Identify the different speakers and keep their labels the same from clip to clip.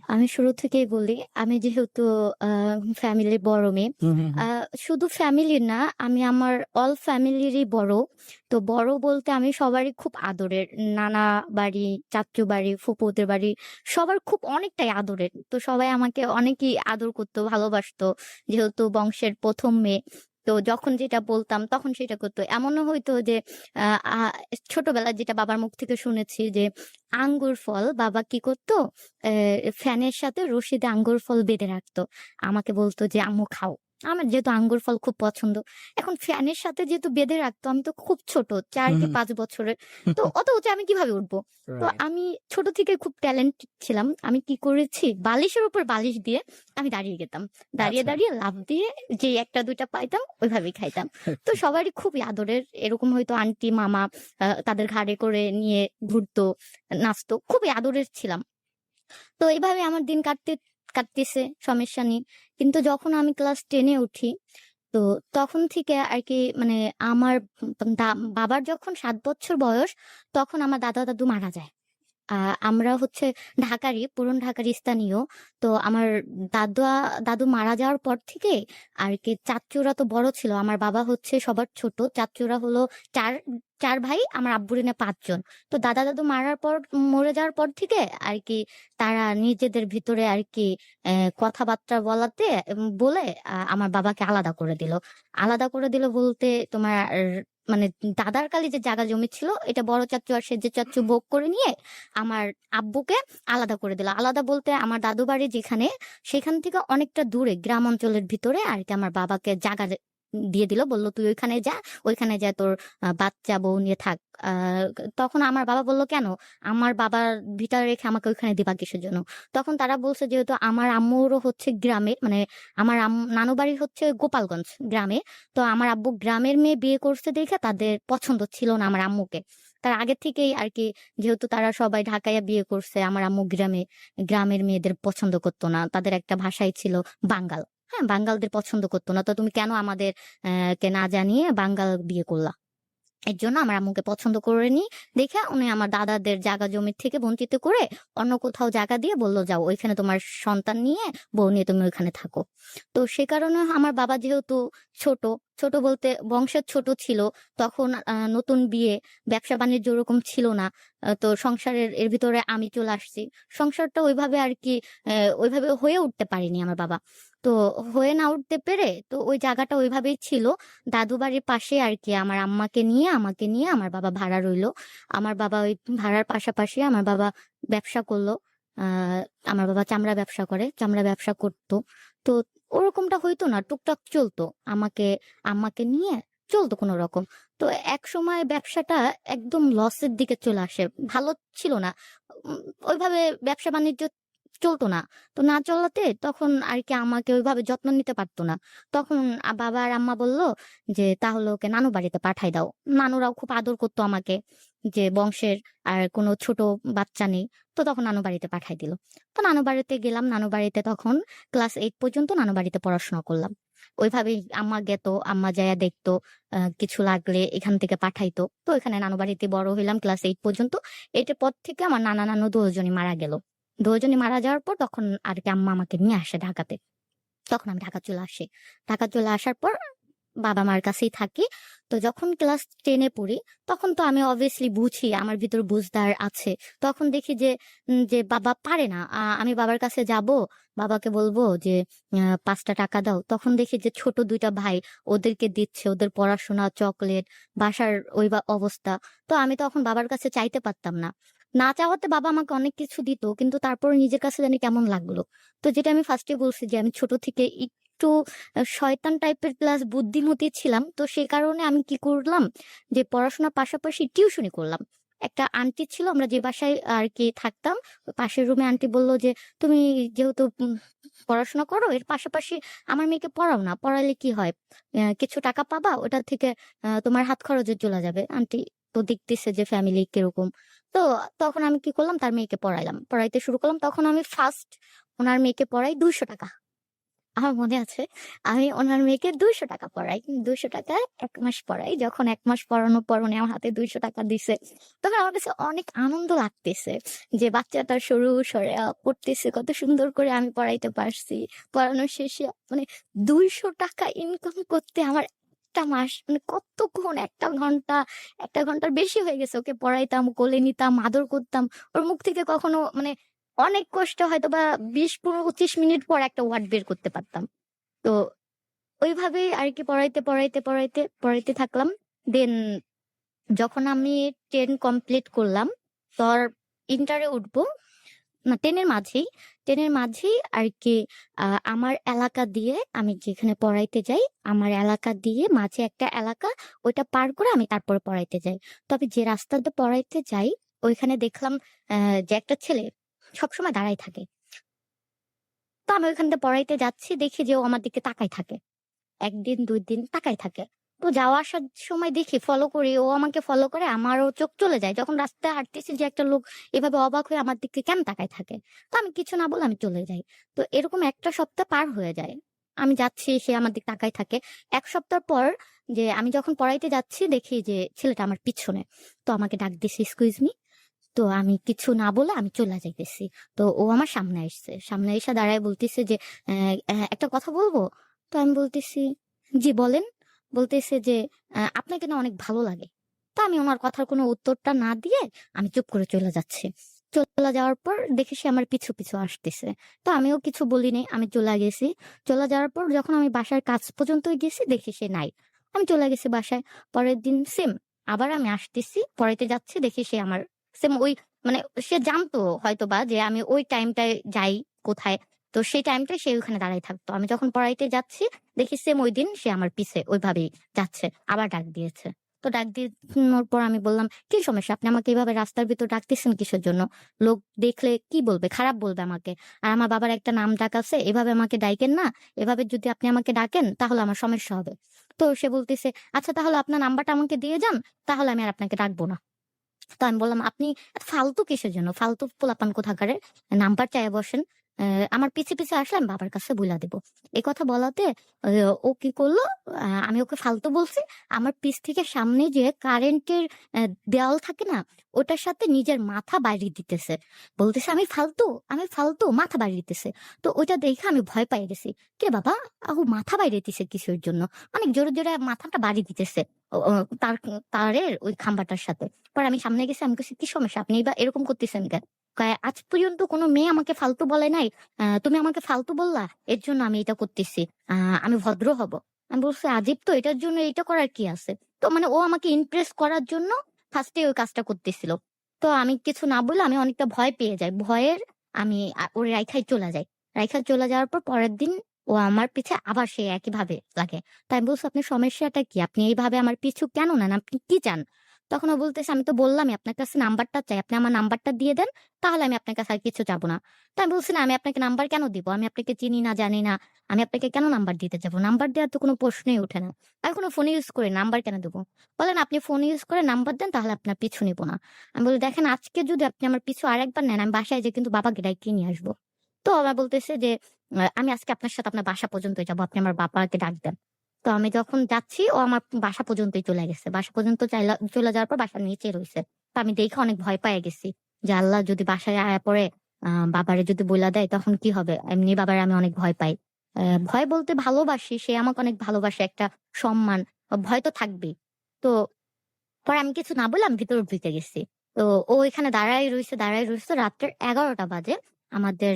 Speaker 1: আমি শুরু থেকেই বলি, আমি যেহেতু ফ্যামিলির বড় মেয়ে।
Speaker 2: হুম, হুম,
Speaker 1: আ
Speaker 2: হুম।
Speaker 1: শুধু ফ্যামিলির না, আমি আমার অল ফ্যামিলিরই বড়। তো বড় বলতে আমি সবারই খুব আদরের। নানা বাড়ি, চাচ্চু বাড়ি, ফুপুদের বাড়ি সবার খুব অনেকটাই আদরের। তো সবাই আমাকে অনেকই আদর করত, ভালোবাসতো। যেহেতু বংশের ১ম মেয়ে। তো যখন যেটা বলতাম তখন সেটা করত। এমনও হইতো যে আ আ ছোটবেলায় যেটা বাবার মুখ থেকে শুনেছি যে আঙ্গুর ফল বাবা কি করত? ফ্যানের সাথে রশি দিয়ে আঙ্গুর ফল বেঁধে রাখতো। আমাকে বলত যে, "আম্মু খাও।" আমার যেহেতু আঙ্গুর ফল খুব পছন্দ। এখন ফ্যানের সাথে যেহেতু বেঁধে রাখতো, আমি তো খুব ছোট ৪
Speaker 2: হুম,
Speaker 1: কি
Speaker 2: হুম।
Speaker 1: ৫ বছরের। তো অত উঁচু আমি কিভাবে উঠবো? তো
Speaker 2: রাইট।
Speaker 1: আমি ছোট থেকে খুব ট্যালেন্টেড ছিলাম। আমি কি করেছি? বালিশের উপর বালিশ দিয়ে আমি দাঁড়িয়ে যেতাম। দাঁড়িয়ে,
Speaker 2: আচ্ছা।
Speaker 1: দাঁড়িয়ে লাফ দিয়ে যেই ১ টা ২ টা পাইতাম ওইভাবেই খাইতাম। তো সবারই খুবই আদরের। এরকম হয়তো আন্টি, মামা তাদের ঘাড়ে করে নিয়ে ঘুরতো, নাচতো। খুবই আদরের ছিলাম। তো এভাবে আমার দিন কাটতেছে, সমস্যা নেই। কিন্তু যখন আমি ক্লাস 10 এ উঠি, তো তখন থেকে আরকি মানে আমার বাবার যখন ৭ বছর বয়স, তখন আমার দাদা-দাদু মারা যায়। আ আমরা হচ্ছে ঢাকারই, পুরান ঢাকার স্থানীয়। তো আমার দাদা দাদু মারা যাওয়ার পর থেকে আরকি চাচ্চুরা তো বড় ছিল। আমার বাবা হচ্ছে সবার ছোট। চাচ্চুরা হলো ৪, ৪ ভাই, আমার আব্বুর এনে ৫ জন। তো দাদা-দাদু মরে যাওয়ার পর থেকে আরকি তারা নিজেদের ভিতরে আরকি কথাবার্তা বলে আমার বাবাকে আলাদা করে দিল। আলাদা করে দিল বলতে তোমার মানে দাদার কালি যে জায়গা জমি ছিল, এটা বড় চাচ্চু আর সেজে চাচ্চু ভোগ করে নিয়ে আমার আব্বুকে আলাদা করে দিল। আলাদা বলতে আমার দাদু বাড়ি যেখানে, সেখান থেকে অনেকটা দূরে গ্রাম অঞ্চলের ভিতরে আরকি আমার বাবাকে জাগা দিয়ে দিল। বলল, "তুই ওইখানে যা। ওইখানে যেয়ে তোর বাচ্চা বউ নিয়ে থাক।" আ তখন আমার বাবা বলল, "কেন? আমার বাবার ভিটা রেখে আমাকে ওইখানে দিবা কিসের জন্য?" তখন তারা বলছে যেহেতু আমার আম্মুরও হচ্ছে গ্রামে, মানে আমার নানু বাড়ি হচ্ছে গোপালগঞ্জ গ্রামে। তো আমার আব্বু গ্রামের মেয়ে বিয়ে করছে দেখে তাদের পছন্দ ছিল না আমার আম্মুকে। তার আগে থেকেই আরকি যেহেতু তারা সবাই ঢাকাইয়া বিয়ে করছে, আমার আম্মু গ্রামের মেয়েদের পছন্দ করত না। তাদের একটা ভাষাই ছিল বাঙ্গাল। হ্যাঁ? বাঙ্গালদের পছন্দ করত না। তো তুমি কেন আমাদের কে না জানিয়ে বাঙ্গাল বিয়ে করলা? এর জন্য আমার আম্মুকে পছন্দ করেনি দেখে উনি আমার দাদাদের জাগা জমি থেকে বঞ্চিত করে অন্য কোথাও জায়গা দিয়ে বলল, "যাও ওইখানে তোমার সন্তান নিয়ে বউ নিয়ে তুমি ওইখানে থাকো।" তো সে কারণে আমার বাবা যেহেতু ছোট, ছোট বলতে বংশের ছোট ছিল, তখন নতুন বিয়ে, ব্যবসা-বাণিজ্য ওরকম ছিল না। তো সংসারের এর ভিতরে আমি চলে আসছি। সংসারটা ওইভাবে আরকি ওইভাবে হয়ে উঠতে পারেনি আমার বাবা। তো হয়ে না উঠতে পেরে তো ওই জায়গাটা ওইভাবেই ছিল। দাদু বাড়ির পাশে আরকি আমার আম্মাকে নিয়ে, আমাকে নিয়ে আমার বাবা ভাড়া রইলো। আমার বাবা ওই ভাড়ার পাশাপাশি আমার বাবা ব্যবসা করলো। আ আমার বাবা চামড়া ব্যবসা করে, চামড়া ব্যবসা করত। তো ওরকমটা হইতো না, টুকটাক চলতো। আম্মাকে নিয়ে চলতো কোনরকম। তো একসময় ব্যবসাটা একদম লসের দিকে চলে আসে। ভালো ছিল না। উম ওইভাবে ব্যবসা-বাণিজ্য চলত না। তো না চলাতে তখন আরকি আমাকে ওইভাবে যত্ন নিতে পারত না। তখন বাবা আর আম্মা বলল যে, "তাহলে ওকে নানু বাড়িতে পাঠায় দাও।" নানুরাও খুব আদর করত আমাকে। যে বংশের আর কোনো ছোট বাচ্চা নেই। তো তখন নানু বাড়িতে পাঠায় দিল। তো নানু বাড়িতে গেলাম। নানু বাড়িতে তখন ক্লাস 8 পর্যন্ত নানু বাড়িতে পড়াশোনা করলাম। ওইভাবেই আম্মা গেত, আম্মা যাইয়া দেখতো, কিছু লাগলে এখান থেকে পাঠাইতো। তো এখানে নানু বাড়িতে বড় হইলাম ক্লাস 8 পর্যন্ত। 8 এর পর থেকে আমার নানা, নানু দুজনই মারা গেল। দুজনই মারা যাওয়ার পর তখন আরকি আম্মা আমাকে নিয়ে আসে ঢাকাতে। তখন আমি ঢাকা চলে আসি। ঢাকা চলে আসার পর বাবা-মার কাছেই থাকি। তো যখন ক্লাস 10 এ পড়ি, তখন তো আমি obviously বুঝি, আমার ভিতর বুঝদার আছে। তখন দেখি যে বাবা পারে না। আমি বাবার কাছে যাবো, বাবাকে বলবো যে ৳৫ টা টাকা দাও। তখন দেখি যে ছোট ২ টা ভাই ওদেরকে দিচ্ছে, ওদের পড়াশোনা, চকলেট, বাসার ওই অবস্থা। তো আমি তখন বাবার কাছে চাইতে পারতাম না। না চাওয়াতে বাবা আমাকে অনেক কিছু দিত। কিন্তু তারপরে নিজের কাছে জানি কেমন লাগলো। তো যেটা আমি ফার্স্ট এ বলছি যে আমি ছোট থেকে একটু শয়তান টাইপের প্লাস বুদ্ধিমতী ছিলাম। তো সে কারণে আমি কি করলাম যে পড়াশোনার পাশাপাশি টিউশনি করলাম। একটা আন্টি ছিল, আমরা যে বাসায় আরকি থাকতাম, পাশের রুমে আন্টি বলল যে, "তুমি যেহেতু পড়াশোনা করো এর পাশাপাশি আমার মেয়েকে পড়াও না। পড়াইলে কি হয়? কিছু টাকা পাবা, ওটা থেকে তোমার হাত খরচে চলে যাবে।" আন্টি তো দেখতেছে যে ফ্যামিলি কিরকম। তো তখন আমি কি করলাম, তার মেয়েকে পড়াইলাম। পড়াইতে শুরু করলাম। তখন আমি ফার্স্ট উনার মেয়েকে পড়াই ৳২০০। আমার মনে আছে আমি ওনার মেয়েকে ৳২০০ পড়াই। ৳২০০ ১ মাস পড়াই। যখন ১ মাস পড়ানোর পর উনি আমার হাতে ৳২০০ দিছে, তখন আমার কাছে অনেক আনন্দ লাগতেছে যে বাচ্চাটা সরু সরে পড়তেছে, কত সুন্দর করে আমি পড়াইতে পারছি। পড়ানো শেষে মানে ৳২০০ ইনকাম করতে আমার ১ টা মাস মানে কতক্ষণ ১ টা ঘন্টা, ১ টা ঘন্টার বেশি হয়ে গেছে। ওকে পড়াইতাম, কোলে নিতাম, আদর করতাম। ওর মুখ থেকে কখনো মানে অনেক কষ্টে হয়তোবা ২০, ১৫, ২৫ মিনিট পর একটা ওয়ার্ড বের করতে পারতাম। তো ওইভাবেই আরকি পড়াইতে থাকলাম। দেন যখন আমি 10 কমপ্লিট করলাম, তোর ইন্টারে উঠবো না 10 এর মাঝেই আরকি আমার এলাকা দিয়ে আমি যেখানে পড়াইতে যাই, আমার এলাকা দিয়ে মাঝে একটা এলাকা, ওইটা পার করে আমি তারপরে পড়াইতে যাই। তবে যে রাস্তাতে পড়াইতে যাই, ওইখানে দেখলাম যে একটা ছেলে সবসময় দাঁড়ায় থাকে। তো আমি ওইখান দিয়ে পড়াইতে যাচ্ছি, দেখি যে ও আমার দিকে তাকায় থাকে। ১ দিন ২ দিন তাকায় থাকে। তো যাওয়া আসার সময় দেখি ফলো করি, ও আমাকে ফলো করে, আমারও চোখ চলে যায়। যখন রাস্তায় হাঁটতেছি যে একটা লোক এভাবে অবাক হয়ে আমার দিকে কেন তাকায় থাকে? তো আমি কিছু না বলে আমি চলে যাই। তো এরকম ১ টা সপ্তাহ পার হয়ে যায়। আমি যাচ্ছি, সে আমার দিকে তাকায় থাকে। ১ সপ্তাহ পর যে আমি যখন পড়াইতে যাচ্ছি দেখি যে ছেলেটা আমার পিছনে। তো আমাকে ডাক দিছে, "এক্সকিউজ মি।" তো আমি কিছু না বলে আমি চইলা যাইতেছি। তো ও আমার সামনে আসছে। সামনে আইসা দাঁড়ায় বলতেছে যে, একটা কথা বলবো?" তো আমি বলতেছি, "জি বলেন।" বলতেছে যে, আপনাকে না অনেক ভালো লাগে।" তো আমি উনার কথার কোনো উত্তরটা না দিয়ে আমি চুপ করে চলে যাচ্ছি। চলে যাওয়ার পর দেখি সে আমার পিছু আসতেছে। তো আমিও কিছু বলি নাই। আমি চলে গেছি। চলে যাওয়ার পর যখন আমি বাসার কাছ পর্যন্ত গেছি দেখি সে নাই। আমি চলে গেছি বাসায়। পরের দিন সেম আবার আমি আসতেছি, পড়াইতে যাচ্ছি দেখি সে আমার সেম ওই মানে সে জানতো হয়তোবা যে আমি ওই টাইমটায় যাই কোথায়। তো সেই টাইমটায় সে ওখানে দাঁড়ায় থাকতো। আমি যখন পড়াইতে যাচ্ছি দেখি সেম ওইদিন সে আমার পিছে ওইভাবেই যাচ্ছে। আবার ডাক দিয়েছে। তো ডাক দিনোর পর আমি বললাম, "কি সমস্যা? আপনি আমাকে এভাবে রাস্তার ভিতর ডাকতেছেন কিসের জন্য? লোক দেখলে কি বলবে? খারাপ বলবে আমাকে। আর আমার বাবার একটা নাম ডাক আছে। এভাবে আমাকে ডাইকেন না। এভাবে যদি আপনি আমাকে ডাকেন তাহলে আমার সমস্যা হবে।" তো সে বলতেছে, "আচ্ছা তাহলে আপনার নাম্বারটা আমাকে দিয়ে যান। তাহলে আমি আর আপনাকে ডাকবো না।" তো আমি বললাম, "আপনি এত ফালতু কিসের জন্য? ফালতু পোলাপান কোথাকারের। নাম্বার চাইয়া বসেন। আমার পিছে আসলে আমি বাবার কাছে বইলা দিব।" এই কথা বলাতে ও কি করলো? আমি ওকে ফালতু বলছি। আমার পিছ থেকে সামনে যেয়ে কারেন্টের দেওয়াল থাকে না? ওটার সাথে নিজের মাথা বাড়ি দিতেছে। বলতেছে, আমি ফালতু" মাথা বাড়ি দিতেছে। তো ওইটা দেখে আমি ভয় পেয়ে গেছি। "কিরে বাবা, ও মাথা বাইরে দিতেছে কিসের জন্য?" অনেক জোরে মাথাটা বাড়ি দিতেছে। ও ও তার তারের ওই খাম্বাটার সাথে। পরে আমি সামনে গেছি, আমি কইছি, "কি সমস্যা? আপনি বা এরকম করতেছেন কেন?" কয়, "আজ পর্যন্ত কোনো মেয়ে আমাকে ফালতু বলে নাই। তুমি আমাকে ফালতু বললা, এর জন্য আমি এটা করতেছি। আমি ভদ্র হব।" আমি বলছি, "আজীব তো, এটার জন্য এইটা করার কি আছে?" তো মানে ও আমাকে ইমপ্রেস করার জন্য ফার্স্ট এ ওই কাজটা করতেছিল। তো আমি কিছু না বলে আমি অনেকটা ভয় পেয়ে যাই। ভয়ের আমি ওরে রাইখাই চলে যাই। রাইখা চলে যাওয়ার পর পরের দিন ও আমার পিছে আবার সেই একইভাবে লাগে। তো আমি বলছি, "আপনার সমস্যাটা কি? আপনি এইভাবে আমার পিছু কেন নেন? আপনি কি চান?" তখন ও বলতেছে, "আমি তো বললামই আপনার কাছে নাম্বারটা চাই। আপনি আমার নাম্বারটা দিয়ে দেন। তাহলে আমি আপনার কাছে আর কিছু চাবো না।" তো আমি বলছি, "না, আমি আপনাকে নাম্বার কেন দিব? আমি আপনাকে চিনি না, জানি না। আমি আপনাকে কেন নাম্বার দিতে যাবো? নাম্বার দেওয়ার তো কোনো প্রশ্নই ওঠে না। আমি কোনো ফোন ইউজ করি না, নাম্বার কেন দেবো?" বলেন, "আপনি ফোন ইউজ করে নাম্বার দেন, তাহলে আপনার পিছু নিব না।" আমি বলি, "দেখেন, আজকে যদি আপনি আমার পিছু আরেকবার নেন, আমি বাসায় যেয়ে কিন্তু বাবাকে ডাইকে নিয়ে আসবো।" তো আমার বলতেছে যে, "আমি আজকে আপনার সাথে আপনার বাসা পর্যন্তই যাবো। আপনি আমার বাবাকে ডাক দেন।" তো আমি যখন যাচ্ছি ও আমার বাসা পর্যন্তই চলে গেছে। বাসা পর্যন্ত চলে যাওয়ার পর বাসার নিচে রইছে। তো আমি দেখে অনেক ভয় পেয়ে গেছি। যে আল্লাহ যদি বাসায় আয়া পড়ে বাবারে যদি বইলা দেয় তখন কি হবে? এমনি বাবারে আমি অনেক ভয় পাই। ভয় বলতে ভালোবাসি। সে আমাকে অনেক ভালোবাসে। একটা সম্মান। ভয় তো থাকবেই। তো পরে আমি কিছু না বলে আমি ভিতরে ঢুকে গেছি। তো ও এখানে দাঁড়ায় রইছে। রাত্রের ১১টা বাজে। আমাদের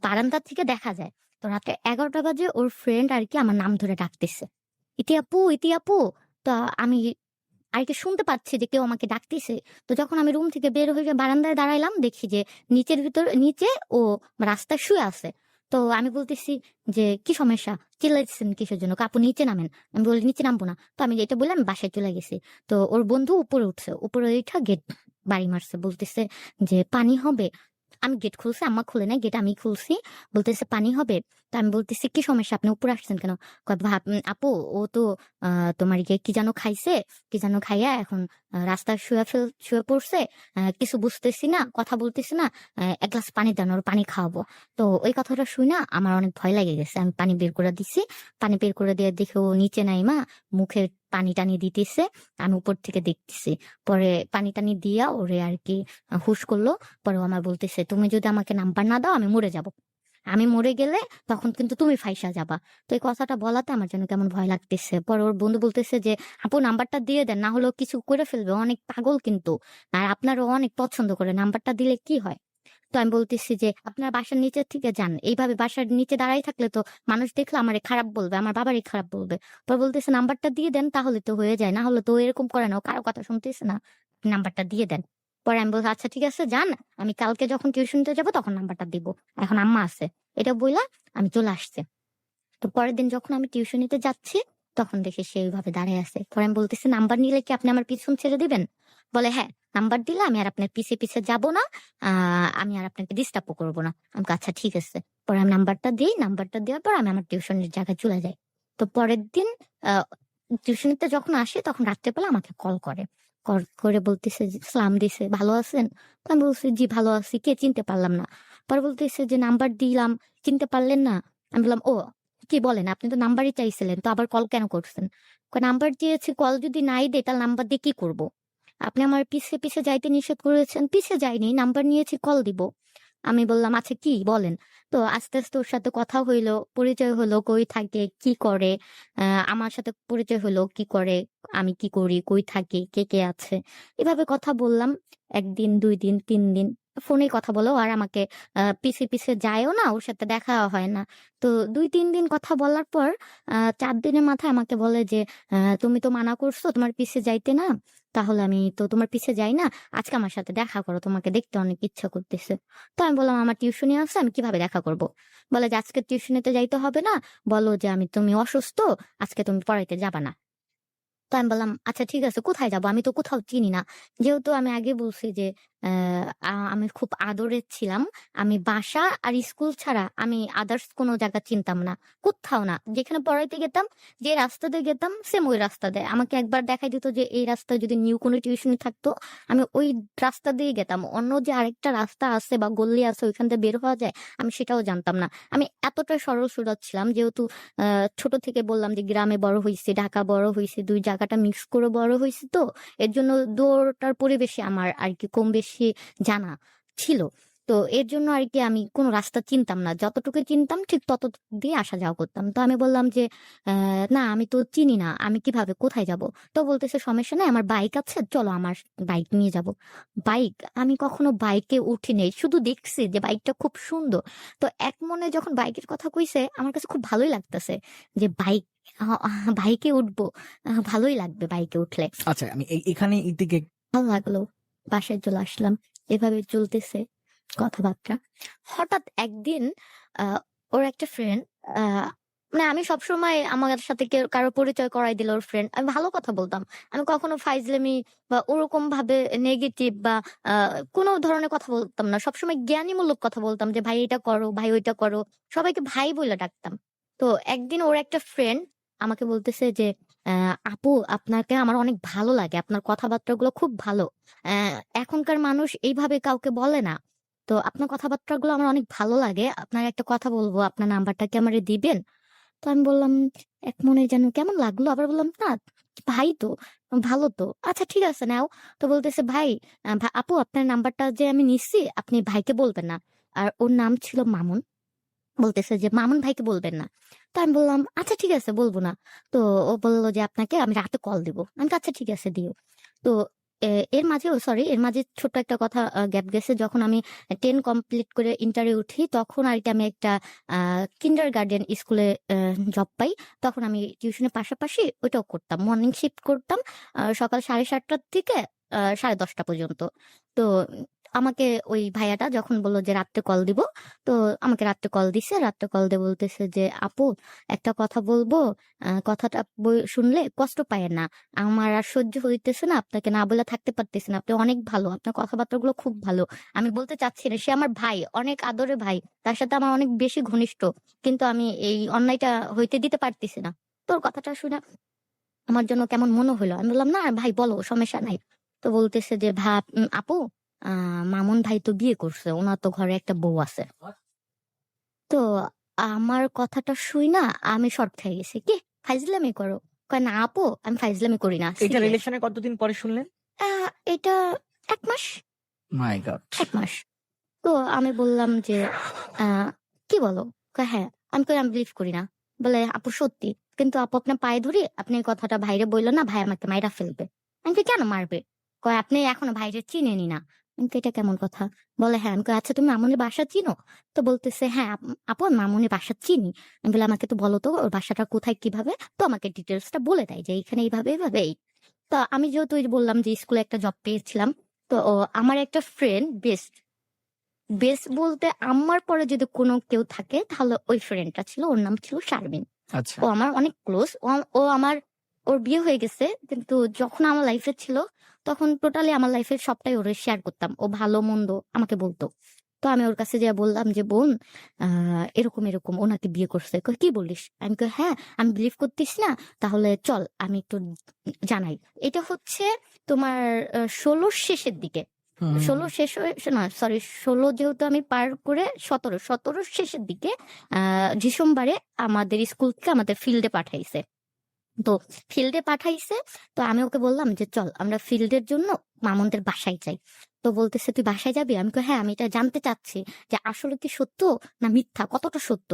Speaker 1: বারান্দা থেকে দেখা যায়। তো রাত্রে ১১টা বাজে ওর ফ্রেন্ড আরকি আমার নাম ধরে ডাকতেছে। "ইতি আপু, ইতি আপু।" তো আমি আরকি শুনতে পাচ্ছি যে কেউ আমাকে ডাকতিছে। তো যখন আমি রুম থেকে বের হয়ে বারান্দায় দাঁড়াইলাম দেখি যে নিচে ও রাস্তায় শুয়ে আছে। তো আমি বলতেছি যে, "কি সমস্যা? চিল্লাইতেছেন কিসের জন্য? আপু নিচে নামেন।" আমি বলি, "নিচে নামবো না।" তো আমি এটা বলে আমি বাসায় চলে গেছি। তো ওর বন্ধু উপরে উঠছে। উপরে উইঠা গেট বাড়ি মারছে। বলতেছে যে, "পানি হবে?" আমি গেট খুলছি, আম্মা খুলে নাই, গেট আমি খুলছি। বলতেছে পানি হবে। তো আমি বলতেছি কি সমস্যা, আপনি উপরে আসছেন কেন? কয় আপু ও তো তোমার গিয়ে কি যেন খাইছে, কি যেন খাইয়া এখন রাস্তায় শুয়ে পড়ছে, কিছু বুঝতেছি না, কথা বলতেছি না, এক গ্লাস পানি দেন, ওর পানি খাওয়াবো। তো ওই কথাটা শুই না আমার অনেক ভয় লেগে গেছে। আমি পানি বের করে দিছি, পানি বের করে দিয়ে দেখে ও নিচে নাই মা, মুখে পানি টানি দিতেছে, আমি উপর থেকে দেখতেছি। পরে পানি টানি দিয়া ওরে আর কি হুশ করলো। পরে ও আমার বলতেছে তুমি যদি আমাকে নাম্বার না দাও আমি মরে যাব, আমি মরে গেলে তখন কিন্তু তুমি ফাইসা যাবা। তো এই কথাটা বলাতে আমার জন্য কেমন ভয় লাগতেছে। পরে ওর বন্ধু বলতেছে যে আপু নাম্বারটা দিয়ে দেন, না হলেও কিছু করে ফেলবে, অনেক পাগল কিন্তু, আর আপনারও অনেক পছন্দ করে, নাম্বারটা দিলে কি হয়। তো আমি বলতেছি যে আপনার বাসার নিচে থেকে যান, এইভাবে বাসার নিচে দাঁড়াই থাকলে তো মানুষ দেখলে আমারে খারাপ বলবে, আমার বাবারই খারাপ বলবে। পরে বলতেছে নাম্বারটা দিয়ে দেন তাহলে তো হয়ে যায়, না হলে তো ও এরকম করে না, ও কারো কথা শুনতেছে না, নাম্বারটা দিয়ে দেন। পরে আমি বলছি আচ্ছা ঠিক আছে যান, আমি কালকে যখন টিউশনিতে যাবো তখন নাম্বারটা দিব, এখন আম্মা আছে। এটা বইলা আমি চলে আসছে। তো পরের দিন যখন আমি টিউশনিতে যাচ্ছি তখন দেখি সে ওইভাবে দাঁড়িয়ে আছে। পরে আমি বলতেছি নাম্বার নিলে কি আপনি আমার পিছন ছেড়ে দিবেন? বলে হ্যাঁ, নাম্বার দিলে আমি আর আপনার পিছে পিছে যাব না, আমি আর আপনাকে ডিস্টার্বও করবো না। আমি বলি, আচ্ছা ঠিক আছে। পরে আমি নাম্বারটা দিই, নাম্বারটা দেওয়ার পর আমি আমার টিউশনের জায়গায় চলে যাই। তো পরের দিন আহ টিউশনিতে যখন আসে তখন রাত্রেবেলা আমাকে কল করে, কল করে বলতেছে যে সালাম দিছে, ভালো আছেন? তো আমি বলছি জি ভালো আছি, কে চিনতে পারলাম না। পরে বলতেছে যে নাম্বার দিলাম, চিনতে পারলেন না? আমি বললাম ও কি বলেন, আপনি তো নাম্বারই চাইছিলেন, তো আবার কল কেন করছেন? নাম্বার দিয়েছি, কল যদি নাই দেয় তাহলে নাম্বার দিয়ে কি করব? আপনি আমার পিছে পিছে যাইতে নিষেধ করেছেন, পিছে যাইনি, নাম্বার নিয়েছি, কল দিব। আমি বললাম আচ্ছা কি বলেন। তো আস্তে আস্তে ওর সাথে কথা হইলো, পরিচয় হলো, কই থাকে কি করে, আমার সাথে পরিচয় হলো কি করে, আমি কি করি, কই থাকি, কে কে আছে, এভাবে কথা বললাম। একদিন, 2 দিন, 3 দিন ফোনে কথা বলো, আর আমাকে পিছে পিছে যায়ও না, ওর সাথে দেখা হয় না। তো 2-3 দিন কথা বলার পর 4 দিনের মাথায় আমাকে বলে যে তুমি তো মানা করছো তোমার পিছে যাইতে না, তাহলে আমি তো তোমার পিছে যাই না, আজকে আমার সাথে দেখা করো, তোমাকে দেখতে অনেক ইচ্ছা করতেছে। তো আমি বললাম আমার টিউশনি আছে, আমি কিভাবে দেখা করব? বলে যে আজকে টিউশনিতে যাইতে হবে না, বলো যে তুমি অসুস্থ, আজকে তুমি পড়াইতে যাবা না। তো আমি বললাম আচ্ছা ঠিক আছে, কোথায় যাবো, আমি তো কোথাও চিনি না। যেহেতু আমি আগে বলছি যে আমি খুব আদরের ছিলাম, আমি বাসা আর স্কুল ছাড়া আমি আদার্স কোনো জায়গা চিনতাম না, কোথাও না। যেখানে পড়াইতে গেতাম, যে রাস্তা দিয়ে গেতাম সেম ওই রাস্তা দিয়ে আমাকে একবার দেখাই দিত যে এই রাস্তায় যদি নিউ কোনো টিউশনি থাকতো, আমি ওই রাস্তা দিয়ে গেতাম। অন্য যে আরেকটা রাস্তা আছে বা গল্লি আছে ওইখান থেকে বের হওয়া যায়, আমি সেটাও জানতাম না। আমি এতটা সরল সুরত ছিলাম, যেহেতু ছোট থেকে বললাম যে গ্রামে বড় হইছি, ঢাকা বড় হইছি, দুই জায়গাটা মিক্স করে বড় হইছি। তো এর জন্য দুটার পরিবেশে আমার আর কি কম বেশি জানা ছিল। তো এর জন্য আর কি আমি কোনো রাস্তা চিনতাম না, যতটুকু চিনতাম ঠিক তত দিয়ে আসা যাওয়া করতাম। তো আমি বললাম যে না আমি তো চিনি না, আমি কিভাবে কোথায় যাব? তো বলতেছে সমস্যা নাই, আমার বাইক আছে, চলো আমার বাইক নিয়ে যাব। বাইক? আমি কখনো বাইকে উঠি নাই, শুধু দেখছি যে বাইকটা খুব সুন্দর। তো এক মনে যখন বাইকের কথা কইছে আমার কাছে খুব ভালোই লাগতেছে যে বাইক, বাইকে উঠবো, ভালোই লাগবে বাইকে উঠলে।
Speaker 2: আচ্ছা, আমি এখানে এদিকে
Speaker 1: ভালো লাগলো, বাসায় চলে আসলাম, এভাবে চলতেছে কথাবার্তা। হঠাৎ একদিন আহ ওর একটা ফ্রেন্ড, মানে আমি সবসময় আমার সাথে কেউ কারো পরিচয় করাই দিল ওর ফ্রেন্ড, আমি ভালো কথা বলতাম, আমি কখনো ফাইজলামি বা ওরকম ভাবে নেগেটিভ বা কোনো ধরনের কথা বলতাম না, সবসময় জ্ঞানীমূলক কথা বলতাম যে ভাই এটা করো, ভাই ওইটা করো, সবাইকে ভাই বলে ডাকতাম। তো একদিন ওর একটা ফ্রেন্ড আমাকে বলতেছে যে আপু আপনাকে আমার অনেক ভালো লাগে, আপনার কথাবার্তা গুলো খুব ভালো, এখনকার মানুষ এইভাবে কাউকে বলে না, তো আপনার কথাবার্তা গুলো আমার অনেক ভালো লাগে, আপনার একটা কথা বলবো, আপনার নাম্বারটা কি আমারে দিবেন? তো আমি বললাম এক মনে যেন কেমন লাগলো, আবার বললাম না ভাই তো, ভালো তো, আচ্ছা ঠিক আছে নাও। তো বলতেছে ভাই, আপু আপনার নাম্বারটা যে আমি নিচ্ছি আপনি ভাইকে বলবেন না। আর ওর নাম ছিল মামুন। বলতেছে যে মামুন ভাইকে বলবেন না। তো আমি বললাম আচ্ছা ঠিক আছে বলবো না। তো ও বললো যে আপনাকে আমি রাতে কল দিব। আমি বললাম, আচ্ছা ঠিক আছে দিও। তো এর মাঝে সরি এর মাঝে ছোট্ট একটা কথা গ্যাপ গেছে, যখন আমি 10 কমপ্লিট করে ইন্টারে উঠি তখন আর কি আমি একটা কিন্ডার গার্ডেন স্কুলে জব পাই। তখন আমি টিউশনের পাশাপাশি ওইটাও করতাম, মর্নিং শিফট করতাম, সকাল 7:30 থেকে 10:30 পর্যন্ত। তো আমাকে ওই ভাইয়াটা যখন বললো যে রাত্রে কল দিব, তো আমাকে রাত্রে কল দিছে। রাত্রে কল দিয়ে বলতেছে যে আপু, একটা কথা বলবো, কথাটা শুনলে কষ্ট পায় না, আমার আর সহ্য হইতেছে না, আপনাকে না বলে থাকতে পারতেছি না, আপনি অনেক ভালো, আপনার কথাবার্তাগুলো খুব ভালো। আমি বলতে চাচ্ছি না, সে আমার ভাই, অনেক আদরের ভাই, তার সাথে আমার অনেক বেশি ঘনিষ্ঠ, কিন্তু আমি এই অন্যায়টা হইতে দিতে পারতেছি না। তোর কথাটা শুনে আমার জন্য কেমন মনে হলো। আমি বললাম না ভাই, বলো, সমস্যা নাই। তো বলতেছে যে আপু, মামুন ভাই তো বিয়ে করছে, ওনার তো ঘরে একটা বউ আছে। তো আমার কথাটা শুই না আমি শর্ট খেয়ে গেছি, কি ফাইজলামি করো? কয় না আপু, আমি ফাইজলামি করি না,
Speaker 2: এটা
Speaker 1: সিরিয়াস।
Speaker 2: রিলেশনের কতদিন পরে শুনলেন?
Speaker 1: এটা 1 মাস।
Speaker 2: মাই গড।
Speaker 1: 1 মাস। তো আমি বললাম যে আহ কি বলো? কয় হ্যাঁ। আমি কই আমি বিলিভ করি না। বলে আপু সত্যি, কিন্তু আপু আপনার পায়ে ধরি, আপনি এই কথাটা ভাইরে বললো না, ভাই আমাকে মাইরা ফেলবে। আমি কই কেন মারবে? কয় আপনি এখনো ভাইরে চিনেনি না। আমি কই এটা কেমন কথা? বলে হ্যাঁ। আমি কই আচ্ছা তুমি মামুনির বাসা চিনো? তো বলতেছে হ্যাঁ আপু, আমি মামুনির বাসা চিনি। আমি বলে আমাকে তো বলো তো ওর বাসাটা কোথায় কিভাবে। তো আমাকে ডিটেলসটা বলে দেয় যে এইখানে এইভাবে এইভাবে এই। তো আমি যেহেতু ওই যে বললাম যে স্কুলে একটা জব পেয়েছিলাম, তো আমার একটা ফ্রেন্ড, বেস্ট বেস্ট বলতে আমার পরে যদি কোনো কেউ থাকে তাহলে ওই ফ্রেন্ডটা ছিল, ওর নাম ছিল শারমিন।
Speaker 2: আচ্ছা।
Speaker 1: ও আমার অনেক ক্লোজ। ও আমার, ওর বিয়ে হয়ে গেছে, কিন্তু যখন আমার লাইফে ছিল তখন টোটালি আমার লাইফের সবটাই ওরে শেয়ার করতাম, ও ভালো মন্দ আমাকে বলতো। তো আমি ওর কাছে যা বললাম যে বোন, এরকম এরকম ওনাকে বিয়ে করছে। কই কি বলিস? আমি কই হ্যাঁ, আমি বিলিভ করতিস না, তাহলে চল আমি একটু জানাই। এটা হচ্ছে তোমার 16 শেষের দিকে।
Speaker 2: হুম,
Speaker 1: 16 শেষ হয়ে, না সরি, 16 যেহেতু আমি পার করে 17 শেষের দিকে ডিসেম্বরে আমাদের স্কুল থেকে আমাদের ফিল্ডে পাঠাইছে। তো ফিল্ডে পাঠাইছে। তো আমি ওকে বললাম যে চল আমরা ফিল্ডের জন্য মামুনদের বাসায় যাই। তো বলতেছে তুই বাসায় যাবি? আমি কই হ্যাঁ, আমি এটা জানতে চাচ্ছি যে আসলে কি সত্য না মিথ্যা, কতটা সত্য।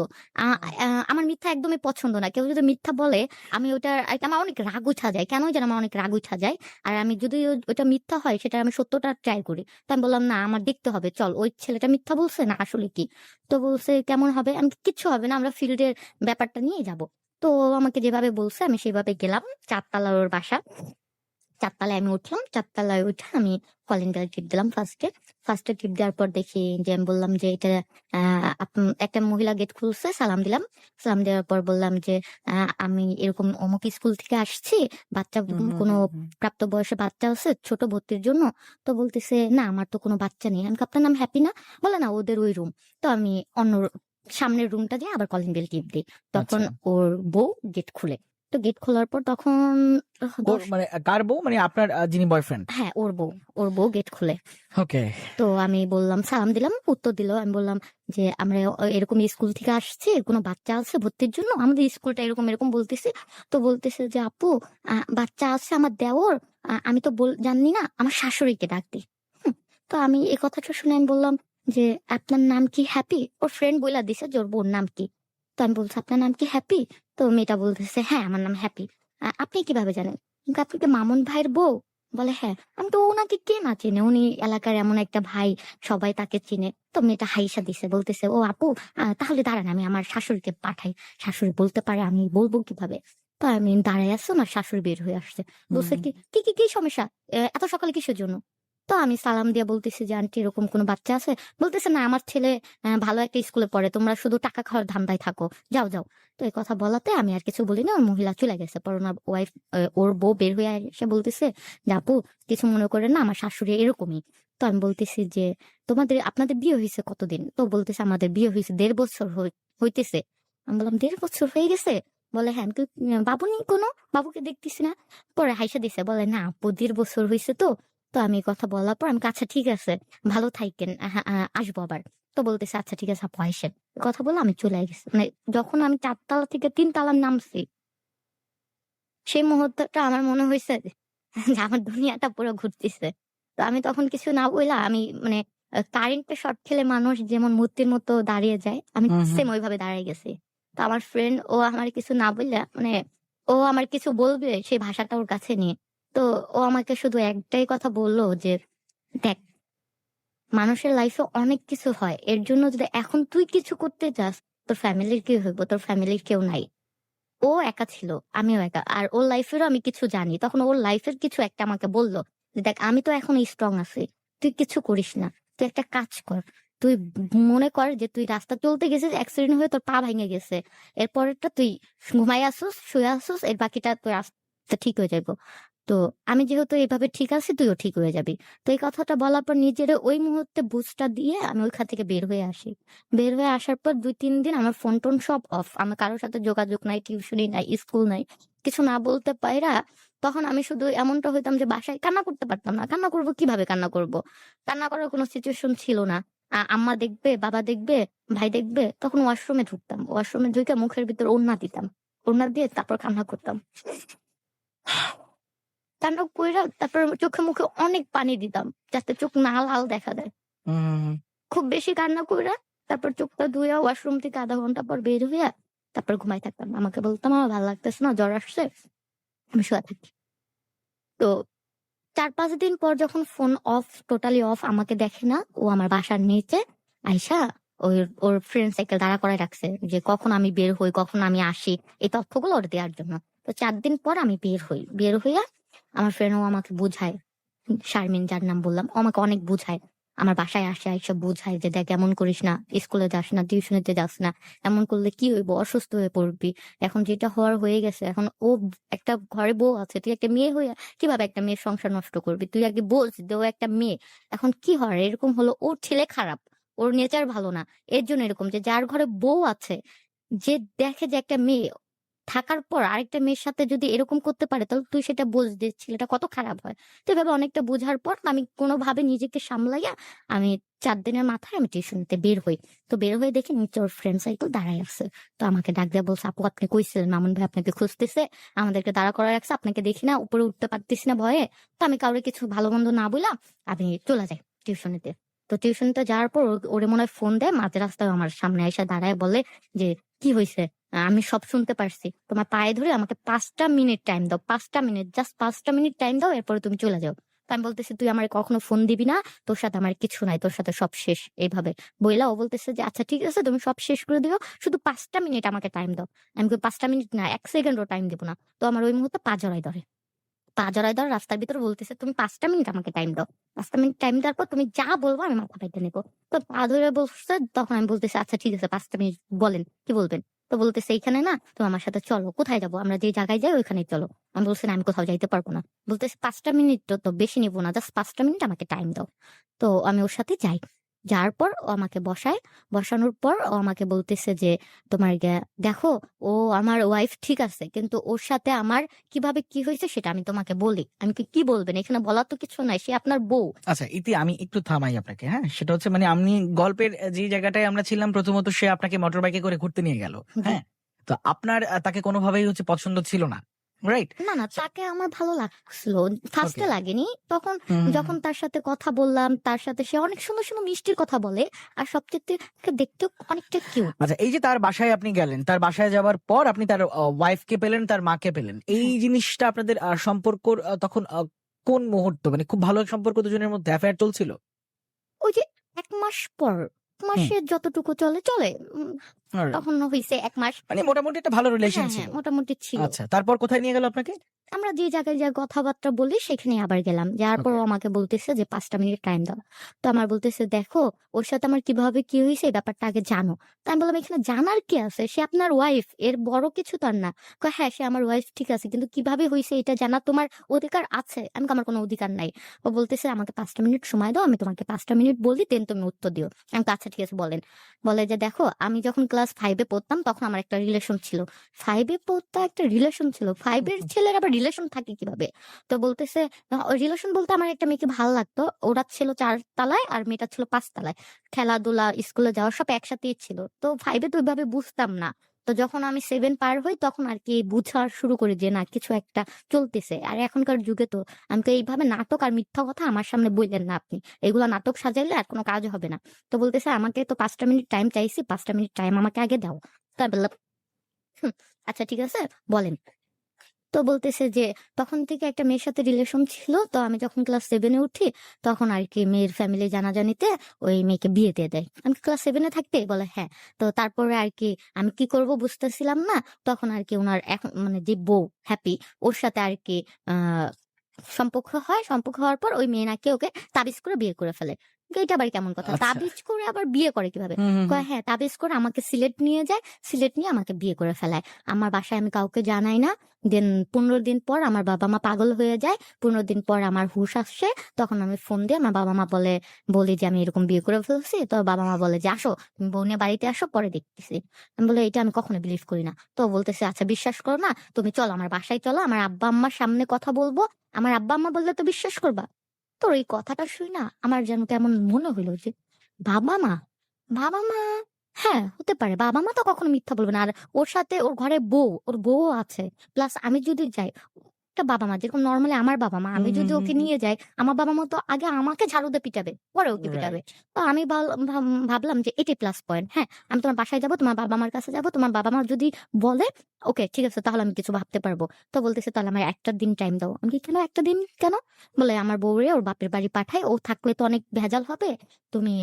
Speaker 1: আমার মিথ্যা একদমই পছন্দ না, কেউ যদি মিথ্যা বলে আমি ওটা, আমার অনেক রাগ উঠা যায়, কেন যেন আমার অনেক রাগ উঠা যায়। আর আমি যদি ওটা মিথ্যা হয় সেটা আমি সত্যটা ট্রাই করি। তো আমি বললাম না, আমার দেখতে হবে, চল ওই ছেলেটা মিথ্যা বলছে না আসলে কি। তো বলছে কেমন হবে? আমি কিচ্ছু হবে না, আমরা ফিল্ডের ব্যাপারটা নিয়ে যাব। তো ও আমাকে যেভাবে বলছে আমি সেভাবে গেলাম। 4 তলার ওর বাসা। 4 তলায় আমি উঠলাম। 4 তলায় উঠে আমি কলিং বেল টিপ দিলাম ফার্স্টে টিপ দেওয়ার পর দেখি যে, আমি বললাম যে এটা একটা মহিলা গেট খুলছে, সালাম দিলাম। সালাম দেওয়ার পর বললাম যে আমি এরকম অমুক স্কুল থেকে আসছি, বাচ্চা
Speaker 2: হুম, হুম,
Speaker 1: কোনো
Speaker 2: হুম, হুম।
Speaker 1: প্রাপ্তবয়স্ক বাচ্চা আছে ছোট ভর্তির জন্য। তো বলতেছে না আমার তো কোনো বাচ্চা নেই। আমি বলি, আপনার নাম হ্যাপি না? বলে না, ওদের ওই রুম। তো আমি অন্য সামনের রুমটা দিয়ে আবার কলিং বেল টিপ দিই। তখন
Speaker 2: আচ্ছা।
Speaker 1: ওর বউ গেট খুলে। তো গেট খোলার পর তখন
Speaker 2: ওর
Speaker 1: 10,
Speaker 2: মানে কার বউ? মানে আপনার যিনি বয়ফ্রেন্ড?
Speaker 1: হ্যাঁ ওর বউ গেট খুলে।
Speaker 2: ওকে।
Speaker 1: তো আমি বললাম, সালাম দিলাম, উত্তর দিল। আমি বললাম যে আমরা এরকম স্কুল থেকে আসছি, কোনো বাচ্চা আছে ভর্তির জন্য, আমাদের স্কুলটা এরকম এরকম বলতেছি। তো বলতেছে যে আপু, বাচ্চা আছে আমার দেওর, আমি তো জানি না, আমার শাশুড়িকে ডাক দি। তো আমি এই কথাটা শুনে আমি বললাম যে আপনার নাম কি হ্যাপি? ওর ফ্রেন্ড বইলা দিছে যে ওর বোন নাম কি। তো আমি বলছি আপনার নাম কি হ্যাপি? তো মেয়েটা বলতেছে হ্যাঁ আমার নাম হ্যাপি। আপনি কিভাবে জানেন? আমি বলি, আপনি কি মামুন ভাইয়ের বউ? বলে হ্যাঁ। আমি তো ওনাকে কে না চিনে, উনি এলাকার এমন একটা ভাই, সবাই তাকে চিনে। তো মেয়েটা হাইসা দিছে, বলতেছে ও আপু, তাহলে দাঁড়ান আমি আমার শাশুড়িকে পাঠাই, শাশুড়ি বলতে পারে, আমি বলবো কিভাবে। তো আমি দাঁড়াই আসছি, আমার শাশুড়ি বের হয়ে আসছে। বলছে কি কি কি কি সমস্যা, এত সকালে কিসের জন্য? তো আমি সালাম দিয়ে বলতেছি যে আন্টি এরকম কোনো বাচ্চা আছে? বলতেছে না আমার ছেলে ভালো একটা স্কুলে পড়ে, তোমরা শুধু টাকা খাওয়ার ধান্দায় থাকো, যাও যাও। তো এই কথা বলাতে আমি আর কিছু বলি না, ওর মহিলা চলে গেছে। পর ওনার ওয়াইফ, ওর বউ বের হয়ে এসে বলতেছে যে আপু, কিছু মনে করে না, আমার শাশুড়ি এরকমই। তো আমি বলতেছি যে আপনাদের বিয়ে হয়েছে কতদিন? তো বলতেছে আমাদের বিয়ে হয়েছে 1.5 বছর হইতেছে। আমি বললাম 1.5 বছর হয়ে গেছে? বলে হ্যাঁ। আমি কই, বাবু নেই কোনো? বাবুকে দেখতেছি না। পরে হাইসা দিছে, বলে না আপু 1.5 বছর হয়েছে তো। তো আমি এই কথা বলার পর আমি আচ্ছা ঠিক আছে, ভালো থাকেন, আসবো আবার। তো বলতেছে আচ্ছা ঠিক আছে আপু আইসেন। কথা বলে আমি চলে গেছি। মানে যখন আমি 4 তলা থেকে 3 তলার নামছি, সেই মুহূর্তটা আমার মনে হয়েছে যে আমার দুনিয়াটা পুরো ঘুরতেছে। তো আমি তখন কিছু না বইলা আমি মানে কারেন্টে শর্ট খেলে মানুষ যেমন মূর্তির মতো দাঁড়িয়ে যায়, আমি
Speaker 2: হুম, হুম।
Speaker 1: সেম ওইভাবে দাঁড়িয়ে গেছি। তো আমার ফ্রেন্ড ও আমার কিছু না বললা, মানে ও আমার কিছু বলবে সেই ভাষাটা ওর কাছে নিয়ে। তো ও আমাকে শুধু একটাই কথা বললো যে দেখ, মানুষের লাইফে অনেক কিছু হয়, এর জন্য যদি এখন তুই কিছু করতে যাস, তোর ফ্যামিলির কি হইব? তোর ফ্যামিলির কেউ নাই। ও একা ছিল, আমিও একা। আর ওর লাইফেরও আমি কিছু জানি। তখন ওর লাইফের কিছু একটা আমাকে বলল যে দেখ আমি তো এখন স্ট্রং আছি, তুই কিছু করিস না। তুই একটা কাজ কর, তুই মনে কর যে তুই রাস্তা চলতে গেছিস, অ্যাক্সিডেন্ট হয়ে তোর পা ভেঙে গেছে, এরপরেরটা তুই ঘুমাই আসুস, শুয়ে আসুস, এর বাকিটা তোর আস্তে ঠিক হয়ে যাইব। তো আমি যেহেতু এইভাবে ঠিক আছি, তুইও ঠিক হয়ে যাবি। তো এই কথাটা বলার পর নিজের ওই মুহূর্তে বুঝটা দিয়ে আমি ওইখান থেকে বের হয়ে আসি। বের হয়ে আসার পর ২-৩ দিন আমার ফোন টোন সব অফ, আমার কারোর সাথে যোগাযোগ নাই, টিউশনি নাই, স্কুল নাই, কিছু না বলতে পাইরা তখন আমি শুধু এমনটা হইতাম যে বাসায় কান্না করতে পারতাম না। কান্না করব কিভাবে, কান্না করব? কান্না করার কোনো সিচুয়েশন ছিল না। আম্মা দেখবে, বাবা দেখবে, ভাই দেখবে। তখন ওয়াশরুমে ঢুকতাম, ওয়াশরুমে ঢুকে মুখের ভিতর ওড়না দিতাম, ওড়না দিয়ে তারপর কান্না করতাম। কান্না কইরা তারপর চোখে মুখে অনেক পানি দিতাম যাতে চোখ না লাল দেখা দেয়।
Speaker 2: হুম,
Speaker 1: খুব বেশি কান্না কইরা তারপর চোখটা ধুইয়া ওয়াশরুম থেকে ০.৫ ঘন্টা পর বের হইয়া তারপর ঘুমাই থাকতাম। আমাকে বলতাম, আমার ভাল লাগতেছে না, জ্বর আসছে, আমি শুয়ে থাকি। তো ৪-৫ দিন পর যখন ফোন অফ, টোটালি অফ, আমাকে দেখে না, ও আমার বাসার নিচে আইসা ওর ফ্রেন্ড সাইকেল দাঁড়া করায় রাখছে যে কখন আমি বের হই, কখন আমি আসি, এই তথ্যগুলো ওর দেওয়ার জন্য। তো ৪ দিন পর আমি বের হই। বের হইয়া আমার ফ্রেন্ড ও আমাকে বুঝায়, শারমিন যার নাম বললাম, ও আমাকে অনেক বুঝায়। আমার বাসায় আসে, আইসা বুঝায় যে দেখ এমন করিস না, স্কুলে যাস না, টিউশনিতে যাস না, এমন করলে কি হইব, অসুস্থ হয়ে পড়বি। এখন যেটা হওয়ার হয়ে গেছে, এখন ও একটা ঘরে বউ আছে, তুই একটা মেয়ে হইয়া কিভাবে একটা মেয়ের সংসার নষ্ট করবি? তুই আগে বোঝ যে ও একটা মেয়ে। এখন কি হয়, এরকম হলো, ওর ছেলে খারাপ, ওর নেচার ভালো না, এর জন্য এরকম। যে যার ঘরে বউ আছে, যে দেখে যে একটা মেয়ে থাকার পর আরেকটা মেয়ের সাথে যদি এরকম করতে পারে, তাহলে তুই সেটা বোঝ যে ছেলেটা কত খারাপ হয়। তো এভাবে অনেকটা বোঝার পর আমি কোনোভাবে নিজেকে সামলাইয়া আমি ৪ দিনের মাথায় আমি টিউশনিতে বের হই। তো বের হয়ে দেখি নিচে ওর ফ্রেন্ড সার্কেল দাঁড়ায় আছে। তো আমাকে ডাক দিয়া বলছে, আপু আপনি কইছিলেন মামুন ভাই আপনাকে খুঁজতেছে, আমাদেরকে দাঁড়া করায় রাখছে, আপনাকে দেখি না, উপরে উঠতে পারতেছি না ভয়ে। তো আমি কাউরে কিছু ভালো মন্দ না বললাম, আমি চলে যাই টিউশনিতে। তো টিউশনিতে যাওয়ার পর ওরে মনে হয় ফোন দেয়, মাঝ রাস্তায় আমার সামনে এসে দাঁড়ায় বলে যে, কি হয়েছে? আমি সব শুনতে পারছি। তোমার পায়ে ধরে আমাকে ৫টা মিনিট টাইম দাও। ৫টা মিনিট, জাস্ট ৫টা মিনিট টাইম দাও, এরপরে তুমি চলে যাও। তো আমি বলতেছি, তুই আমারে কখনো ফোন দিবি না, তোর সাথে আমার কিছু নাই, তোর সাথে সব শেষ। এইভাবে বইলা ও বলতেছে যে, আচ্ছা ঠিক আছে, তুমি সব শেষ করে দিও, শুধু ৫টা মিনিট আমাকে টাইম দাও। আমি কই ৫টা মিনিট না, ১ সেকেন্ডও টাইম দিব না। তো আমার ওই মুহূর্তে পা জড়ায় ধরে। পা জড়ায় ধরে রাস্তার ভিতরে বলতেছে, তুমি ৫টা মিনিট আমাকে টাইম দাও। ৫টা মিনিট টাইম দেওয়ার পর তুমি যা বলবা আমি মাথা পেতে নেবো। তো পা ধরে বলছে, তখন আমি বলতেছি, আচ্ছা ঠিক আছে ৫টা মিনিট বলেন, কি বলবেন? তো বলতেছে, এইখানে না, তো আমার সাথে চলো, কোথায় যাবো? আমরা যে জায়গায় যাই ওইখানেই চলো। আমি বলছি, না আমি কোথাও যাইতে পারবো না। বলতেছে ৫টা মিনিট তো বেশি নিবো না, জাস্ট ৫টা মিনিট আমাকে টাইম দাও। তো আমি ওর সাথে যাই। যাওয়ার পর ও আমাকে বসায়। বসানোর পর ও আমাকে বলতেছে যে, তোমার দেখো, ও আমার ওয়াইফ ঠিক আছে, কিন্তু ওর সাথে আমার কিভাবে কি হয়েছে সেটা আমি তোমাকে বলি। আমি কি কি বলবেন, এখানে বলার তো কিছু নাই, সে আপনার বউ।
Speaker 2: আচ্ছা ইতি আমি একটু থামাই আপনাকে, হ্যাঁ সেটা হচ্ছে মানে আমি গল্পের যে জায়গাটায় আমরা ছিলাম, প্রথমত সে আপনাকে মোটর বাইকে করে ঘুরতে নিয়ে গেল,
Speaker 1: জি।
Speaker 2: হ্যাঁ, তো আপনার তাকে কোনোভাবেই হচ্ছে পছন্দ ছিল না, রাইট?
Speaker 1: না, না, তাকে আমার ভালো লাগছিল। ফার্স্টে
Speaker 2: ওকে।
Speaker 1: লাগেনি। তখন
Speaker 2: হুম,
Speaker 1: যখন তার সাথে কথা বললাম, তার সাথে সে অনেক সুন্দর, সুন্দর মিষ্টির কথা বলে। আর সবচাইতে তাকে দেখতেও অনেকটা কিউট।
Speaker 2: আচ্ছা এই যে তার বাসায় আপনি গেলেন, তার বাসায় যাওয়ার পর আপনি তার ওয়াইফকে পেলেন, তার মাকে পেলেন, এই
Speaker 1: হ্যাঁ।
Speaker 2: জিনিসটা আপনাদের সম্পর্কর তখন কোন মুহূর্ত, মানে খুব ভালো সম্পর্ক দুজনের মধ্যে, অ্যাফেয়ার চলছিল?
Speaker 1: ওই যে ১ মাস পর, ১
Speaker 2: হুম।
Speaker 1: মাসের যতটুকু চলে, চলে।
Speaker 2: আর
Speaker 1: তখন হইছে ১ মাস।
Speaker 2: মানে মোটামুটি একটা ভালো রিলেশন
Speaker 1: হ্যাঁ,
Speaker 2: ছিল।
Speaker 1: হ্যাঁ, মোটামুটি ছিল।
Speaker 2: আচ্ছা তারপর কোথায় নিয়ে গেল আপনাকে?
Speaker 1: আমরা যে জায়গায় যা কথাবার্তা বলি সেখানে আবার গেলাম। যাওয়ার পর
Speaker 2: ওকে।
Speaker 1: ও আমাকে বলতেছে যে ৫টা মিনিট টাইম দাও। তো আমার বলতেছে, দেখো, ওর সাথে আমার কিভাবে কি হইছে এই ব্যাপারটা আগে জানো। তো আমি বললাম, এখানে জানার কি আছে? সে আপনার ওয়াইফ, এর বড় কিছু তো আর না। কয়, হ্যাঁ, সে আমার ওয়াইফ ঠিক আছে, কিন্তু কিভাবে হইছে এটা জানার তোমার অধিকার আছে? আমি কই, আমার কোনো অধিকার নাই। ও বলতেছে, আমাকে ৫টা মিনিট সময় দাও, আমি তোমাকে ৫টা মিনিট বলি, দেন তুমি উত্তর দিও। আমি কই, আচ্ছা ঠিক আছে বলেন। বলে যে, দেখো, আমি যখন ক্লাস ৫ এ পড়তাম তখন আমার একটা রিলেশন ছিল। ৫ এ পড়তে একটা রিলেশন ছিল? ৫ এর ছেলের আবার রিলেশন থাকে কিভাবে? তো বলতেছে, রিলেশন বলতে আমার একটা মেয়েকে ভাল লাগতো। ওরা ছিল ৪ তলায় আর মেয়েটা ছিল ৫ তলায়। খেলাধুলা, স্কুলে যাওয়া সব একসাথেই ছিল। তো ৫ এ তো ওইভাবে বুঝতাম না। তো যখন আমি ৭ পার হই তখন আরকি বুঝা শুরু করি যে না, কিছু একটা চলতেছে। আর এখনকার যুগে তো আমি তো এইভাবে নাটক আর মিথ্যা কথা আমার সামনে বইলেন না আপনি। এগুলা নাটক সাজাইলে আর কোন কাজ হবে না। তো বলতেছে, আমাকে তো ৫টা মিনিট টাইম চাইছি, ৫টা মিনিট টাইম আমাকে আগে দাও। তো আমি বললাম, হুম, আচ্ছা ঠিক আছে, বলেন। তো বলতেছে যে, তখন থেকে একটা মেয়ের সাথে রিলেশন ছিল। তো আমি যখন ক্লাস 7 এ উঠি তখন আরকি মেয়ের ফ্যামিলি জানাজানিতে ওই মেয়েকে বিয়ে দিয়ে দেয়। আমি ক্লাস 7 এ থাকতে? বলে হ্যাঁ। তো তারপরে আরকি আমি কি করব বুঝতেছিলাম না। তখন আরকি উনার এখন মানে যে বউ হ্যাপি, ওর সাথে আরকি আ সম্পর্ক হয়। সম্পর্ক হওয়ার পর ওই মেয়ে নাকি ওকে তাবিজ করে বিয়ে করে ফেলে। এটা আবার কেমন কথা?
Speaker 2: আচ্ছা।
Speaker 1: তাবিজ করে আবার বিয়ে করে কিভাবে?
Speaker 2: হুম, হুম, হুম।
Speaker 1: কয় হ্যাঁ, তাবিজ করে আমাকে সিলেট নিয়ে যায়। সিলেট নিয়ে আমাকে বিয়ে করে ফেলায়। আমার বাসায় আমি কাউকে জানাই না। দেন ১৫ দিন পর আমার বাবা-মা পাগল হয়ে যায়। ১৫ দিন পর আমার হুঁশ আসে। তখন আমি ফোন দিয়ে আমার বাবা-মা বলি যে আমি এরকম বিয়ে করে ফেলছি। তো বাবা-মা বলে যে, "আসো, তুমি বউ নিয়ে বাড়িতে আসো, পরে দেখতেছি।" আমি বলি, "এটা আমি কখনো বিলিভ করি না।" তো বলতেছে, "আচ্ছা বিশ্বাস করো না? তুমি চলো আমার বাসায় চলো। আমার আব্বা-আম্মার সামনে কথা বলবো। আমার আব্বা-আম্মা বললে তো বিশ্বাস করবা?" তোর এই কথাটা শুই না আমার যেন কেমন মনে হইলো যে বাবা-মা, বাবা-মা হ্যাঁ, হতে পারে। বাবা-মা তো কখনো মিথ্যা বলবে না। আর ওর সাথে ওর ঘরে ওর বউও আছে। প্লাস আমি যদি যাই, একটা বাবা-মা যেরকম নরমালি আমার বাবা-মা,
Speaker 2: হুম,
Speaker 1: আমি
Speaker 2: হুম,
Speaker 1: যদি
Speaker 2: হুম,
Speaker 1: ওকে
Speaker 2: হুম।
Speaker 1: নিয়ে যাই, আমার বাবা-মা তো আগে আমাকে ঝাড়ু দিয়ে পিটাবে, পরে ওকে পিটাবে।
Speaker 2: রাইট।
Speaker 1: তো আমি ভাবলাম যে এটাই প্লাস পয়েন্ট। হ্যাঁ, আমি তোমার বাসায় যাবো, তোমার বাবা-মার কাছে যাবো। তোমার বাবা-মা যদি বলে, ওকে ঠিক আছে তাহলে আমি কিছু ভাবতে পারবো। তো বলতেছে, "তাহলে আমার ১ টা দিন টাইম দাও।" আমি কি, "কেন ১ টা দিন কেন?" বলে, "আমার বউরে ওর বাপের বাড়ি পাঠায়। ও থাকলে তো অনেক ভেজাল হবে। তুমি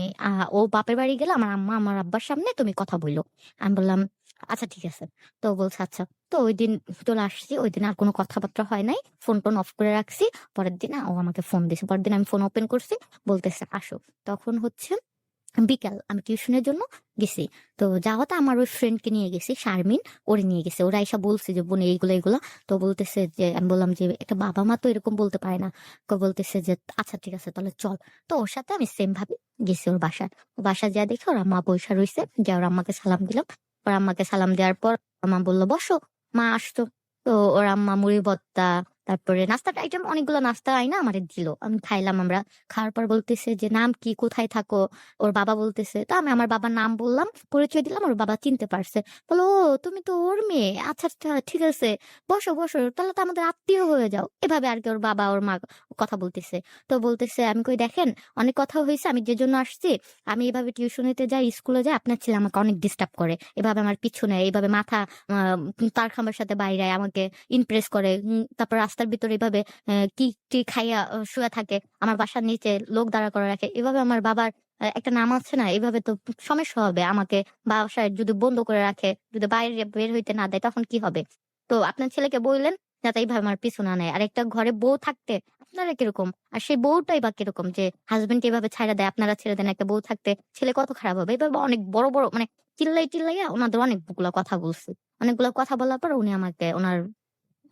Speaker 1: ও বাপের বাড়ি গেলে আমার আম্মা আমার আব্বার সামনে তুমি কথা বইলো।" আমি বললাম, "আচ্ছা ঠিক আছে।" তো বলছে, "আচ্ছা।" তো ঐদিন চলে আসছি। ঐদিন আর কোনো কথাবার্তা হয় নাই। ফোন-টোন অফ করে রাখছি। পরের দিন ও আমাকে ফোন দিছে। পরের দিন আমি ফোন ওপেন করছি। বলতেছে, "আসো।" তখন হচ্ছে বিকাল। আমি টিউশনের জন্য গেছি। তো যাওয়াতে আমার ওই ফ্রেন্ডকে নিয়ে গেছি, শারমিন। ওরে নিয়ে গেছে। ওরা আইসা বলছে যে, "বোন এইগুলা, এগুলা।" তো বলতেছে যে আমি বললাম যে, "একটা বাবা-মা তো এরকম বলতে পারে না।" বলতেছে যে, "আচ্ছা ঠিক আছে তাহলে চল।" তো ওর সাথে আমি সেম ভাবে গেছি ওর বাসায়। বাসায় যেয়ে দেখি ওর আম্মা বইসা রইছে। যেয়ে ওর আম্মাকে সালাম দিলাম। ওর আম্মাকে সালাম দেওয়ার পর আম্মা বলল, "বসো।" মা আসতো। তো ওর আম্মা মুড়ি ভর্তা, তারপরে নাস্তার আইটেম অনেকগুলো নাস্তা আইনা আমারে দিল। আমি খাইলাম আমরা। খাওয়ার পর বলতেছে যে, "নাম কি? কোথায় থাকো?" ওর বাবা বলতেছে। তো আমি আমার বাবার নাম বললাম, পরিচয় দিলাম। ওর বাবা চিনতে পারছে। বলল, "ও তুমি তো ওর মেয়ে। আচ্ছা, আচ্ছা ঠিক আছে। বসো, বসো। তাহলে তো আমাদের আত্মীয় হয়ে যাও।" এভাবে আরকি ওর বাবা ওর মা কথা বলতেছে। তো বলতেছে, আমি কই, "দেখেন অনেক কথা হইছে। আমি যে জন্য আসছি, আমি এভাবে টিউশনিতে যাই, স্কুলে যাই, আপনার ছেলে আমাকে অনেক ডিস্টার্ব করে। এভাবে আমার পিছনে এইভাবে মাথা আ তার খাম্বার সাথে বাইরায় আমাকে ইমপ্রেস করে। তারপর রাস্তার ভিতরে এভাবে কি খাইয়া শুয়ে থাকে। আমার বাসার নিচে লোক দাঁড়া করে রাখে।" এভাবে আমার বাবার একটা নাম আছে না? এভাবে তো সমস্যা হবে। আমাকে বাসায় যদি বন্ধ করে রাখে, যদি বাইরে বের হইতে না দেয় তখন কি হবে? তো আপনার ছেলেকে বইলেন যাতে এইভাবে আমার পিছু না নেয়। আর একটা ঘরে বউ থাকতে আপনারা কিরকম? আর সেই বউটাই বা কিরকম যে হাসব্যান্ড এভাবে ছাইড়া দেয়, আপনারা ছেড়ে দেন। একটা বউ থাকতে ছেলে কত খারাপ হবে? এভাবে অনেক বড় মানে চিল্লাইয়া উনাদের অনেকগুলা কথা বলছি। অনেকগুলা কথা বলার পর উনি আমাকে উনার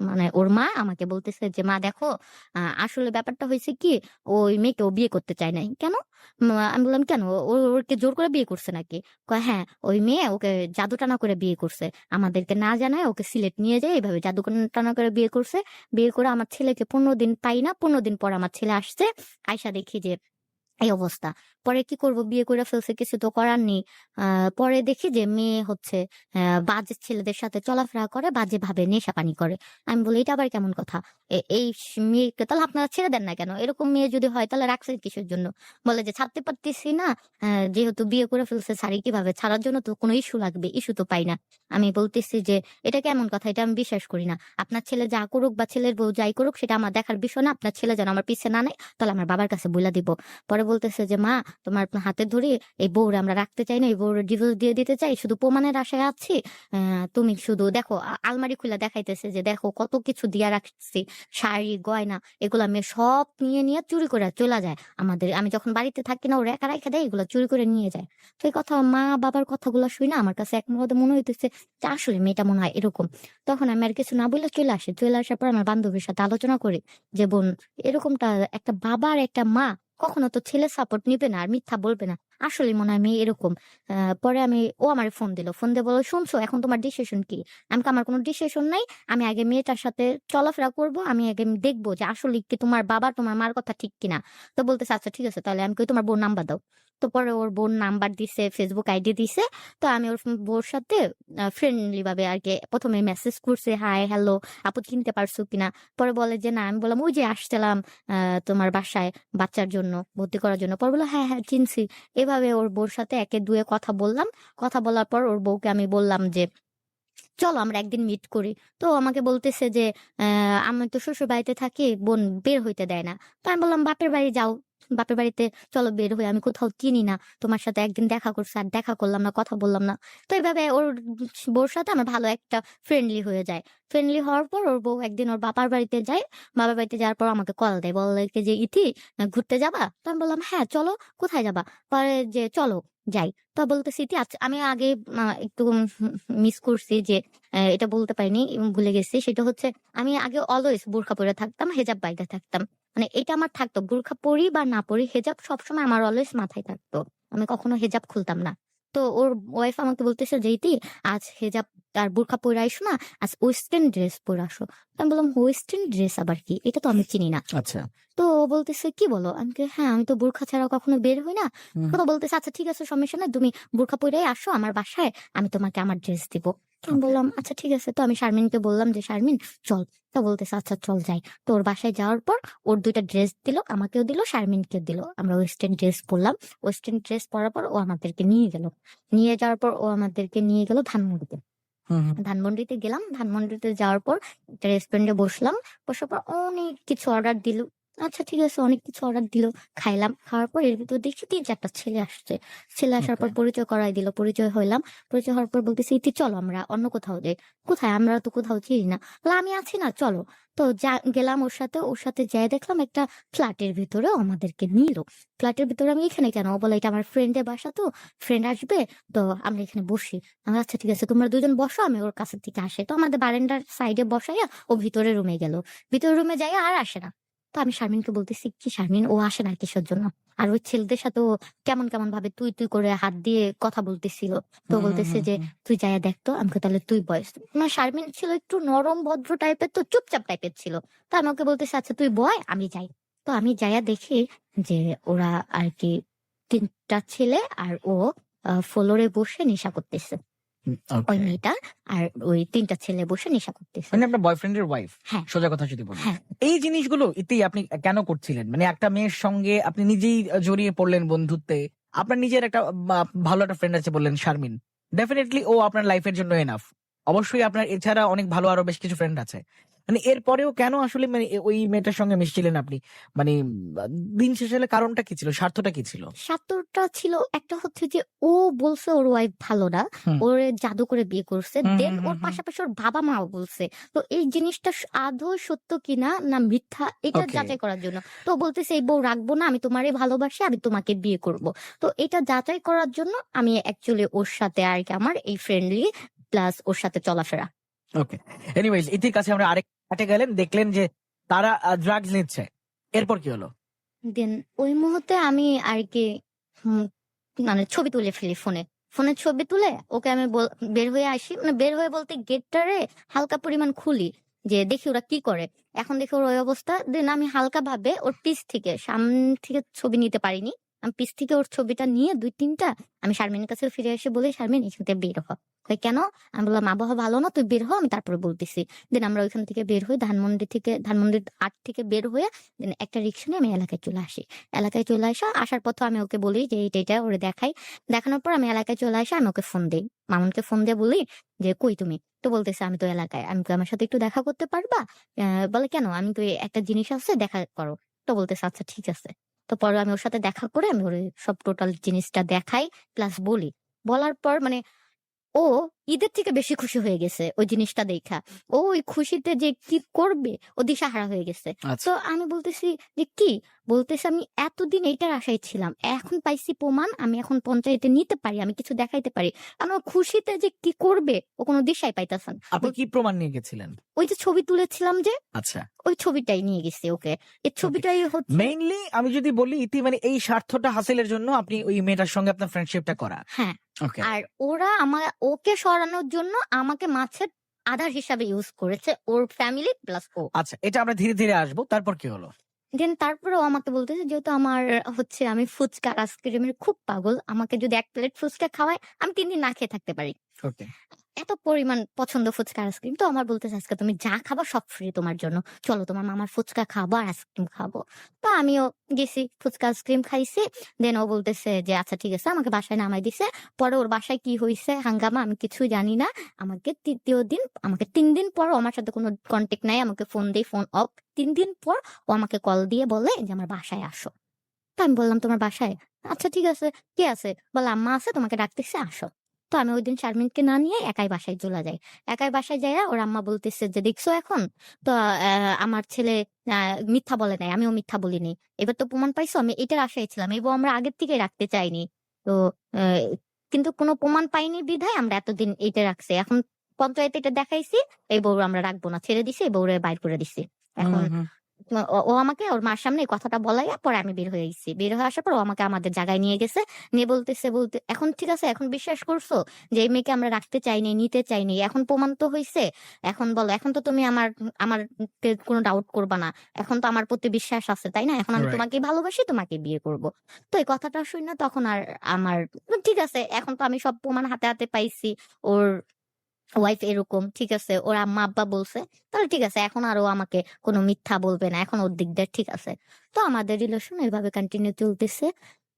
Speaker 1: মানে ওর মা আমাকে বলতেছে যে, "মা দেখো আসলে ব্যাপারটা হইছে কি ওই মেয়েকে ও বিয়ে করতে চায় নাই।" "কেন?" আমি বললাম, "কেন? ওকে জোর করে বিয়ে করছে নাকি?" কয়, "হ্যাঁ, ওই মেয়ে ওকে জাদু-টানা করে বিয়ে করছে। আমাদেরকে না জানায় ওকে সিলেট নিয়ে যেয়ে এভাবে টানা করে বিয়ে করছে। বিয়ে করে আমার ছেলেকে ১৫ দিন পাই না। ১৫ দিন পর আমার ছেলে আসছে। আইসা দেখি যে এই অবস্থা। পরে কি করব? বিয়ে কইরা ফেলছে, কিছু তো করার নেই। আ পরে দেখি যে মেয়ে হচ্ছে বাজে ছেলেদের সাথে চলাফেরা করে, বাজেভাবে নেশাপানি করে। আমি বলি, "এটা আবার কেমন কথা? এই মেয়েকে তাহলে আপনারা ছেড়ে দেন না কেন? এরকম মেয়ে যদি হয় তাহলে রাখছেন কিসের জন্য?" বলে যে, "ছাড়তে পারতেছি না। যেহেতু বিয়ে করে ফেলছে ছাড়ি কিভাবে? ছাড়ার জন্য তো কোনো ইস্যু লাগবে। ইস্যু তো পাই না।" আমি বলতেছি যে, "এটা কেমন কথা? এটা আমি বিশ্বাস করি না। আপনার ছেলে যা করুক বা ছেলের বউ যাই করুক সেটা আমার দেখার বিষয় না। আপনার ছেলে যেন আমার পিছে না নেয়, তাহলে আমার বাবার কাছে বইলা দিব।" পরে বলতেছে যে, "মা তোমার হাতে ধরি, এই বউরে আমরা রাখতে চাই না। এই বউরে ডিভোর্স দিয়ে দিতে চাই। শুধু প্রমাণের আশায় আছি। তুমি শুধু দেখো।" আলমারি খুইলা দেখাইতেছে যে, "দেখো কত কিছু দিয়া রাখছি। শাড়ি, গয়না এগুলা মেয়ে সব নিয়ে চুরি করে চইলা যায়। আমি যখন বাড়িতে থাকি না ওরা একা রাইখা দেয়, এগুলা চুরি করে নিয়ে যায়।" তো এই কথা মা-বাবার কথাগুলা শুইনা আমার কাছে এক মুহূর্তে মনে হইতেছে যে আসলে মেয়েটা মনে হয় এরকম। তখন আমি আর কিছু না বইলা চইলা আসি। চইলা আসার পর আমার বান্ধবীর সাথে আলোচনা করি যে, "বোন এরকমটা একটা বাবা আর একটা মা কখনো তো ছেলের সাপোর্ট নিবে না আর মিথ্যা বলবে না। আসলেই মনে হয় মেয়ে এরকম।" পরে ও আমারে ফোন দিল। ফোন দিয়ে বলল, "শুনছো এখন তোমার ডিসিশন কি?" আমি কই, "আমার কোন ডিসিশন নাই। আমি আগে মেয়েটার সাথে চলাফেরা করব। আমি আগে দেখব যে আসলেই কি তোমার বাবা তোমার মার কথা ঠিক কিনা।" তো বলতেছে, "আচ্ছা ঠিক আছে তাহলে।" আমি কই, "তোমার বোন নাম্বার দাও।" তো পরে ওর বোন নাম্বার দিছে, Facebook আইডি দিছে। তো আমি ওর বউর সাথে ফ্রেন্ডলি ভাবে আরকি ১ম এ মেসেজ করছি, "হাই, হ্যালো, আপু চিনতে পারছো কিনা?" পরে বলে যে, "না।" আমি বললাম, "ওই যে আসছিলাম তোমার বাসায় বাচ্চার জন্য, ভর্তি করার জন্য।" পরে বলল, "হ্যাঁ, হ্যাঁ চিনছি।" এভাবে ওর বউর সাথে একে দুয়ে কথা বললাম। কথা বলার পর ওর বউকে আমি বললাম যে, "চলো আমরা একদিন মিট করি।" তো আমাকে বলতেছে যে, "আমি তো শ্বশুরবাড়িতে থাকি, বোন বের হইতে দেয় না।" তো আমি বললাম, "বাপের বাড়ি যাও। বাপের বাড়িতে চলো বের হই, আমি কোথাও চিনি না, তোমার সাথে একদিন দেখা করছে আর দেখা করলাম না, কথা বললাম না। তো এইভাবে ওর বউর সাথে আমার ভালো একটা ফ্রেন্ডলি হয়ে যায়। ফ্রেন্ডলি হওয়ার পর ওর বউ একদিন ওর বাবার বাড়িতে যায়। বাবার বাড়িতে যাওয়ার পর আমাকে কল দেয়, বলে কি যে ইতি ঘুরতে যাবা? তো আমি বললাম হ্যাঁ চলো। কোথায় যাবা? পরে যে চলো যাই। তো বলতেছি ইতি আচ্ছা, আমি আগে একটু মিস করছি যে এটা বলতে পারিনি, ভুলে গেছি। সেটা হচ্ছে আমি আগে অলওয়েজ বোরখা পরে থাকতাম, হেজাব বাইরে থাকতাম। মানে এটা আমার থাকতো, বোরখা পরি বা না পরি হেজাব সবসময় আমার অলওয়েজ মাথায় থাকতো। আমি কখনো হেজাব খুলতাম না। তো ওর ওয়াইফ আমাকে বলতেছে যে ইতি আজ হেজাব আর বোরখা পরে আইসো না, আজ ওয়েস্টার্ন ড্রেস পরে আসো। তো আমি বললাম ওয়েস্টার্ন ড্রেস আবার কি? এটা তো আমি চিনি না।
Speaker 2: আচ্ছা।
Speaker 1: তো ও বলতেছে কি বলো? আমি কি হ্যাঁ, আমি তো বোরখা ছাড়া কখনো বের হই না।
Speaker 2: হুম,
Speaker 1: তো বলতেছে আচ্ছা ঠিক আছে, সমস্যা নাই, তুমি বোরখা পরেই আসো আমার বাসায়, আমি তোমাকে আমার ড্রেস দিব। তো আমি
Speaker 2: ওকে।
Speaker 1: বললাম আচ্ছা ঠিক আছে। তো আমি শারমিনকে বললাম যে শারমিন চল। তো বলতেছে আচ্ছা চল যাই। তো ওর বাসায় যাওয়ার পর ওর ২টা ড্রেস দিল, আমাকেও দিল, শারমিনকেও দিল। আমরা ওয়েস্টার্ন ড্রেস পরলাম। ওয়েস্টার্ন ড্রেস পরার পর ও আমাদেরকে নিয়ে গেল। নিয়ে যাওয়ার পর ও আমাদেরকে নিয়ে গেল ধানমন্ডিতে।
Speaker 2: হুম, হুম।
Speaker 1: ধানমন্ডিতে গেলাম। ধানমন্ডিতে যাওয়ার পর একটা রেস্টুরেন্টে বসলাম। বসার পর অনেক কিছু অর্ডার দিল। আচ্ছা ঠিক আছে, অনেক কিছু অর্ডার দিল। খাইলাম। খাওয়ার পর এর ভিতর দেখি ৩-৪টা ছেলে আসছে। ছেলে আসার
Speaker 2: ওকে।
Speaker 1: পর পরিচয় করাই দিল। পরিচয় হইলাম। পরিচয় হওয়ার পর বলতেছে ইতি চলো আমরা অন্য কোথাও যাই। কোথায়? আমরা তো কোথাও চিনি না। বললাম আমি আছি না, চলো। তো গেলাম ওর সাথে। ওর সাথে যেয়ে দেখলাম একটা ফ্ল্যাটের ভিতরে আমাদেরকে নিল। ফ্ল্যাটের ভিতরে আমি এখানে কেন? ও বলে এটা আমার ফ্রেন্ডের বাসা, তো ফ্রেন্ড আসবে, তো আমরা এখানে বসি। আমি আচ্ছা ঠিক আছে, তোমরা দুজন বসো, আমি ওর কাছে থেকে আসে। তো আমাদের বারান্দার সাইডে বসাইয়া ও ভিতরে রুমে গেল। ভিতরে রুমে যাই আর আসে না। তো আমি শারমিনকে বলতেছি কি শারমিন ও আসে না কিসের জন্য? আর ওই ছেলেদের সাথে ও কেমন কেমন ভাবে তুই তুই করে হাত দিয়ে কথা বলতেছিল। তো
Speaker 2: হুম, হুম,
Speaker 1: বলতেছে
Speaker 2: হুম,
Speaker 1: যে
Speaker 2: হুম।
Speaker 1: তুই যাইয়া দেখতো। আমাকে তাহলে তুই বয়স না, শারমিন ছিল একটু নরম ভদ্র টাইপের, তো চুপচাপ টাইপের ছিল। তো আমাকে বলতেছে আচ্ছা তুই বয় আমি যাই। তো আমি যাইয়া দেখি যে ওরা আর কি ৩টা ছেলে আর ও ফ্লোরে বসে নেশা করতেছে। ওই
Speaker 2: ওকে।
Speaker 1: মেয়েটা আর ওই ৩টা ছেলে বসে নেশা করতেছে।
Speaker 2: মানে আপনার বয়ফ্রেন্ডের ওয়াইফ,
Speaker 1: হ্যাঁ,
Speaker 2: সোজা কথা যদি বলি।
Speaker 1: হ্যাঁ।
Speaker 2: এই জিনিসগুলো ইতি আপনি কেন করছিলেন? মানে একটা মেয়ের সঙ্গে আপনি নিজেই জড়িয়ে পড়লেন বন্ধুত্বে। আপনার নিজের একটা ভালো একটা ফ্রেন্ড আছে বললেন শারমিন। ডেফিনিটলি ও আপনার লাইফের জন্য এনাফ। অবশ্যই আপনার এছাড়া অনেক ভালো আরো বেশ কিছু ফ্রেন্ড আছে। মানে এরপরেও কেন আসলে মানে ওই মেয়েটার সঙ্গে মিশছিলেন আপনি? মানে দিন শেষে হলে কারণটা কি ছিল? স্বার্থটা কি ছিল?
Speaker 1: স্বার্থটা ছিল একটা হচ্ছে যে ও বলছে ওর ওয়াইফ ভালো না,
Speaker 2: হুম,
Speaker 1: ওরে জাদু করে বিয়ে করছে।
Speaker 2: হুম,
Speaker 1: দেন
Speaker 2: হুম, হুম,
Speaker 1: ওর
Speaker 2: হুম।
Speaker 1: পাশাপাশি ওর বাবা মাও বলছে। তো এই জিনিসটা আদৌ সত্য কিনা না মিথ্যা এটা
Speaker 2: ওকে।
Speaker 1: যাচাই করার জন্য। তো ও বলতেছে এই বউ রাখবো না, আমি তোমারই ভালোবাসি, আমি তোমাকে বিয়ে করব। তো এটা যাচাই করার জন্য আমি অ্যাকচুয়ালি ওর সাথে আর কি আমার এই ফ্রেন্ডলি প্লাস ওর সাথে চলাফেরা।
Speaker 2: ওকে। এনিওয়েজ ইতির কাছে আমরা আরেক ঘাটে গেলেন, দেখলেন যে তারা ড্রাগস নিচ্ছে। এরপর কি হলো?
Speaker 1: দেন ওই মুহূর্তে আমি আর কি হুম, মানে ছবি তুলে ফেলি ফোনে। ফোনে ছবি তুলে ওকে আমি বের হয়ে আসি। মানে বের হয়ে বলতে গেটটারে হালকা পরিমাণ খুলি যে দেখি ওরা কি করে। এখন দেখি ওর ওই অবস্থা। দেন আমি হালকা ভাবে ওর পিছ থেকে সামনে থেকে ছবি নিতে পারিনি। আমি পিছ থেকে ওর ছবিটা নিয়ে ২-৩টা আমি শারমিনের কাছে ফিরে এসে বলি শারমিন এখান থেকে বের হ। কই কেন? আমি বললাম আবহাওয়া ভালো না, তুই বের হ, আমি তারপরে বলতেছি। দেন আমরা ওইখান থেকে বের হই, ধানমন্ডির ৮ থেকে বের হয়ে দেন একটা রিক্সা নিয়ে আমি এলাকায় চলে আসি। এলাকায় চলে আসার পথে আমি ওকে বলি যে এইটা এটা ওরে দেখাই। দেখানোর পর আমি এলাকায় চলে আসি, আমি ওকে ফোন দিই। মামুনকে ফোন দিয়ে বলি যে কই তুমি? তো বলতেছে আমি তো এলাকায়। আমি কই আমার সাথে একটু দেখা করতে পারবা? বলে কেন? আমি তো একটা জিনিস আছে দেখা করো। তো বলতেছে আচ্ছা ঠিক আছে। তো পরে আমি ওর সাথে দেখা করে আমি ওরে সব টোটাল জিনিসটা দেখাই প্লাস বলি। বলার পর মানে ও ঈদের থেকে বেশি খুশি হয়ে গেছে ওই জিনিসটা দেইখা। ও ওই খুশিতে যে কি করবে ও দিশাহারা হয়ে গেছে।
Speaker 2: আচ্ছা।
Speaker 1: তো আমি বলতেছি যে কি? বলতেছে আমি এতদিন এইটার আশায় ছিলাম। এখন পাইছি প্রমাণ, আমি এখন পঞ্চায়েতে নিতে পারি, আমি কিছু দেখাইতে পারি। কারণ ও খুশিতে যে কি করবে ও কোনো দিশাই পাইতাছে না।
Speaker 2: আপনি কি প্রমাণ নিয়ে গেছিলেন?
Speaker 1: ওই যে ছবি তুলেছিলাম যে
Speaker 2: আচ্ছা।
Speaker 1: ওই ছবিটাই নিয়ে গেছি ওকে। এই
Speaker 2: ওকে।
Speaker 1: ছবিটাই হচ্ছে
Speaker 2: মেইনলি আমি যদি বলি ইতি মানে এই স্বার্থটা হাসিলের জন্য আপনি ওই মেয়েটার সঙ্গে আপনার ফ্রেন্ডশিপটা করা।
Speaker 1: হ্যাঁ।
Speaker 2: ওকে।
Speaker 1: আর ওরা ওকে সরানোর জন্য আমাকে মাছের আধার হিসাবে ইউজ করেছে ওর ফ্যামিলি প্লাস ও।
Speaker 2: আচ্ছা, এটা আমরা ধীরে, ধীরে আসবো। তারপর কি হলো?
Speaker 1: দেন তারপরেও আমাকে বলতেছে যেহেতু আমার হচ্ছে আমি ফুচকা আইসক্রিমের খুব পাগল। আমাকে যদি ১ প্লেট ফুচকা খাওয়ায় আমি ৩ দিন না খেয়ে থাকতে পারি।
Speaker 2: ওকে।
Speaker 1: এত পরিমাণ পছন্দ ফুচকা আইসক্রিম। তো আমার বলতেছে আজকে তুমি যা খাবা সব ফ্রি তোমার জন্য। চলো তোমার মামার ফুচকা খাবো আর আইসক্রিম খাবো। তো আমিও গেছি ফুচকা আইসক্রিম খাইছি। দেন ও বলতেছে যে আচ্ছা ঠিক আছে আমাকে বাসায় নামাই দিছে। পরে ওর বাসায় কি হইছে হাঙ্গামা আমি কিছুই জানি না। আমাকে ৩য় দিন আমাকে ৩ দিন পর ও আমার সাথে কোনো কনট্যাক্ট নাই। আমাকে ফোন দেই, ফোন অফ। ৩ দিন পর ও আমাকে কল দিয়ে বলে যে আমার বাসায় আসো। তো আমি বললাম তোমার বাসায়? আচ্ছা ঠিক আছে, কে আছে? বলে আম্মা আছে, তোমাকে ডাকতেছে, আসো। তো আমি ওইদিন শারমিনকে না নিয়ে একাই বাসায় চলে যাই। একাই বাসায় যাইয়া ওর আম্মা বলতেছে যে দেখছো এখন তো আমার ছেলে মিথ্যা বলে নাই, আমিও মিথ্যা বলিনি, এবার তো প্রমাণ পাইছো। আমি এটার আশায় ছিলাম, এই বউ আমরা আগের থেকে রাখতে চাইনি। তো আহ, কিন্তু কোনো প্রমাণ পাইনি বিধায় আমরা এতদিন এইটা রাখছি, এখন পঞ্চায়েতে এটা দেখাইছি, এই বউ আমরা রাখবো না, ছেড়ে দিছি, এই বউরে বাইর করে দিছি।
Speaker 2: হুম
Speaker 1: এখন
Speaker 2: হুম।
Speaker 1: ও ও আমাকে ওর মার সামনে এই কথাটা বলাইয়া পরে আমি বের হয়ে গেছি। বের হয়ে আসার পর ও আমাকে আমাদের জায়গায় নিয়ে গেছে। নিয়ে বলতে এখন ঠিক আছে, এখন বিশ্বাস করছো যে এই মেয়েকে আমরা রাখতে চাইনি, নিতে চাইনি, এখন প্রমাণ তো হয়েছে, এখন বলো, এখন তো তুমি আমার আমার কোনো ডাউট করবা না, এখন তো আমার প্রতি বিশ্বাস আছে, তাই না? এখন আমি
Speaker 2: রাইট।
Speaker 1: তোমাকে ভালোবাসি, তোমাকে বিয়ে করব। তো এই কথাটা শুনে না তখন আর আমার ঠিক আছে, এখন তো আমি সব প্রমাণ হাতে হাতে পাইছি, ওর ওয়াইফ এরকম, ঠিক আছে, ওর আম্মা আব্বা বলছে, তাহলে ঠিক আছে, এখন আর ও আমাকে কোনো মিথ্যা বলবে না, এখন ওর দিক দিয়ে ঠিক আছে। তো আমাদের রিলেশন এইভাবে কন্টিনিউ চলতেছে।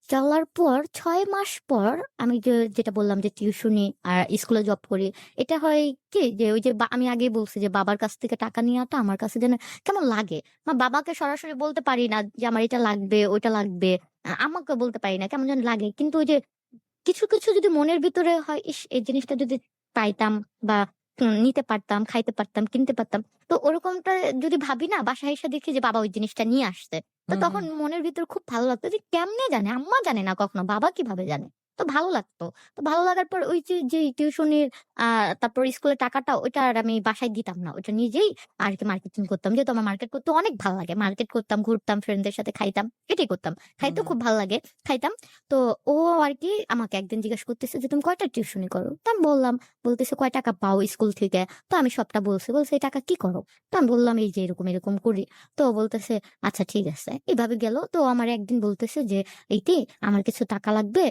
Speaker 1: চলার পর 6 মাস পর আমি যেটা বললাম যে টিউশনি আর স্কুলে জব করি, এটা হয় কি যে ওই যে আমি আগে বলছি যে বাবার কাছ থেকে টাকা নেওয়াটা আমার কাছে যেন কেমন লাগে। বাবাকে সরাসরি বলতে পারি না যে আমার এটা লাগবে ওইটা লাগবে, আমাকে বলতে পারি না, কেমন যেন লাগে। কিন্তু ওই যে কিছু কিছু যদি মনের ভিতরে হয়, ইস এই জিনিসটা যদি পাইতাম বা নিতে পারতাম, খাইতে পারতাম, কিনতে পারতাম, তো ওরকমটা যদি ভাবি না, বাসায় এসে দেখি যে বাবা ওই জিনিসটা নিয়ে আসছে, তো
Speaker 2: হুম
Speaker 1: তখন
Speaker 2: হুম।
Speaker 1: মনের ভিতর খুব ভালো লাগতো যে কেমনে জানে, আম্মা জানে না কখনো, বাবা কিভাবে জানে। তো ভালো লাগতো। তো ভালো লাগার পর ওই যে যে টিউশনির তারপর স্কুলের টাকাটা ওইটা আর আমি বাসায় দিতাম না, ওইটা নিজেই আর কি মার্কেটিং করতাম, যেহেতু আমার মার্কেট করতে অনেক ভালো লাগে, মার্কেট করতাম, ঘুরতাম, ফ্রেন্ডদের সাথে খাইতাম, এটাই করতাম।
Speaker 2: হুম
Speaker 1: খাইতে
Speaker 2: হুম।
Speaker 1: খুব ভালো লাগে, খাইতাম। তো ও আর কি আমাকে একদিন জিজ্ঞেস করতেছে যে তুমি কয়টা টিউশনি করো? তো আমি বললাম, বলতেছে কয় টাকা পাও স্কুল থেকে? তো আমি সবটা বলছে এই টাকা কি করো? তো আমি বললাম এই যে এরকম এরকম করি। তো ও বলতেছে আচ্ছা ঠিক আছে, এভাবে গেল। তো আমার একদিন বলতেছে যে এইটি আমার কিছু টাকা লাগবে,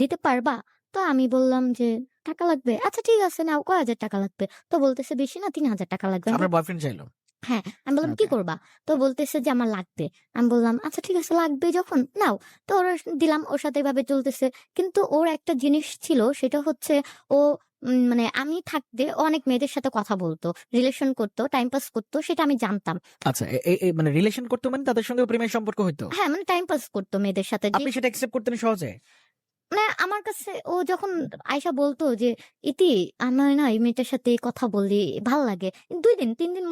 Speaker 1: দিতে পারবা? তো আমি বললাম যে টাকা লাগবে, আচ্ছা ঠিক আছে, নাও, কয় হাজার টাকা লাগবে? তো বলতেছে বেশি না, 3,000 টাকা লাগবে। আমি
Speaker 2: আপনার বয়ফ্রেন্ড চাইলো?
Speaker 1: হ্যাঁ, আমি বললাম কি
Speaker 2: ওকে।
Speaker 1: করবা? তো বলতেছে যে আমার লাগবে। আমি বললাম আচ্ছা ঠিক আছে, লাগবে যখন নাও। তো ওর দিলাম, ওর সাথে এভাবে চলতেছে। কিন্তু ওর একটা জিনিস ছিল, সেটা হচ্ছে ও মানে আমি থাকতে ও অনেক মেয়েদের সাথে কথা বলতো, রিলেশন করতো, টাইম পাস করতো, সেটা আমি জানতাম।
Speaker 2: আচ্ছা, মানে রিলেশন করতো মানে তাদের সঙ্গে প্রেমের সম্পর্ক হইতো?
Speaker 1: হ্যাঁ, মানে টাইম পাস করতো মেয়েদের সাথে। যে
Speaker 2: আপনি সেটা একসেপ্ট করতেন সহজে?
Speaker 1: মানে আমার কাছে ও যখন আয়শা বলতো যে ইতি আমি না এই মেয়েটার সাথে কথা বলি, ভাল লাগে, 2 দিন 3 দিন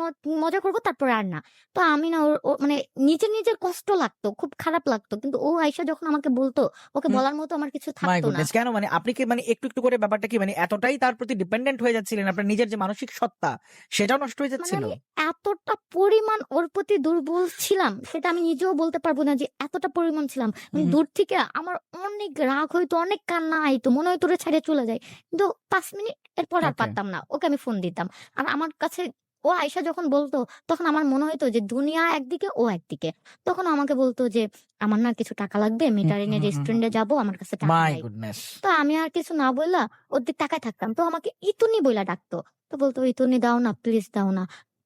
Speaker 1: মজা করবো, তারপর আর না। তো আমি না মানে নিজের নিজের কষ্ট লাগতো, খুব খারাপ লাগতো, কিন্তু ও আয়শা যখন আমাকে বলতো, ওকে
Speaker 2: হুম।
Speaker 1: বলার মতো আমার কিছু
Speaker 2: মাই
Speaker 1: থাকতো না।
Speaker 2: গুডনেস! কেন মানে আপনি কি মানে একটু একটু করে ব্যাপারটা কি মানে এতটাই তার প্রতি ডিপেন্ডেন্ট হয়ে যাচ্ছিলেন, আপনার নিজের যে মানসিক সত্তা সেটাও নষ্ট হয়ে
Speaker 1: মানে
Speaker 2: যাচ্ছিল?
Speaker 1: আমি এতটা পরিমাণ ওর প্রতি দুর্বল ছিলাম, সেটা আমি নিজেও বলতে পারবো না যে এতটা পরিমাণ ছিলাম।
Speaker 2: হুম হুম।
Speaker 1: দূর থেকে আমার অনেক রাগ হইতো, অনেক কান্না আইতো, মনে হয়তো ওরে ছাড়িয়ে চলে যায়। কিন্তু 5 মিনিট এরপর আর
Speaker 2: ওকে।
Speaker 1: পারতাম না, ওকে আমি ফোন দিতাম। আর আমার কাছে ও আয়শা যখন বলতো, তখন আমার মনে হইতো যে দুনিয়া একদিকে, ও একদিকে। তখন ও আমাকে বলতো যে আমার না কিছু টাকা লাগবে,
Speaker 2: হুম
Speaker 1: মিটারিনে
Speaker 2: হুম হুম হুম।
Speaker 1: রেস্টুরেন্টে যাবো, আমার কাছে টাকা
Speaker 2: মাই
Speaker 1: নাই।
Speaker 2: গুডনেস!
Speaker 1: তো আমি আর কিছু না বইলা ওর দিক তাকায় থাকতাম। তো আমাকে ইতুনি বইলা ডাকতো। তো বলতো ইতুনি দাও না, প্লিজ দাও না।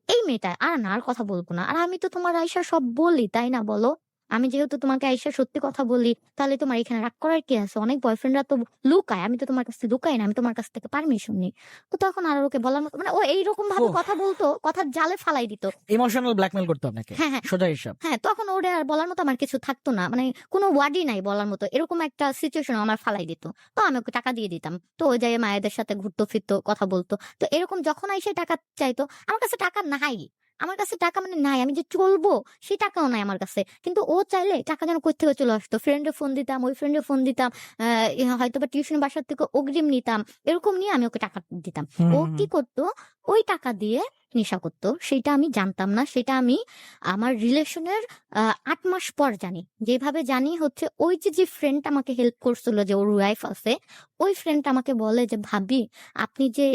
Speaker 1: এই মেয়েটা আর না, আর কথা বলবো না। আর আমি তো তোমার আইসা সব বলি, তাই না বলো? আমি যেহেতু তোমাকে আইসা সত্যি কথা বলি, তাহলে তোমার এখানে রাগ করার কি আছে? অনেক বয়ফ্রেন্ডরা তো লুকায়, আমি তো তোমার কাছ থেকে লুকাই না, আমি তোমার কাছ থেকে পারমিশন নিই। তো তখন আর ওকে বলার মতো, মানে ও এইরকম ভাবে
Speaker 2: ওহ!
Speaker 1: কথা বলতো, কথার জালে ফালাই দিত।
Speaker 2: ইমোশনাল ব্ল্যাকমেইল করতো আপনাকে?
Speaker 1: হ্যাঁ, হ্যাঁ।
Speaker 2: সোজা হিসাব।
Speaker 1: হ্যাঁ, তখন ওরে আর বলার মতো আমার কিছু থাকতো না। মানে কোনো ওয়ার্ডই নাই বলার মতো। এরকম একটা সিচুয়েশন আমার ফালাই দিত। তো আমি ওকে টাকা দিয়ে দিতাম। তো ও যাইয়া মায়েদের সাথে ঘুরতো ফিরতো, কথা বলতো। তো এরকম যখন আইসা টাকা চাইতো, আমার কাছে টাকা নাই। আমার কাছে টাকা মানে নাই। আমি যে চলবো সেই টাকাও নাই আমার কাছে। কিন্তু ও চাইলে টাকা যেন কই থেকে চলে আসতো। ফ্রেন্ডে ফোন দিতাম, ওই ফ্রেন্ডে ফোন দিতাম। হয়তোবা টিউশন বাসার থেকে অগ্রিম নিতাম। এরকম নিয়ে আমি ওকে টাকা দিতাম।
Speaker 2: হুম
Speaker 1: ও
Speaker 2: হুম
Speaker 1: কি
Speaker 2: হুম।
Speaker 1: করতো? ওই টাকা দিয়ে নেশা করতো। সেটা আমি জানতাম না। সেটা আমি আমার রিলেশনের ৮ মাস পর জানি। যেভাবে জানি হচ্ছে ওই যে ফ্রেন্ডটা আমাকে হেল্প করছিল, যে ওর ওয়াইফ আছে, ওই ফ্রেন্ডটা আমাকে বলে যে, "ভাবি আপনি যে"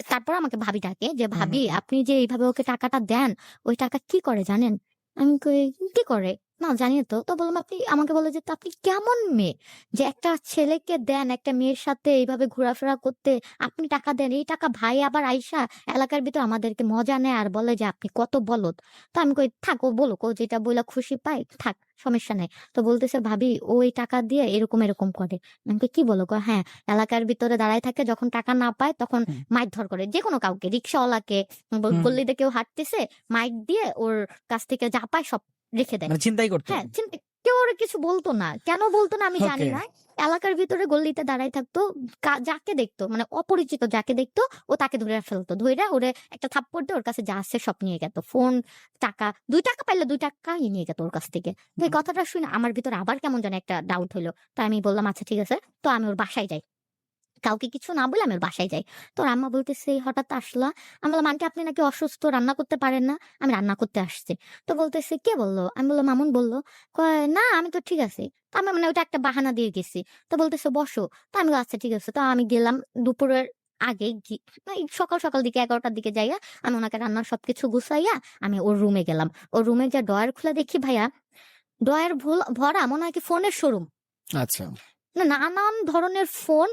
Speaker 1: তারপর আমাকে ভাবি ডাকে যে,
Speaker 2: হুম হুম
Speaker 1: "ভাবি
Speaker 2: হুম।
Speaker 1: আপনি যে এইভাবে ওকে টাকাটা দেন, ওই টাকা কি করে জানেন?" আমি কই, "কি করে? না জানি না তো।" তো বললাম, "আপনি" আমাকে বলে যে, "তো আপনি কেমন মেয়ে? যে একটা ছেলেকে দেন একটা মেয়ের সাথে এইভাবে ঘোরাফেরা করতে, আপনি টাকা দেন। এই টাকা ভাই আবার আইসা এলাকার ভিতর আমাদেরকে মজা নেয় আর বলে যে আপনি কত বলদ।" তো আমি কই, "থাক ও বলুক, ও যেটা বইলা খুশি পায়, থাক, সমস্যা নাই।" তো বলতেছে, "ভাবি ও এই টাকা দিয়ে এরকম, এরকম করে।" আমি কই, "কি বলো?" কয়, "হ্যাঁ, এলাকার ভিতরে দাঁড়ায় থাকে, যখন টাকা না পায় তখন
Speaker 2: হুম
Speaker 1: মারধর করে। যেকোনো কাউকে, রিক্শাওয়ালাকে,
Speaker 2: হুম।
Speaker 1: গল্লিতে কেউ হাঁটতেছে, মাইক দিয়ে ওর কাছ থেকে যা পায় সব রেখে দেয়।"
Speaker 2: মানে ছিনতাই করতো?
Speaker 1: হ্যাঁ, কেউ ওরা কিছু বলতো না, কেন বলতো না আমি জানি
Speaker 2: ওকে।
Speaker 1: না। এলাকার ভিতরে গল্লিতে দাঁড়াই থাকতো, যাকে দেখতো মানে অপরিচিত যাকে দেখতো ও তাকে ধরে ফেলতো, ধইরা ওরে একটা থাপ্পড় দিয়ে ওর কাছে যা আছে সব নিয়ে যেত, ফোন, টাকা, 2 টাকা পাইলে 2 টাকাই নিয়ে যেত ওর কাছ থেকে। তো এই
Speaker 2: হুম।
Speaker 1: কথাটা শুনে আমার ভিতরে আবার কেমন যেন একটা ডাউট হইলো। তো আমি বললাম আচ্ছা ঠিক আছে, তো আমি ওর বাসায় যাই, কাউকে কিছু না বলে আমি ওর বাসায় যাই। তো ওর আম্মা বলতেছে, হঠাৎ আসলা? আমি বললাম, আন্টি আপনি নাকি অসুস্থ, রান্না করতে পারেন না? আমি রান্না করতে আসছি। তো বলতেছে, কে বললো? আমি বললাম, মামুন বললো। কয় না আমি তো ঠিক আছি। তো আমি মানে ওটা একটা বাহানা দিয়ে গেছি। তো বলতেছে বসো। তো আমি বললাম, আচ্ছা ঠিক আছে। তো আমি গেলাম দুপুরের আগে, এই সকাল সকাল দিকে 11টার দিকে যাইয়া আমি ওনাকে রান্নার সবকিছু গুছাইয়া আমি ওর রুমে গেলাম। ওর রুমে যা ডয়ার খুলে দেখি ভাইয়া, ডয়ার ভরা মনে হয় কি ফোনের শোরুম।
Speaker 2: আচ্ছা।
Speaker 1: না, নানান ধরনের ফোন।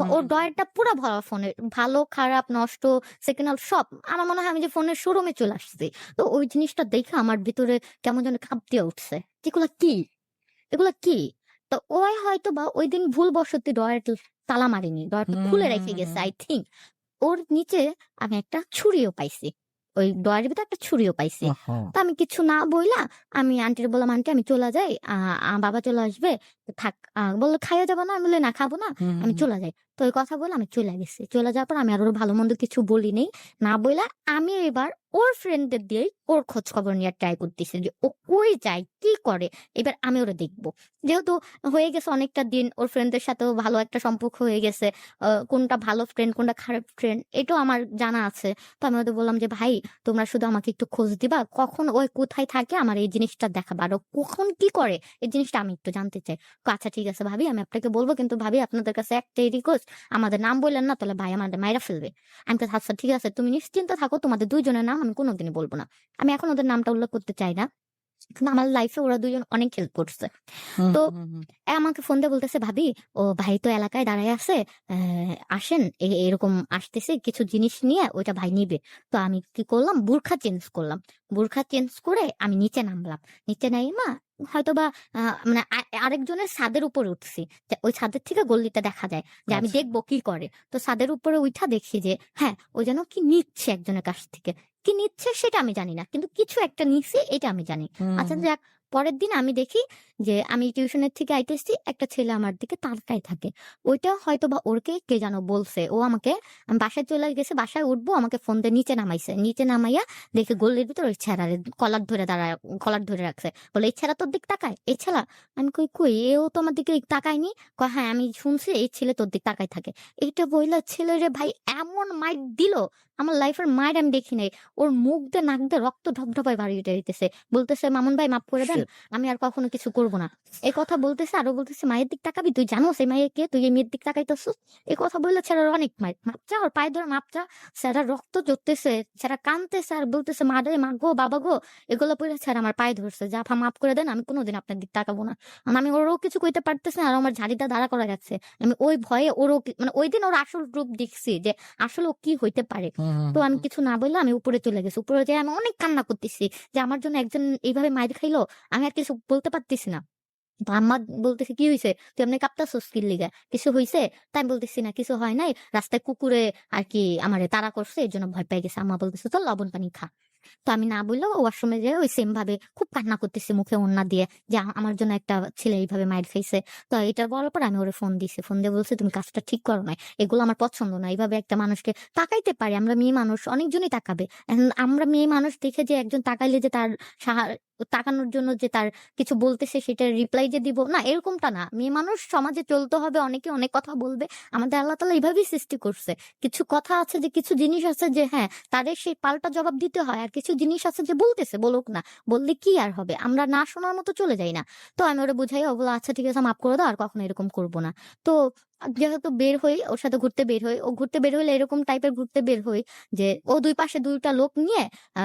Speaker 1: ওর
Speaker 2: হুম।
Speaker 1: ড্রয়ারটা পুরা ভরা ফোনের। ভালো, খারাপ, নষ্ট, সেকেন্ড হ্যান্ড সব। আমার মনে হয় আমি যে ফোনের শোরুমে চলে আসছি। তো ওই জিনিসটা দেখে আমার ভিতরে কেমন যেন কাঁপ দিয়ে উঠছে। যে এগুলা কি? এগুলা কি? তো ওই হয়তোবা ঐদিন ভুলবশত ড্রয়ার তালা মারেনি। ড্রয়ারটা খুলে রেখে গেছে
Speaker 2: হুম।
Speaker 1: I think. ওর নিচে আমি একটা ছুরিও পাইছি। ওই ড্রয়ারের ভিতরে একটা ছুরিও পাইছি।
Speaker 2: ওহো!
Speaker 1: তো আমি কিছু না বইলা আমি আন্টিরে বললাম, "আন্টি আমি চলে যাই। বাবা চলে আসবে। তো থাক।" বলল, "খাইয়া যাবা না?" আমি বললাম, "না খাবো না।
Speaker 2: হুম,
Speaker 1: আমি
Speaker 2: হুম,
Speaker 1: চলে যাই।" তো ওই কথা বলে আমি চলে গেছি। চলে যাওয়ার পর আমি আর ওর ভালো-মন্দ কিছু বলি নাই। না বইলা আমি এবার ওর ফ্রেন্ডদের দিয়েই ওর খোঁজ খবর নেওয়ার ট্রাই করতেছি যে ও কই যায়, কি করে? এবার আমি ওরে দেখব। যেহেতু হয়ে গেছে অনেকটা দিন, ওর ফ্রেন্ডদের সাথেও ভালো একটা সম্পর্ক হয়ে গেছে। কোনটা ভালো ফ্রেন্ড, কোনটা খারাপ ফ্রেন্ড এটাও আমার জানা আছে। তো আমি ওদের বললাম যে, "ভাই তোমরা শুধু আমাকে একটু খোঁজ দিবা। কখন ও কোথায় থাকে আমার এই জিনিসটা দেখাবা। আর ও কখন কি করে এই জিনিসটা আমি একটু জানতে চাই।" আচ্ছা ঠিক আছে ভাবি আমি আপনাকে বলব। কিন্তু ভাবি আপনাদের কাছে একটাই রিকোয়েস্ট, আমাদের নাম বললেন না তাহলে ভাই আমাদের মাইরা ফেলবে। আমি কইছি, "আচ্ছা ঠিক আছে তুমি নিশ্চিন্ত থাকো। তোমাদের ২ জনের নাম আমি কোনদিনই বলব না।" আমি এখন ওদের নামটা উল্লেখ করতে চাই না। কিন্তু আমার লাইফে ওরা ২ জন অনেক হেল্প করছে।
Speaker 2: হুম,
Speaker 1: তো
Speaker 2: হুম, হুম।
Speaker 1: আমাকে ফোন দিয়ে বলতেছে, "ভাবি ও ভাই তো এলাকায় দাঁড়ায় আছে। আসেন এরকম আসতেছে কিছু জিনিস নিয়ে ওইটা ভাই নিবে।" তো আমি কি করলাম? বোরখা চেঞ্জ করলাম। বোরখা চেঞ্জ করে আমি নিচে নামলাম। নিচে নাইমা হয়তোবা আ মানে আরেকজনের ছাদের উপরে উঠছি। যে ওই ছাদের থেকে গল্লিটা দেখা যায়। যে আমি
Speaker 2: আচ্ছা।
Speaker 1: দেখবো কি করে। তো ছাদের উপরে উইঠা দেখি যে হ্যাঁ, ও যেন কি নিচ্ছে একজনের কাছ থেকে। কি নিচ্ছে সেটা আমি জানি না। কিন্তু কিছু একটা নিছে এটা আমি জানি।
Speaker 2: হুম,
Speaker 1: আচ্ছা
Speaker 2: হুম।
Speaker 1: যাক, পরের দিন আমি দেখি যে আমি টিউশনের থেকে আইতেছি, একটা ছেলে আমার দিকে তাকায় থাকে। ওইটা হয়তোবা ওরকে কে যেন বলছে। ও আমাকে, আমি বাসায় চলে গেছি, বাসায় উঠবো আমাকে ফোন দিয়ে নিচে নামাইছে। নিচে নামাইয়া দেখি গল্লির ভিতর ওই ছেঁড়ারে কলার ধরে রাখছে। বলে, "এই ছেঁড়া তোর দিক তাকায়? এই ছেঁড়া?" আমি কই, "কই এও তো আমার দিকে তাকায়নি।" কয়, "হ্যাঁ আমি শুনছি এই ছেলে তোর দিক তাকায় থাকে।" এইটা বইলা ছেলেরে ভাই এমন মাইর দিল, আমার লাইফের মাইর আমি দেখি নাই। ওর মুখ দিয়ে নাক দিয়ে রক্ত ঢপঢপায় বাড়িতে হইতেছে। বলতেছে, "মামুন ভাই মাফ করে দেন।
Speaker 2: শিট!
Speaker 1: আমি আর কখনো কিছু করব না।" এই কথা বলতেছে আরো বলতেছে, "মায়ের দিক তাকাবি? তুই জানোস এই মাইয়া কে? তুই এই মেয়ের দিক তাকাইতেছস?" এই কথা বললে ছেলের অনেক মাইর। "মাপ চা, ওর পায়ে ধরে মাপ চা।" ছেলেটা রক্ত ঝরতেছে, ছেলেটা কাঁদতেছে আর বলতেছে, "মা রে, মা গো, বাবা গো।" এগুলো বইলা ছেলে আমার পায়ে ধরছে যে, "আফা মাফ করে দেন। আমি কোনদিন আপনার দিক তাকাবো না।" আমি ওরও কিছু কইতে পারতেছি না আর আমার ঝাড়িটা দাঁড়া করা যাচ্ছে। আমি ওই ভয়ে ওরও মানে ঐদিন ওর আসল রূপ দেখছি যে আসলে ও কি হইতে পারে।
Speaker 2: হুম, হুম,
Speaker 1: তো আমি
Speaker 2: হুম।
Speaker 1: কিছু না বললে আমি উপরে চলে গেছি। উপরে যেয়ে আমি অনেক কান্না করতেছি যে আমার জন্য একজন এইভাবে মাইর খাইলো। আমি আর কিছু বলতে পারতেছি না। তো আম্মা বলতেছে, "কি হইছে? তুই এমনি কাঁপতাছস কির লিগা? কিছু হইছে?" তাই আমি বলতেছি, "না কিছু হয় নাই। রাস্তায় কুকুরে আরকি আমারে তাড়া করছে। এজন্য ভয় পেয়ে গেছে।" আম্মা বলতেছে, "চল লবণ পানি খা।" তো আমি না বললেও ওয়াশরুমে যেয়ে ওই সেম ভাবে খুব কান্না করতেছি মুখে ওড়না দিয়ে যে আমার জন্য একটা ছেলে এইভাবে মাইর খাইছে। তো এটা বলার পর আমি ওরে ফোন দিছি। ফোন দিয়ে বলছি, "তুমি কাজটা ঠিক করো নাই। এগুলো আমার পছন্দ না। এভাবে একটা মানুষকে তাকাইতে পারি। আমরা মেয়ে মানুষ, অনেকজনই তাকাবে। এখন আমরা মেয়ে মানুষ দেখে যে একজন তাকাইলে যে তার সাহা তাকানোর জন্য যে তার কিছু বলতেছে সেটার রিপ্লাই যে দিব না এরকমটা না। মেয়ে মানুষ সমাজে চলতে হবে, অনেকে অনেক কথা বলবে। আমাদের আল্লাহ তাআলা এভাবেই সৃষ্টি করছে। কিছু কথা আছে যে কিছু জিনিস আছে যে হ্যাঁ তাদের সেই পাল্টা জবাব দিতে হয়। আর কিছু জিনিস আছে যে বলতেছে, বলুক না। বললে কি আর হবে? আমরা না শোনার মতো চলে যাই না। তো আমি ওরে বুঝাইয়া ও বলল, "আচ্ছা ঠিক আছে মাফ করে দাও। আর কখনো এরকম করব না।" তো যেহেতু বের হই, ওর সাথে ঘুরতে বের হই। ও ঘুরতে বের হইলে এরকম টাইপের ঘুরতে বের হই যে ও ২ পাশে ২ টা লোক নিয়ে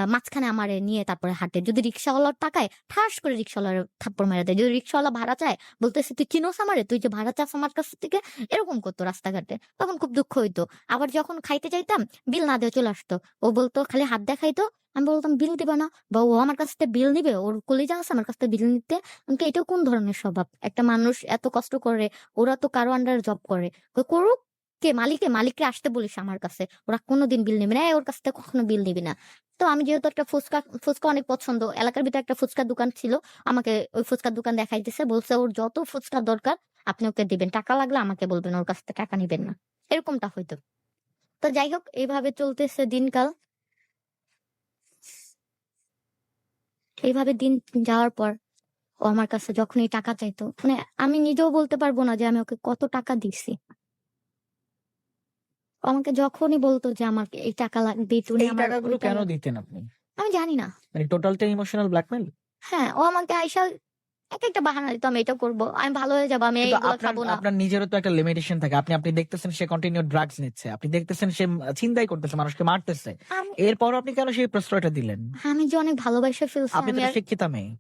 Speaker 1: মাঝখানে আমারে নিয়ে তারপরে হাঁটে। যদি রিক্শাওয়ালার তাকায় ঠাস করে রিক্শাওয়ালারে থাপ্পড় মাইরা দেয়। যদি রিক্শাওয়ালা ভাড়া চায় বলতেছে, "তুই চিনোস আমারে? তুই যে ভাড়া চাস আমার কাছ থেকে?" এরকম করতো রাস্তাঘাটে। তখন খুব দুঃখ হইতো। আবার যখন খাইতে যাইতাম বিল না দিয়ে চলে আসতো। ও বলতো খালি হাত দেখাইতো। আমি বলতাম, "বিল দিবা না?" বা ও আমার কাছ থেকে বিল নিবে? ওর কলিজা আছে আমার কাছ থেকে বিল নিতে? আমি কি এটাও কোন ধরনের স্বভাব? একটা মানুষ এত কষ্ট করে, ওরা তো কারো আন্ডারে জব করে। করুক, কে মালিককে আসতে বলিস আমার কাছে, ওরা কোনোদিন বিল নেবে না, ওর কাছ থেকে কখনো বিল নিবি না। তো আমি যেহেতু একটা ফুচকা অনেক পছন্দ, এলাকার ভিতরে একটা ফুচকার দোকান ছিল, আমাকে ওই ফুচকার দোকান দেখাই দিছে, বলছে ওর যত ফুচকা দরকার আপনি ওকে দিবেন, টাকা লাগলে আমাকে বলবেন, ওর কাছ থেকে টাকা নিবেন না। এরকমটা হইতো। তো যাই হোক, এইভাবে চলতেছে দিনকাল। এইভাবে দিন যাওয়ার পর ও আমার কাছে যখনই টাকা চাইতো, মানে আমি নিজেও বলতে পারবো না যে আমি ওকে কত টাকা দিছি। ও আমাকে যখনই বলতো যে আমাকে এই টাকা লাগবে, তুমি
Speaker 2: এই
Speaker 1: আমার
Speaker 2: টাকাগুলো
Speaker 1: ওইটা
Speaker 2: কেন
Speaker 1: লাগবে,
Speaker 2: দিতেন আপনি?
Speaker 1: আমি জানি না।
Speaker 2: মানে টোটালটা ইমোশনাল ব্ল্যাকমেল?
Speaker 1: হ্যাঁ, ও আমাকে আইসা এক একটা বাহানা দিত, আমি এটা করবো, আমি ভালো হয়ে যাবো, আমি
Speaker 2: কিন্তু
Speaker 1: এইগুলো
Speaker 2: আপনার
Speaker 1: খাবো না।
Speaker 2: আপনার নিজেরও তো একটা লিমিটেশন থাকে। আপনি দেখতেছেন সে কন্টিনিউ ড্রাগস নিচ্ছে, আপনি দেখতেছেন সে ছিনতাই করতেছে, মানুষকে মারতেছে,
Speaker 1: আমি
Speaker 2: এরপর আপনি কেন সেই প্রশ্রয়টা দিলেন?
Speaker 1: আমি যে অনেক ভালোবাসা ফেলছি,
Speaker 2: আপনি তো
Speaker 1: আমি
Speaker 2: একটা
Speaker 1: আর
Speaker 2: শিক্ষিতা মেয়ে।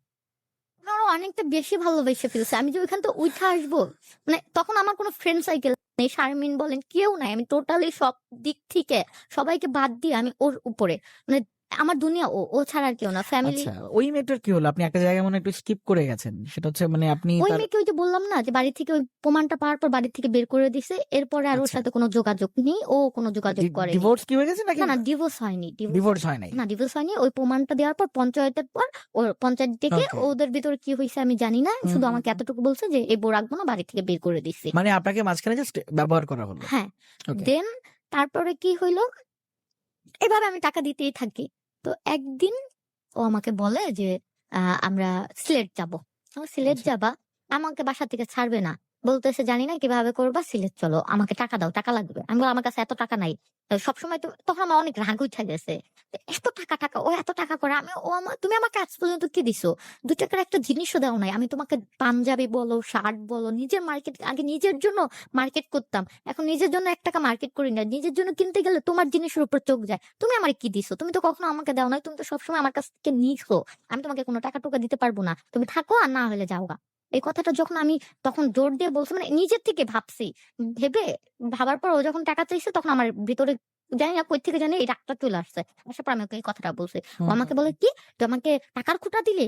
Speaker 1: আরো অনেকটা বেশি ভালোবেসে ফেলছে। আমি যে ওইখান থেকে উঠে আসবো, মানে তখন আমার কোনো ফ্রেন্ড সার্কেল নেই, শারমিন বলেন কেউ নাই, আমি টোটালি সব দিক থেকে সবাইকে বাদ দিয়ে আমি ওর উপরে, মানে আমার দুনিয়া ও, ও ছাড়া আর কেউ না, ফ্যামিলি।
Speaker 2: আচ্ছা, ওই মেয়েটার কি হলো? আপনি একটা জায়গায় মনে হয় একটু স্কিপ করে গেছেন। সেটা হচ্ছে মানে আপনি
Speaker 1: ওই
Speaker 2: তার
Speaker 1: মেয়েকে ওই যে বললাম না যে বাড়ি থেকে ওই প্রমাণটা পাওয়ার পর বাড়ি থেকে বের করে দিছে, এরপরে আর ওর
Speaker 2: আচ্ছা,
Speaker 1: সাথে কোনো যোগাযোগ নেই, ও কোনো যোগাযোগ করেনি।
Speaker 2: ডিভোর্স কি হয়ে গেছে নাকি?
Speaker 1: না না, ডিভোর্স হয়নি,
Speaker 2: ডিভোর্স হয় নাই?
Speaker 1: না ডিভোর্স হয়নি। ওই প্রমাণটা দেওয়ার পর পঞ্চায়েতের পর ওর পঞ্চায়েত ডেকে
Speaker 2: ওকে।
Speaker 1: ওদের ভিতরে কি হয়েছে আমি জানি না,
Speaker 2: হুম
Speaker 1: শুধু
Speaker 2: হুম
Speaker 1: আমাকে
Speaker 2: হুম।
Speaker 1: এতটুকু বলছে যে এই বউ রাখবো না, বাড়ি থেকে বের করে দিছি।
Speaker 2: মানে আপনাকে মাঝখানে জাস্ট ব্যবহার করা হলো।
Speaker 1: হ্যাঁ,
Speaker 2: ওকে।
Speaker 1: দেন তারপরে কি হইলো, এভাবে আমি টাকা দিতেই থাকি। তো একদিন ও আমাকে বলে যে আমরা সিলেট যাব। সিলেট
Speaker 2: আচ্ছা।
Speaker 1: যাবা? আমাকে বাসা থেকে ছাড়বে না। বলতেছে জানি না কিভাবে করবা, সিলেট চলো। আমাকে টাকা দাও, টাকা লাগবে। আমি বললাম আমার কাছে এত টাকা নাই। সবসময় তো তখন আমার অনেক রাগ উঠে গেছে। এত টাকা, ও এত টাকা করে আমি ও তুমি আমাকে আজ পর্যন্ত কি দিছো? ৳২ একটা জিনিসও দাও নাই। আমি তোমাকে পাঞ্জাবি বলো, শার্ট বলো, নিজের মার্কেট আগে নিজের জন্য মার্কেট করতাম। এখন নিজের জন্য ৳১ মার্কেট করি না। নিজের জন্য কিনতে গেলে তোমার জিনিসের উপর চোখ যায়। তুমি আমারে কি দিছো? তুমি তো কখনো আমাকে দাও নাই। তুমি তো সবসময় আমার কাছ থেকে নিছো। আমি তোমাকে কোনো টাকা-টুকা দিতে পারবো না। তুমি থাকো আর না হলে যাওগা। এই কথাটা যখন আমি তখন জোর দিয়ে বলছি, মানে নিজের থেকে ভাবছি। ভেবে ভাবার পর ও যখন টাকা চাইছে তখন আমার ভিতরে জানি না কই থেকে জানি এই রাগটা চলে আসছে। আসার পর আমি ওকে এই কথাটা বলছি। ও
Speaker 2: হুম
Speaker 1: আমাকে
Speaker 2: হুম
Speaker 1: বলে,
Speaker 2: হুম।
Speaker 1: "কি? তুই আমাকে টাকার খোঁটা দিলি?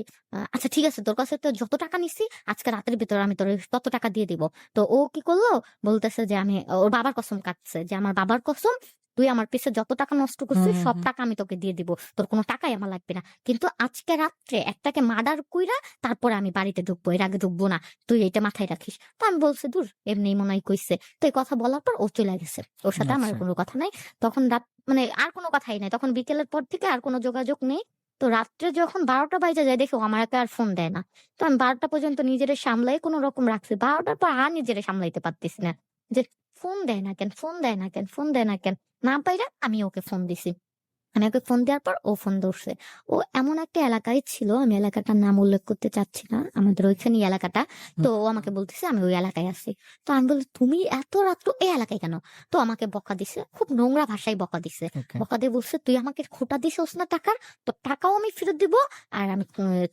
Speaker 1: আচ্ছা ঠিক আছে, তোর কাছে তো যত টাকা নিছি আজকে রাতের ভিতরে আমি তোরে তত টাকা দিয়ে দিব।" তো ও কি করলো? বলতেছে যে আমি ওর বাবার কসম কাটছে যে, "আমার বাবার কসম, তুই আমার পিছে যত টাকা নষ্ট
Speaker 2: হুম
Speaker 1: করছিস
Speaker 2: হুম
Speaker 1: সব
Speaker 2: হুম।
Speaker 1: টাকা আমি তোকে দিয়ে দিব। তোর কোনো টাকাই আমার লাগবে না। কিন্তু আজকে রাত্রে একটাকে মার্ডার কইরা তারপরে আমি বাড়িতে ঢুকবো। এর আগে ঢুকবো না। তুই এটা মাথায় রাখিস।" তো আমি বলছি, "দূর, এমনিই মনে হয় কইছে।" তো এই কথা বলার পর ও চলে গেছে। ওর সাথে আমার
Speaker 2: আচ্ছা।
Speaker 1: কোনো কথা নাই। তখন রাত, মানে আর কোনো কথাই নাই। তখন বিকেলের পর থেকে আর কোনো যোগাযোগ নেই। তো রাত্রে যখন ১২টা বাইজা যায় দেখি ও আমাকে আর ফোন দেয় না। তো আমি ১২টা পর্যন্ত নিজেরে সামলাই কোন রকম রাখছি। ১২টার পর আর নিজেরে সামলাইতে পারতেছি না। যে ফোন দেয় না কেন? ফোন দেয় না কেন? ফোন দেয় না কেন? না পাইরা আমি ওকে ফোন দিছি। আমি ওকে ফোন দেওয়ার পর ও ফোন ধরছে। ও এমন একটা এলাকায় ছিল, আমি এলাকাটার নাম উল্লেখ করতে চাচ্ছি না। আমাদের ওইখানেই এলাকাটা। তো
Speaker 2: হুম
Speaker 1: ও আমাকে বলতেছে আমি ওই এলাকায় আছি। তো আমি বললাম, "তুমি এত রাত্রে এই এলাকায় কেন?" তো আমাকে বকা দিছে। খুব নোংরা ভাষায় বকা দিছে।
Speaker 2: ওকে।
Speaker 1: বকা দিয়ে বলছে, "তুই আমাকে খোঁটা দিছস না টাকার? তোর টাকাও আমি ফেরত দিব আর আমি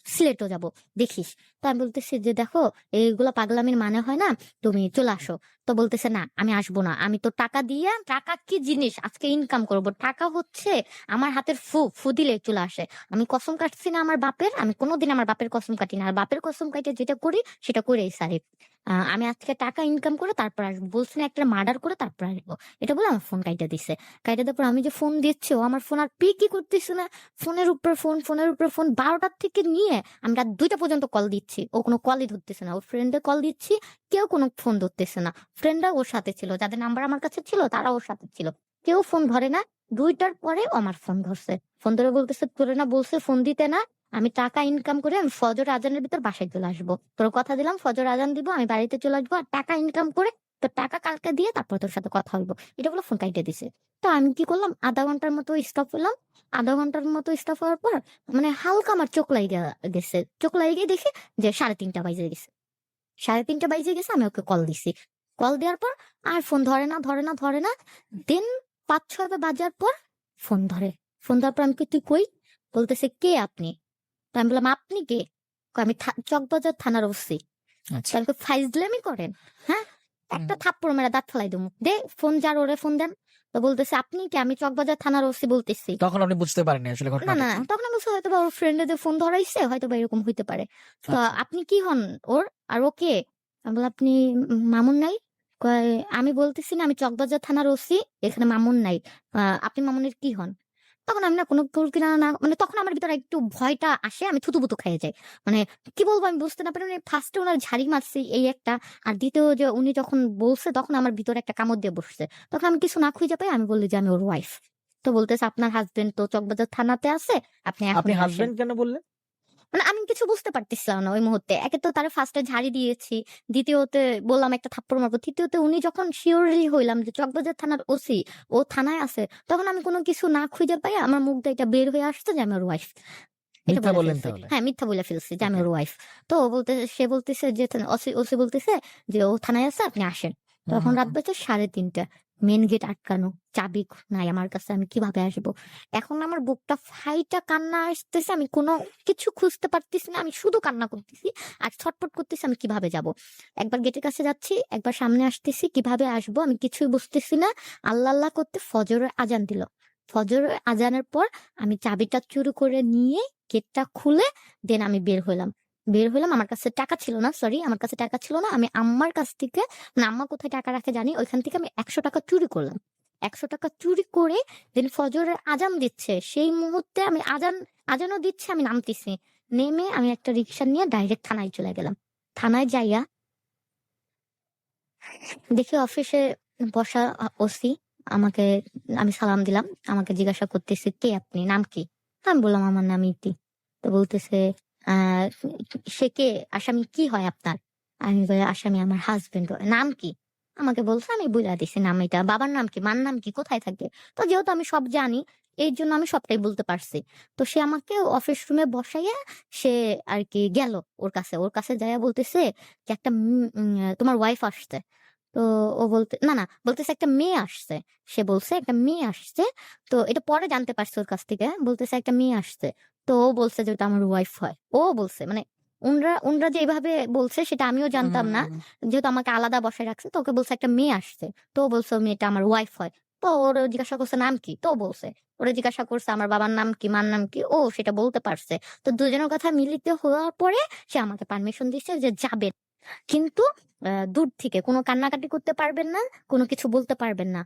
Speaker 1: সিলেটও যাব। দেখিস।" তো আমি বলতেছি যে, "দেখো, এইগুলা পাগলামির মানে হয় না। তুমি চলে আসো।" তো বলতেছে, "না, আমি আসবো না। আমি তো টাকা দিয়ে, টাকা কি জিনিস? আজকে ইনকাম করব। টাকা হচ্ছে আমার হাতের ফু দিলে চলে আসে। আমি কসম কাটছি না আমার বাপের, আমি কোনদিন আমার বাপের কসম কাটি না। আর বাপের কসম কাইটে যেটা করি সেটা করেই ছাড়ি। আমি আজকে টাকা ইনকাম করে তারপর আসবো। বলছি না একটা মার্ডার করে তারপর আসবো।" এটা বলে আমার ফোন কাইটা দিছে। কাইটা দেওয়ার পর আমি যে ফোন দিচ্ছি ও আমার ফোন আর পিকই করতেছে না। ফোনের উপর ফোন, ফোনের উপর ফোন, ১২টার থেকে নিয়ে আমি রাত ২টা পর্যন্ত কল দিচ্ছি। ও কোনো কলই ধরতেছে না। ওর ফ্রেন্ডে কল দিচ্ছি, কেউ কোনো ফোন ধরতেছে না। ফ্রেন্ডরা ওর সাথে ছিল। যাদের নাম্বার আমার কাছে ছিল তারা ওর সাথে ছিল। কেউ ফোন ধরে না। ২টার পরে ও আমার ফোন ধরছে। ফোন ধরে বলতেছে, "তোরে না বলছে ফোন দিতে না? আমি টাকা ইনকাম করে আমি ফজর আজানের ভিতর বাসায় চলে আসবো। তোর কথা দিলাম ফজর আজান দিব, আমি বাড়িতে চলে আসবো। আর টাকা ইনকাম করে তোর টাকা কালকে দিয়ে তারপর তোর সাথে কথা হইব।" এটা বলে ফোন কাইটে দিছে। তো আমি কি করলাম? ০.৫ ঘন্টার মতো স্টপ হলাম। ০.৫ ঘন্টার মতো স্টপ হওয়ার পর মানে হালকা আমার চোখ লাইগা গেছে। চোখ লাইগাই দেখি যে ৩:৩০ বাইজে গেছে। ৩:৩০ বাইজে গেছে, আমি ওকে কল দিছি। কল দেওয়ার পর আর ফোন ধরে না। দেন ৫-৬ বার বাজার পর ফোন ধরে। ফোন দেওয়ার পর আমি কই, "তুই কই?" বলতেছে, "কে আপনি?" তো আমি বললাম, "আপনি কে?" কয়, "আমি চকবাজার থানার ওসি।" তো
Speaker 2: আচ্ছা।
Speaker 1: আমি কই, "ফাইজলামি করেন? হ্যাঁ?
Speaker 2: হুম।
Speaker 1: একটা থাপ্পড় মেরে দাঁত ফালাই দিমু। দে ফোন, যার ওরে ফোন দেন।" তো বলতেছে, "আপনি কে?" "আমি চকবাজার থানার ওসি বলতেছি।"
Speaker 2: তখন আপনি বুঝতে পারেননি আসলে
Speaker 1: না,
Speaker 2: ঘটনাটা
Speaker 1: না,
Speaker 2: কি?
Speaker 1: তখন আমি বলছি হয়তোবা ওর ফ্রেন্ডদের ফোন ধরাইছে, হয়তোবা এরকম হইতে পারে। তো
Speaker 2: আচ্ছা।
Speaker 1: "আপনি কি হন ওর? আর ও কে?" আমি বললাম, "আপনি মামুন নাই?" কয় আমি বলতেছি না আমি চকবাজার থানার ওসি, এখানে মামুন নাই। আপনি মামুনের কি হন? তখন আমি না কোনো কুলকিনারা না মানে তখন আমার ভিতরে একটু ভয়টা আসে, আমি থুতু-পুতু খেয়ে যাই। মানে কি বলবো আমি বুঝতে না পারি, মানে ফার্স্ট এ উনার ঝাড়ি মারছি এই একটা। আর দ্বিতীয় যে উনি যখন বলছে তখন আমার ভিতরে একটা কামড় দিয়ে বসছে। তখন আমি কিছু না খুঁজে পাই আমি বললি যে আমি ওর ওয়াইফ। তো বলতেছে আপনার হাসব্যান্ড তো চকবাজার থানাতে আছে, আপনি
Speaker 2: আপনি
Speaker 1: এখনই আসেন।
Speaker 2: হাসবেন্ড কেন বললেন?
Speaker 1: মানে আমি কিছু বুঝতে পারতেছিলাম না ওই মুহূর্তে। একে তো তারে ফার্স্টে ঝাড়ি দিয়েছি। দ্বিতীয়তে বললাম একটা থাপ্পড় মারবো। তৃতীয়তে উনি যখন সিউরলি হইলাম যে চকবাজার থানার ওসি, ও থানায় আছে, তখন আমি কোনো কিছু না খুঁজে পাই আমার মুখ দিয়ে এটা বের হয়ে আসছে যে আমি ওর ওয়াইফ। এটা
Speaker 2: মিথ্যা
Speaker 1: বলে
Speaker 2: বললেন
Speaker 1: ফেলছি।
Speaker 2: তাহলে?
Speaker 1: হ্যাঁ, মিথ্যা বইলা ফেলছি যে আমি
Speaker 2: ওকে।
Speaker 1: ওর ওয়াইফ। তো সে বলতেছে যে ওসি বলতেছে যে ও থানায় আছে আপনি আসেন।
Speaker 2: হুম,
Speaker 1: তখন
Speaker 2: হুম,
Speaker 1: রাত
Speaker 2: হুম।
Speaker 1: বাজে 3:30। মেইন গেট আটকানো। চাবি নাই আমার কাছে। আমি কিভাবে আসবো? এখন আমার বুকটা ফাইটা কান্না আসতেছে। আমি কোনো কিছু খুঁজতে পারতেছি না। আমি শুধু কান্না করতেছি। আর ছটফট করতেছি আমি কিভাবে যাবো? একবার গেটের কাছে যাচ্ছি, একবার সামনে আসতেছি। কিভাবে আসবো? আমি কিছুই বুঝতেছি না। আল্লাহ, আল্লাহ করতে ফজরের আজান দিল। ফজরের আজানের পর আমি চাবিটা চুরি করে নিয়ে গেটটা খুলে দেন আমি বের হইলাম। বের হইলাম, আমার কাছে টাকা ছিল না, সরি আমার কাছে টাকা ছিল না। আমি আম্মার কাছ থেকে, মানে আম্মা কোথায় টাকা রাখে জানি, ওইখান থেকে আমি ৳১০০ চুরি করলাম। ৳১০০ চুরি করে দেন ফজরের আজান দিচ্ছে। সেই মুহূর্তে আমি আজানও দিচ্ছে, আমি নামতেছি। নেমে আমি একটা রিক্সা নিয়ে ডাইরেক্ট থানায় চলে গেলাম। থানায় যাইয়া দেখি অফিসে বসা ওসি আমাকে, আমি সালাম দিলাম। আমাকে জিজ্ঞাসা করতেছে, "কে আপনি? নাম কি?" আমি বললাম, "আমার নাম ইতি।" তো বলতেছে, "আ সে কে? আসামি কি হয় আপনার?" আমি বলি, "আসামি আমার হাসব্যান্ড হয়।" "নাম কি?" আমাকে বলছে, আমি বইলা দিছি নাম এটা। "বাবার নাম কি? মার নাম কি? কোথায় থাকে?" তো যেহেতু আমি সব জানি, এইজন্য আমি সবটাই বলতে পারছি। তো সে আমাকে অফিস রুমে বসাইয়া সে আরকি গেল ওর কাছে। ওর কাছে যাইয়া বলতেছে যে, "একটা তোমার ওয়াইফ আসছে।" তো ও না, বলতেছে একটা মেয়ে আসছে। সে বলছে একটা মেয়ে আসছে। তো এটা পরে জানতে পারছি ওর কাছ থেকে। বলতেছে একটা মেয়ে আসছে। তো ও বলছে যে ওটা আমার ওয়াইফ হয়। ও বলছে মানে উনরা যে এভাবে বলছে সেটা আমিও
Speaker 2: হুম,
Speaker 1: জানতাম
Speaker 2: হুম,
Speaker 1: না।
Speaker 2: হুম।
Speaker 1: যেহেতু আমাকে আলাদা বসায় রাখছে। তো ওকে বলছে একটা মেয়ে আসছে। তো ও বলছে ও মেয়েটা আমার ওয়াইফ হয়। তো ওরে জিজ্ঞাসা করছে নাম কি? তো ও বলছে। ওরে জিজ্ঞাসা করছে আমার বাবার নাম কি, মার নাম কি? ও সেটা বলতে পারছে। তো দুজনের কথা মিলিত হওয়ার পরে সে আমাকে পারমিশন দিছে যে যাবেন। কিন্তু দূর থেকে কোন কান্নাকাটি করতে পারবেন না, কোন কিছু বলতে পারবেন না।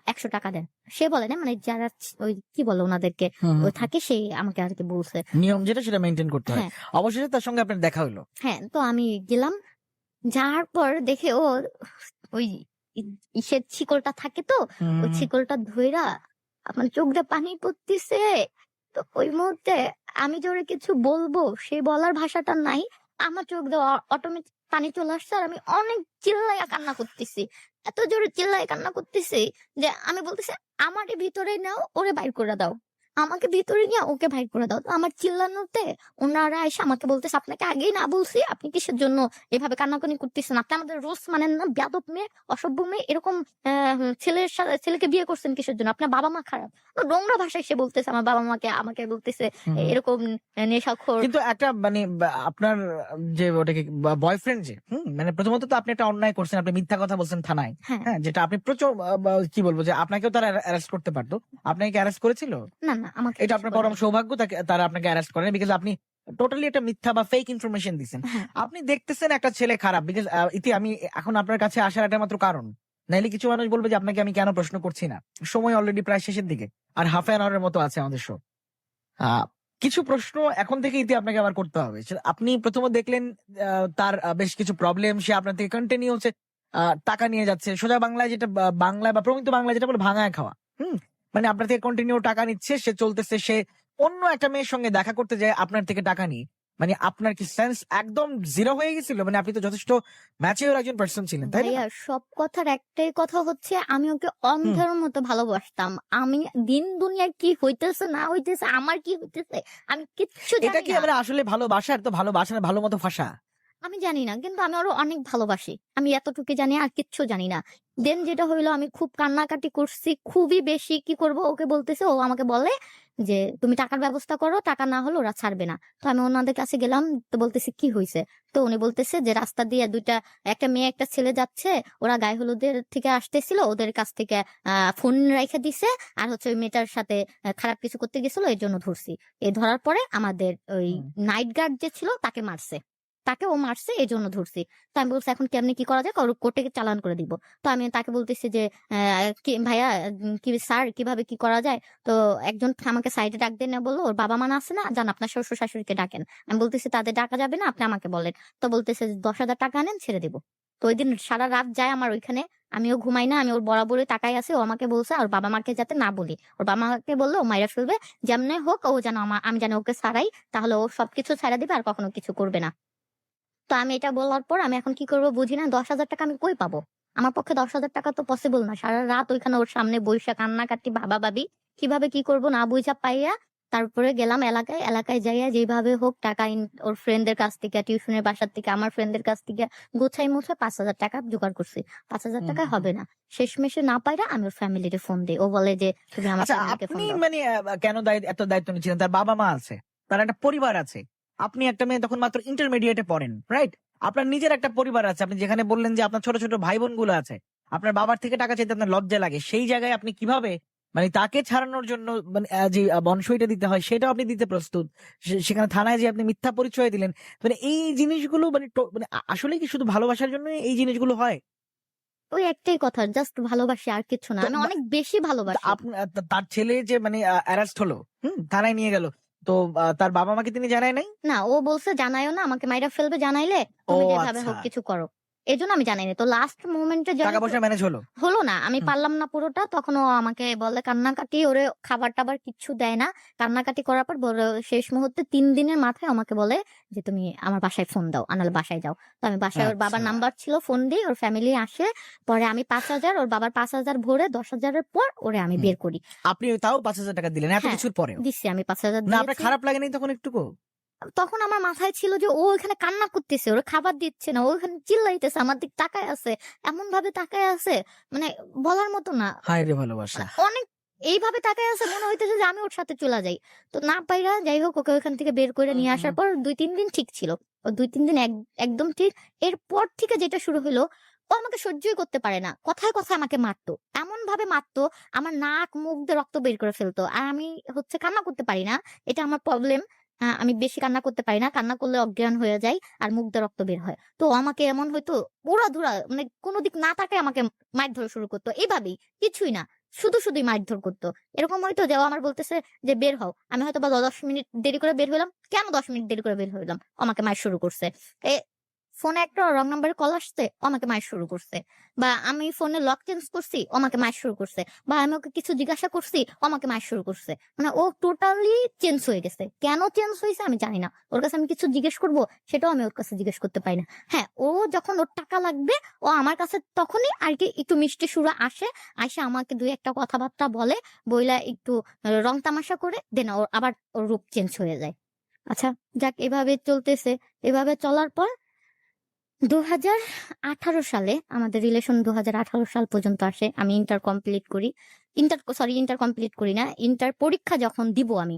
Speaker 1: ৳১০০ দেন। সে বলে না, মানে যারা ওই কি বলে উনাদেরকে
Speaker 2: হুম, হুম,
Speaker 1: ওই
Speaker 2: হুম।
Speaker 1: থাকে সেই আমাকে আরকি বলছে।
Speaker 2: নিয়ম যেটা সেটা মেইনটেইন করতে হয়।
Speaker 1: হ্যাঁ,
Speaker 2: অবশেষে তার সঙ্গে আপনার দেখা হইলো।
Speaker 1: হ্যাঁ। তো আমি গেলাম। যাওয়ার পর দেখে ও ওই ই ইসের শিকলটা থাকে তো,
Speaker 2: হুম,
Speaker 1: ওই
Speaker 2: হুম, হুম।
Speaker 1: শিকলটা ধইরা আমার চোখ দিয়ে পানি পড়তিছে। তো ওই মুহূর্তে আমি যে ওরে কিছু বলবো, সে বলার ভাষাটা নাই। আমার চোখ দিয়ে অটোমেটিক পানি চলে আসছে আর আমি অনেক চিল্লাইয়া কান্না করতেছি। এত জোরে চিল্লাইয়া কান্না করতেছি যে আমি বলতেছি, "আমারে ভিতরে নাও, ওরে বাইর করে দাও। আমাকে ভিতরে নিয়ে ওকে বাইর করে দাও।" তো আমার চিল্লানোতে উনারা এসে আমাকে বলতেছে, "আপনাকে আগেই না বলছি? আপনি কিসের জন্য এভাবে কান্নাকানি করতেছেন? আপনি আমাদের রোজ মানেন না, বেয়াদব মেয়ে, অসভ্য মেয়ে, এরকম ছেলেকে বিয়ে করছেন কিসের জন্য? আপনার বাবা-মা খারাপ।" নোংরা ভাষায় সে বলতেছে আমার বাবা-মাকে, আমাকে বলতেছে
Speaker 2: হুম, হুম।
Speaker 1: এরকম নেশাখোর।
Speaker 2: কিন্তু একটা মানে আপনার যে ওটাকে বয়ফ্রেন্ড যে মানে প্রথমত তো আপনি একটা অন্যায় করছেন, আপনি মিথ্যা কথা বলছেন থানায়।
Speaker 1: হ্যাঁ,
Speaker 2: হ্যাঁ, যেটা আপনি প্রচুর কি বলবো যে আপনাকেও তারা অ্যারেস্ট করতে পারতো। আপনাকে কি অ্যারেস্ট করেছিল?
Speaker 1: না, না আমাকে
Speaker 2: এটা
Speaker 1: কিছু
Speaker 2: আপনার
Speaker 1: করে
Speaker 2: পরম
Speaker 1: নাই।
Speaker 2: সৌভাগ্য, তারা আপনাকে অ্যারেস্ট করেনি, বিকজ আপনি টোটালি একটা মিথ্যা বা ফেক ইনফরমেশন দিছেন।
Speaker 1: হ্যাঁ,
Speaker 2: আপনি দেখতেছেন একটা ছেলে খারাপ, বিকজ ইতি আমি এখন আপনার কাছে আসার একটা মাত্র কারণ। নাইলে কিছু মানুষ বলবে যে আপনাকে আমি কেন প্রশ্ন করছি না। সময় অলরেডি প্রায় শেষের দিকে। আর হাফ অ্যান আওয়ার এর মতো আছে আমাদের শো। আ কিছু প্রশ্ন এখন থেকে আপনাকে আবার করতে হবে। আপনি প্রথমত দেখলেন তার বেশ কিছু প্রবলেম, সে আপনার থেকে কন্টিনিউ হচ্ছে আ টাকা নিয়ে যাচ্ছে। সোজা বাংলায় যেটা বাংলায় বা প্রমিত বাংলায় যেটা বলে ভাঙায় খাওয়া। হুম? মানে আপনার থেকে কন্টিনিউ টাকা নিচ্ছে, সে চলতেছে, সে অন্য একটা মেয়ের সঙ্গে দেখা করতে যায় আপনার থেকে টাকা নিয়ে। মানে আপনার কি সেন্স একদম 0 হয়ে গেছিল? মানে আপনি তো যথেষ্ট ম্যাচিউর একজন পারসন ছিলেন, তাই না?
Speaker 1: ভাইয়া সব কথার একটাই কথা হচ্ছে আমি ওকে
Speaker 2: হুম।
Speaker 1: অন্ধের মতো ভালোবাসতাম। আমি দিন দুনিয়ায় কি হইতেছে না হইতেছে, আমার কি হইতেছে আমি কিচ্ছু
Speaker 2: এটা
Speaker 1: জানি
Speaker 2: কি
Speaker 1: না।
Speaker 2: আমরা আসলে ভালোবাসার তো ভালোবাসার ভালো মতো ভাষা?
Speaker 1: আমি জানি না। কিন্তু আমি ওরে অনেক ভালোবাসি। আমি এতটুকু জানি আর কিচ্ছু জানি না। দেন যেটা হইলো আমি খুব কান্নাকাটি করছি। খুবই বেশি কি করব ওকে বলতেছে, ও আমাকে বলে যে, "তুমি টাকার ব্যবস্থা করো। টাকা না হলে ওরা ছাড়বে না।" তো আমি ওনাদের কাছে গেলাম। তো বলতেছি, "কি হইছে?" তো উনি বলতেছে যে, "রাস্তা দিয়ে ২ টা একটা মেয়ে একটা ছেলে যাচ্ছে। ওরা গায়ে হলুদের থেকে আসতেছিল। ওদের কাছ থেকে ফোন রাইখা দিছে। আর হচ্ছে ওই মেয়েটার সাথে খারাপ কিছু করতে গেছিল। এজন্য ধরছি। এই ধরার পরে আমাদের ওই
Speaker 2: হুম।
Speaker 1: নাইট গার্ড যে ছিল তাকে মারছে।" তাকে ও মারছে এই জন্য ধরছি। তো আমি বলছি এখন কেমনি কি করা যায়, ওর কোর্টে চালান করে দিব। তো আমি তাকে বলতেছি যে ভাইয়া কি স্যার কিভাবে কি করা যায়। তো একজন আমাকে সাইডে ডাক দিয়ে না বললো ওর বাবা মা আছে না, যান আপনার শ্বশুর শাশুড়িকে ডাকেন। আমি বলতেছি তাদের ডাকা যাবে না, আপনি আমাকে বলেন। তো বলতেছে 10,000 টাকা আনেন ছেড়ে দিব। তো ওই দিন সারা রাত যায় আমার ওইখানে, আমিও ঘুমাই না, আমি ওর বরাবরই তাকাই আছি। ও আমাকে বলছে ওর বাবা মাকে যাতে না বলি, ওর বাবা মাকে বললে ও মাইরা ফেলবে, যেমনি হোক ও যেন আমি যেন ওকে ছাড়াই, তাহলে ও সবকিছু ছাড়া দিবে আর কখনো কিছু করবে না। তো আমি এটা বলার পর আমি এখন কি করবো বুঝি না, 10,000 টাকা আমি কই পাবো? আমার পক্ষে 10,000 টাকা তো পসিবল না। সারা রাত ওইখানে ওর সামনে বইসা কান্নাকাটি ভাবি কিভাবে কি করব না বুঝা পাইয়া তারপরে গেলাম এলাকায়। এলাকায় যাইয়া যেভাবে হোক টাকা ওর ফ্রেন্ডদের কাছ থেকে, টিউশনের বাসার থেকে, আমার ফ্রেন্ডদের কাছ থেকে গুছাই মুছে 5,000 টাকা জোগাড় করছি। 5,000
Speaker 2: হুম,
Speaker 1: টাকায়
Speaker 2: হুম, হুম।
Speaker 1: হবে না। শেষমেশে না পাইরা আমি ওর ফ্যামিলিতে ফোন দিই। ও বলে যে তুমি আমার
Speaker 2: আচ্ছা,
Speaker 1: ফ্যামিলিকে ফোন
Speaker 2: আপনি
Speaker 1: দাও।
Speaker 2: মানে কেন এত দায়িত্ব নিচ্ছিলেন? তার বাবা মা আছে, তার একটা পরিবার আছে। আপনি একটা মেয়ে তখন মাত্র ইন্টারমিডিয়েটে পড়েন, রাইট? আপনার নিজের একটা পরিবার আছে। আপনি যেখানে বললেন যে আপনার ছোট ছোট ভাই বোন গুলো আছে, আপনার বাবার থেকে টাকা চাইতে আপনার লজ্জা লাগে, সেই জায়গায় আপনি কিভাবে মানে তাকে ছাড়ানোর জন্য মানে যে বনসইটা দিতে হয় সেটাও আপনি দিতে প্রস্তুত। সেখানে থানায় যে আপনি মিথ্যা পরিচয় দিলেন, মানে এই জিনিসগুলো মানে মানে আসলে কি শুধু ভালোবাসার জন্য এই জিনিসগুলো হয়?
Speaker 1: ওই একটাই কথা, জাস্ট ভালোবাসি আর কিছু না।
Speaker 2: তো
Speaker 1: আমি অনেক বেশি ভালোবাসি।
Speaker 2: তার ছেলে যে মানে অ্যারেস্ট হলো, থানায় নিয়ে গেল, তো তার বাবা মাকে তিনি জানায় নাই?
Speaker 1: না, ও বলছে জানাইও না, আমাকে মাইরা ফেলবে জানাইলে,
Speaker 2: ও
Speaker 1: তুমি যেভাবে
Speaker 2: আচ্ছা,
Speaker 1: হোক কিছু করো। এজন্য আমি জানাইনি। তো লাস্ট মোমেন্টে
Speaker 2: টাকা
Speaker 1: যেহেতু
Speaker 2: পয়সা ম্যানেজ হলো।
Speaker 1: হলো না, আমি
Speaker 2: হুম।
Speaker 1: পারলাম না পুরোটা, তখন ও আমাকে বলে কান্নাকাটি, ওরে খাবার টাবার কিচ্ছু দেয় না। কান্নাকাটি করার পর শেষ মুহূর্তে 3 দিনের মাথায় আমাকে বলে যে তুমি আমার বাসায় ফোন দাও, আনালে বাসায় যাও। তো আমি বাসায়, ওর বাবার
Speaker 2: আচ্ছা,
Speaker 1: নাম্বার ছিল, ফোন দিই, ওর ফ্যামিলি আসে। পরে আমি 5,000, ওর বাবার 5,000 ভরে 10,000-এর পর ওরে আমি
Speaker 2: হুম।
Speaker 1: বের করি।
Speaker 2: আপনি তাও 5,000 টাকা দিলেন এত
Speaker 1: হ্যাঁ,
Speaker 2: কিছুর পরেও?
Speaker 1: দিচ্ছি, আমি 5,000
Speaker 2: না আপনার
Speaker 1: দিয়েছি।
Speaker 2: খারাপ লাগেনি তখন একটুকু?
Speaker 1: তখন আমার মাথায় ছিল যে ও এখানে কান্না করতেছে, ওরা খাবার দিচ্ছে না, ও এখানে চিল্লাইতেছে, আমার দিক তাকায় আছে, এমন ভাবে তাকায় আছে, মানে বলার মতো না।
Speaker 2: হায় রে ভালোবাসা।
Speaker 1: মানে অনেক এইভাবে তাকায় আছে, মনে হইতেছে যে আমি ওর সাথে চলে যাই। তো না পাইরা যাই হোক ওকে ওইখান থেকে বের করে
Speaker 2: হুম,
Speaker 1: নিয়ে
Speaker 2: হুম,
Speaker 1: আসার পর 2-3 দিন ঠিক ছিল। ও 2-3 দিন একদম ঠিক। এরপর থেকে যেটা শুরু হলো, ও আমাকে সহ্যই করতে পারে না। কথায় কথায় আমাকে মারতো, এমন ভাবে মারতো, আমার নাক মুখ দিয়ে রক্ত বের করে ফেলতো। আর আমি হচ্ছে কান্না করতে পারি না, এটা আমার প্রবলেম। আমি বেশি কান্না করতে পারি না, কান্না করলে অজ্ঞান হয়ে যাই আর মুখ দিয়ে রক্ত বের হয়। তো ও আমাকে এমন হয়তো উড়াধুরা, মানে কোনো দিক না তাকায় আমাকে মারধর শুরু করতো এইভাবেই, কিছুই না, শুধুই মারধর করতো। এরকম হয়তো যে ও আমার বলতেছে যে বের হও, আমি হয়তো বা 10 মিনিট দেরি করে বের হইলাম, কেন 10 মিনিট দেরি করে বের হইলাম, ও আমাকে মার শুরু করছে। এ ফোনে একটা রং নাম্বারে কল আসছে, ও আমাকে মার শুরু করছে। বা আমি ফোনে লক চেঞ্জ করছি, ও আমাকে মার শুরু করছে। বা আমি ওকে কিছু জিজ্ঞাসা করছি, ও আমাকে মার শুরু করছে। মানে ও টোটালি চেঞ্জ হয়ে গেছে। কেন চেঞ্জ হয়েছে আমি জানি না। ওর কাছে আমি কিছু জিজ্ঞেস করবো, সেটাও আমি ওর কাছে জিজ্ঞেস করতে পারি না। হ্যাঁ, ও যখন ওর টাকা লাগবে, ও আমার কাছে তখনই আর কি একটু মিষ্টি সুরে আসে, আইসা আমাকে 2-একটা কথাবার্তা বলে, বইলা একটু রং তামাশা করে দেন ওর আবার ওর রূপ চেঞ্জ হয়ে যায়। আচ্ছা, যাক, এভাবে চলতেছে। এভাবে চলার পর 2018 সালে আমাদের রিলেশন 2018 সাল পর্যন্ত আসে। আমি ইন্টার কমপ্লিট করি। ইন্টার কমপ্লিট করি না, ইন্টার পরীক্ষা যখন দিব আমি,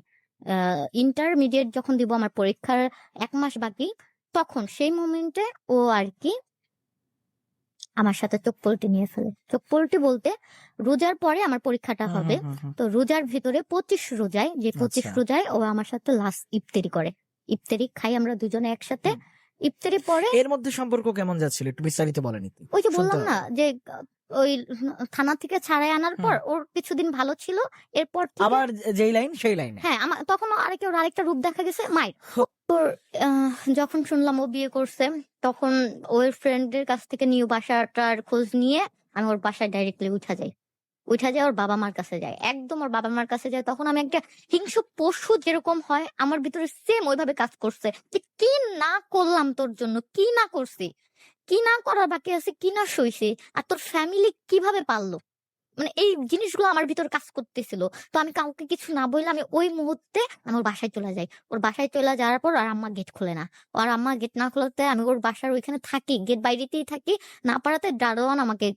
Speaker 1: ইন্টারমিডিয়েট যখন দিব, আমার পরীক্ষার 1 মাস বাকি, তখন সেই মোমেন্টে ও আর কি আমার সাথে চোখ পলটে নিয়ে ফেলে। চোখ পলটে বলতে, রোজার পরে আমার পরীক্ষাটা
Speaker 2: হুম,
Speaker 1: হবে।
Speaker 2: হুম, হুম, হুম।
Speaker 1: তো রোজার ভিতরে 25 রোজায়, যে 25
Speaker 2: আচ্ছা।
Speaker 1: রোজায় ও আমার সাথে লাস্ট ইফতারি করে। ইফতারি খাই আমরা দুজনে একসাথে।
Speaker 2: হুম।
Speaker 1: ইফতারি পরে
Speaker 2: এর মধ্যে সম্পর্ক কেমন যাচ্ছিল একটু বিস্তারিত বলেন একটু,
Speaker 1: ওই যে
Speaker 2: শুনতে
Speaker 1: বললাম না
Speaker 2: হবে।
Speaker 1: যে ওই থানা থেকে ছাড়াই আনার
Speaker 2: হুম।
Speaker 1: পর ওর কিছুদিন ভালো ছিল। এরপর থেকে
Speaker 2: আবার যেই লাইন সেই লাইনে।
Speaker 1: হ্যাঁ, আমার তখন ওর আরেকটা রূপ দেখা গেছে, মাইর। ওর যখন শুনলাম ও বিয়ে করছে, তখন ওর ফ্রেন্ডের কাছ থেকে নিউ বাসাটার খোঁজ নিয়ে আমি ওর বাসায় ডাইরেক্টলি উঠা যায়, ওর বাবা মার কাছে যায়, একদম ওর বাবা মার কাছে যায়। তখন আমি একটা হিংস্র পশু যেরকম হয়, আমার ভিতরে সেম ওইভাবে কাজ করছে যে কি না করলাম তোর জন্য, কি না করছি, কি না করার বাকি আছে, কি না সইছে, আর তোর ফ্যামিলি কিভাবে পারলো, মানে এই জিনিসগুলো আমার ভিতর কাজ করতেছিল। তো আমি কাউকে কিছু না বললে আমি ওই মুহূর্তে আমি ওর বাসায় চলে যাই। ওর বাসায় চলে যাওয়ার পর আর আম্মা গেট খোলে না। আর আম্মা গেট না খোলাতে আমি ওর বাসার ওইখানে থাকি, গেট বাইরেতেই থাকি। না পারাতে দারোয়ান আমাকে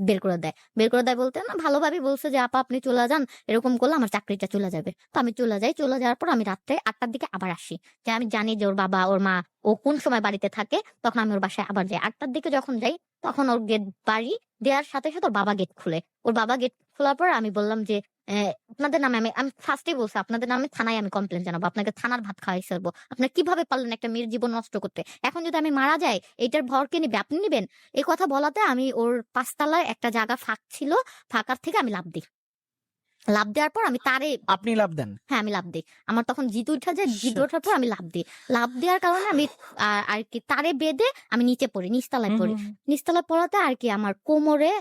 Speaker 1: বের করে দেয়। বের করে দেয় বলতে না, ভালোভাবে বলছে যে আপা আপনি চলে যান, এরকম করলে আমার চাকরিটা চলে যাবে। তো আমি চলে যাই। চলে যাওয়ার পর আমি রাত্রে 8টার দিকে আবার আসি। যে আমি জানি যে ওর বাবা ওর মা ও কোন সময় বাড়িতে থাকে, তখন আমি ওর বাসায় আবার যাই। 8টার দিকে যখন যাই, তখন ওর গেট বাড়ি দেওয়ার সাথে সাথে ওর বাবা গেট খুলে। ওর বাবা গেট খোলার পর আমি বললাম যে আপনাদের নামে আমি ফার্স্টেই বলছি, আপনাদের নামে থানায় আমি কমপ্লেন জানাবো, আপনাকে থানার ভাত খাওয়াই ফেলবো। আপনারা কিভাবে পারলেন একটা মেয়ের জীবন নষ্ট করতে? এখন যদি আমি মারা যাই এইটার ভর কে নিবে? আপনি নিবেন? এই কথা বলাতে আমি ওর ৫ তলায় একটা জায়গা ফাঁক ছিল, ফাঁকার থেকে আমি লাফ দিই। লাফ দেওয়ার পর আমি তারে
Speaker 2: আপনি লাভ দেন?
Speaker 1: হ্যাঁ, আমি লাফ দিই। আমার তখন জিদ উঠা যায়। জিদ
Speaker 2: Shit.
Speaker 1: ওঠার পর আমি লাফ দিই। লাফ দেওয়ার কারণে আমি আর কি তারে বেঁধে আমি নিচে পড়ি, নিচতলায়
Speaker 2: হুম,
Speaker 1: পড়ি।
Speaker 2: হুম, হুম।
Speaker 1: নিচতলায় পড়াতে আর কি আমার কোমরে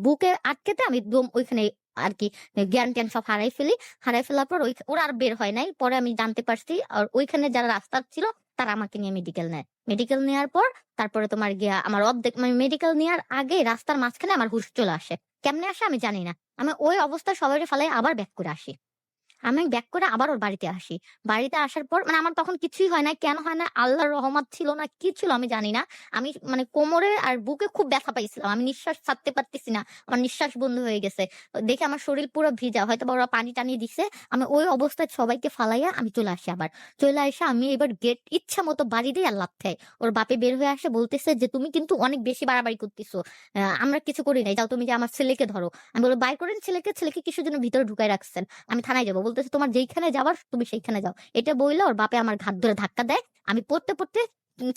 Speaker 1: বুকে আটকেতে আমি দম ওইখানে আর কি জ্ঞান-ট্যান সব হারাই ফেলি। হারাই ফেলার পর ওরা আর বের হয় নাই। পরে আমি জানতে পারছি আর ওইখানে যারা রাস্তার ছিল তারা আমাকে নিয়ে মেডিকেল নেয়। মেডিকেল নেয়ার পর তারপরে তোমার গিয়া আমার অর্ধেক মানে মেডিকেল নেয়ার আগে রাস্তার মাঝখানে আমার হুঁশ চলে আসে। কেমনে আসে আমি জানি না। আমি ওই অবস্থায় সবাইরে ফালাইয়া আবার ব্যাক করে আসি। আমি ব্যাক করে আবার ওর বাড়িতে আসি। বাড়িতে আসার পর মানে আমার তখন কিছুই হয় নাই। কেন হয় না? আল্লাহর রহমত ছিল না, কি ছিল আমি জানি না। আমি মানে কোমরে আর বুকে খুব ব্যথা পাইছিলাম। আমি নিঃশ্বাস ছাড়তে পারতেছি না। আমার নিঃশ্বাস বন্ধ হয়ে গেছে। দেখে আমার শরীর পুরো ভিজা। হয়তোবা ওরা পানি-টানি দিছে। আমি ওই অবস্থায় সবাইকে ফালাইয়া আমি চলে আসি আবার। চলে আইসা আমি এবার গেট ইচ্ছামতো বাড়ি দেই আর লাথি খাই। ওর বাপে বের হয়ে আসে বলতেছে যে, "তুমি কিন্তু অনেক বেশি বাড়াবাড়ি করতেছো। আমরা কিছু করি নাই। যাও তুমি যে আমার ছেলেকে ধরো।" আমি বললাম, "বাইর করেন ছেলেকে। ছেলেকে কিসের জন্য ভিতরে ঢুকায় রাখছেন? আমি থানায় যাবো।" বলতেছে, "তোমার যেইখানে যাবার তুমি সেইখানে যাও।" এটা বইলা ওর বাপে আমার ঘাড় ধরে ধাক্কা দেয়। আমি পড়তে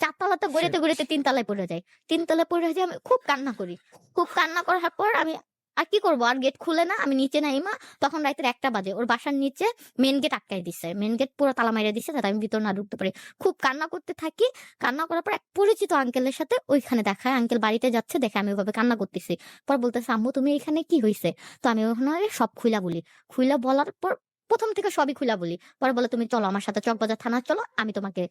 Speaker 1: ৪ তলাতে
Speaker 2: Shit.
Speaker 1: গড়িতে ৩ তলায় পড়ে যাই। ৩ তলায় পড়ে যাই আমি খুব কান্না করি। খুব কান্না করার পর আমি আর কি করব? আর গেট খুলে না। আমি নিচে নাইমা তখন রাইতের ১টা বাজে। ওর বাসার নিচে মেইন গেট আটকায় দিছে। মেইন গেট পুরো তালা মাইরা দিছে যাতে আমি ভিতর না ঢুকতে পারি। খুব কান্না করতে থাকি। কান্না করার পর এক পরিচিত আঙ্কেলের সাথে ওইখানে দেখা হয়। আঙ্কেল বাড়িতে যাচ্ছে দেখে আমি ওইভাবে কান্না করতেছি। পরে বলতেছে, "আম্মু তুমি এখানে কি হইছে?" তো আমি ওখানে সব খুইলা বলি। খুইলা বলার পর ১ম থেকে সবই খুইলা বলি। পরে বলে, "তুমি চলো আমার সাথে চকবাজার থানায় চলো। আমি তোমাকে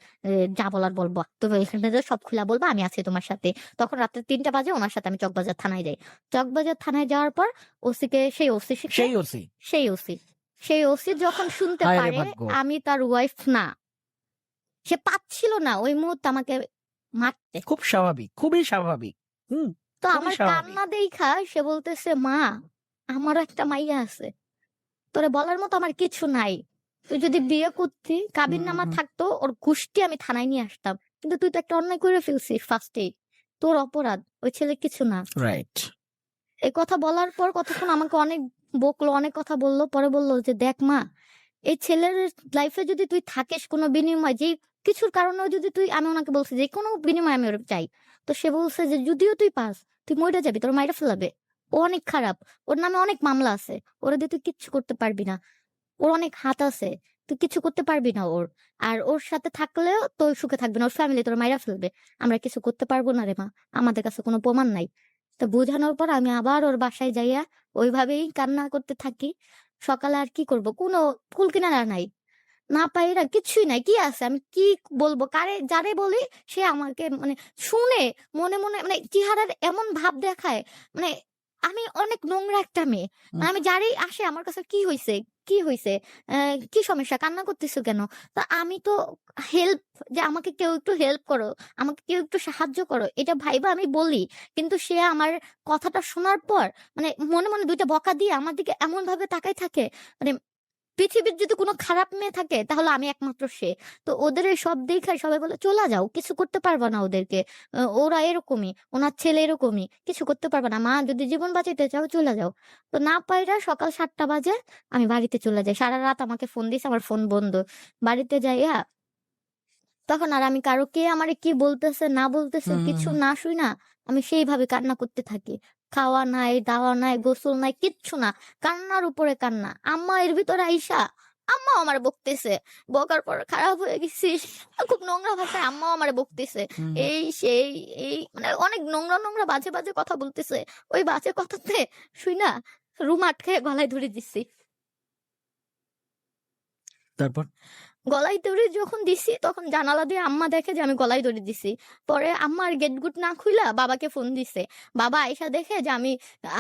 Speaker 1: যা বলার বলব। তুমি এখানে যেয়ে সব খুইলা বলবা। আমি আছি তোমার সাথে।" তখন রাত্রে ৩টা বাজে উনার সাথে আমি চকবাজার থানায় যাই। চকবাজার থানায় যাওয়ার পর ওসিকে সেই ওসির সাথে
Speaker 2: সেই ওসি?
Speaker 1: সেই ওসি সেই ওসি যখন শুনতে
Speaker 2: হায় রে
Speaker 1: পারে
Speaker 2: ভাগ্য!
Speaker 1: আমি তার ওয়াইফ না, সে পাচ্ছিল না ওই মুহূর্তে আমাকে মারতে।
Speaker 2: খুব স্বাভাবিক, খুবই স্বাভাবিক। হুম,
Speaker 1: তো
Speaker 2: খুবই
Speaker 1: আমার
Speaker 2: স্বাভাবিক।
Speaker 1: কান্না দেইখা সে বলতেছে, "মা, আমারও একটা মাইয়া আছে। তোরে বলার মতো আমার কিছু নাই। তুই যদি বিয়ে করতি,
Speaker 2: হুম,
Speaker 1: কাবিননামা
Speaker 2: হুম।
Speaker 1: থাকতো, ওর গুষ্টি আমি থানায় নিয়ে আসতাম। কিন্তু তুই তো একটা অন্যায় করে ফেলছিস ফার্স্টেই। তোর অপরাধ। ওই ছেলে কিছু না।"
Speaker 2: রাইট।
Speaker 1: এই কথা বলার পর কতক্ষণ আমাকে অনেক বকলো, অনেক কথা বলল। পরে বলল যে, "দেখ মা, এই ছেলের লাইফে যদি তুই থাকিস কোনো বিনিময় যেই কিছুর কারণেও যদি তুই" আমি ওনাকে বলছি যে, "কোনো বিনিময় আমি ওর চাই।" তো সে বলছে যে, "যদিও তুই পাস, তুই মইরা যাবি। তোর মাইরা ফেলাবে। ও অনেক খারাপ। ওর নামে অনেক মামলা আছে। ওরে দিয়ে তুই কিচ্ছু করতে পারবি না। ওর অনেক হাত আছে। তুই কিছু করতে পারবি না ওর। আর ওর সাথে থাকলেও তুই সুখে থাকবি না। ওর ফ্যামিলি তোরে মাইরা ফেলবে। আমরা কিছু করতে পারবো না রে মা। আমাদের কাছে কোনো প্রমাণ নাই।" তো বোঝানোর পর আমি আবার ওর বাসায় যাইয়া ওইভাবেই কান্না করতে থাকি। সকালে আর কি করব? কোনো কুল কিনারা নাই। না পাইরা কিছুই নাই। কি আছে? আমি কি বলবো? যারে বলি সে আমাকে মানে শুনে মনে মানে চেহারার এমন ভাব দেখায় মানে আমি অনেক নোংরা একটা মেয়ে।
Speaker 2: হুম,
Speaker 1: আমি যারই আসে আমার কাছে কি হইছে? কি হইছে? কি সমস্যা? কান্না করতেছো কেন? তো আমি তো হেল্প যে আমাকে কেউ একটু হেল্প করো, আমাকে কেউ একটু সাহায্য করো। এটা ভাইবা আমি বলি। কিন্তু সে আমার কথাটা শোনার পর মানে মনে ২ টা বকা দিয়ে আমার দিকে এমনভাবে তাকায় থাকে মানে পৃথিবীর যদি কোনো খারাপ মেয়ে থাকে তাহলে আমি একমাত্র সে। তো ওদের এই সব দেখে সবাই বলে, "চলে যাও। কিছু করতে পারবা না ওদেরকে। ওরা এরকমই। উনার ছেলে এরকমই। কিছু করতে পারবা না। মা যদি জীবন বাঁচাইতে চাও চলে যাও।" তো না পাইরা সকাল ৭ঃ০০ বাজে আমি বাড়িতে চলে যাই। সারারাত আমাকে ফোন দিছে, আমার ফোন বন্ধ। বাড়িতে যাইয়া তখন আর আমি কারো কে আমারে কি বলতেছে না বলতেছে
Speaker 2: হুম, হুম,
Speaker 1: কিছু
Speaker 2: হুম।
Speaker 1: না শুইনা আমি সেইভাবে কান্না করতে থাকি। খাওয়া নাই, দাওয়া নাই, গোসল নাই, কিচ্ছু না। কান্নার উপরে কান্না। আম্মা এর ভিতরে আইসা আম্মাও আমারে বকতেছে। বকার পর খারাপ হয়ে গেছিস। খুব নোংরা ভাষায় আম্মাও আমারে বকতেছে।
Speaker 2: হুম।
Speaker 1: এই সেই এই মানে অনেক নোংরা বাজে কথা বলতেছে। ওই বাজে কথাতে শুইনা রুম আটকায় গলায় ধরে দিছি।
Speaker 2: তারপর?
Speaker 1: গলায় দড়ি যখন দিছি তখন জানালা দিয়ে আম্মা দেখে যে আমি গলায় দড়ি দিছি। পরে আম্মা আর গেট গুট না খুইলা বাবাকে ফোন দিছে। বাবা আইসা দেখে যে আমি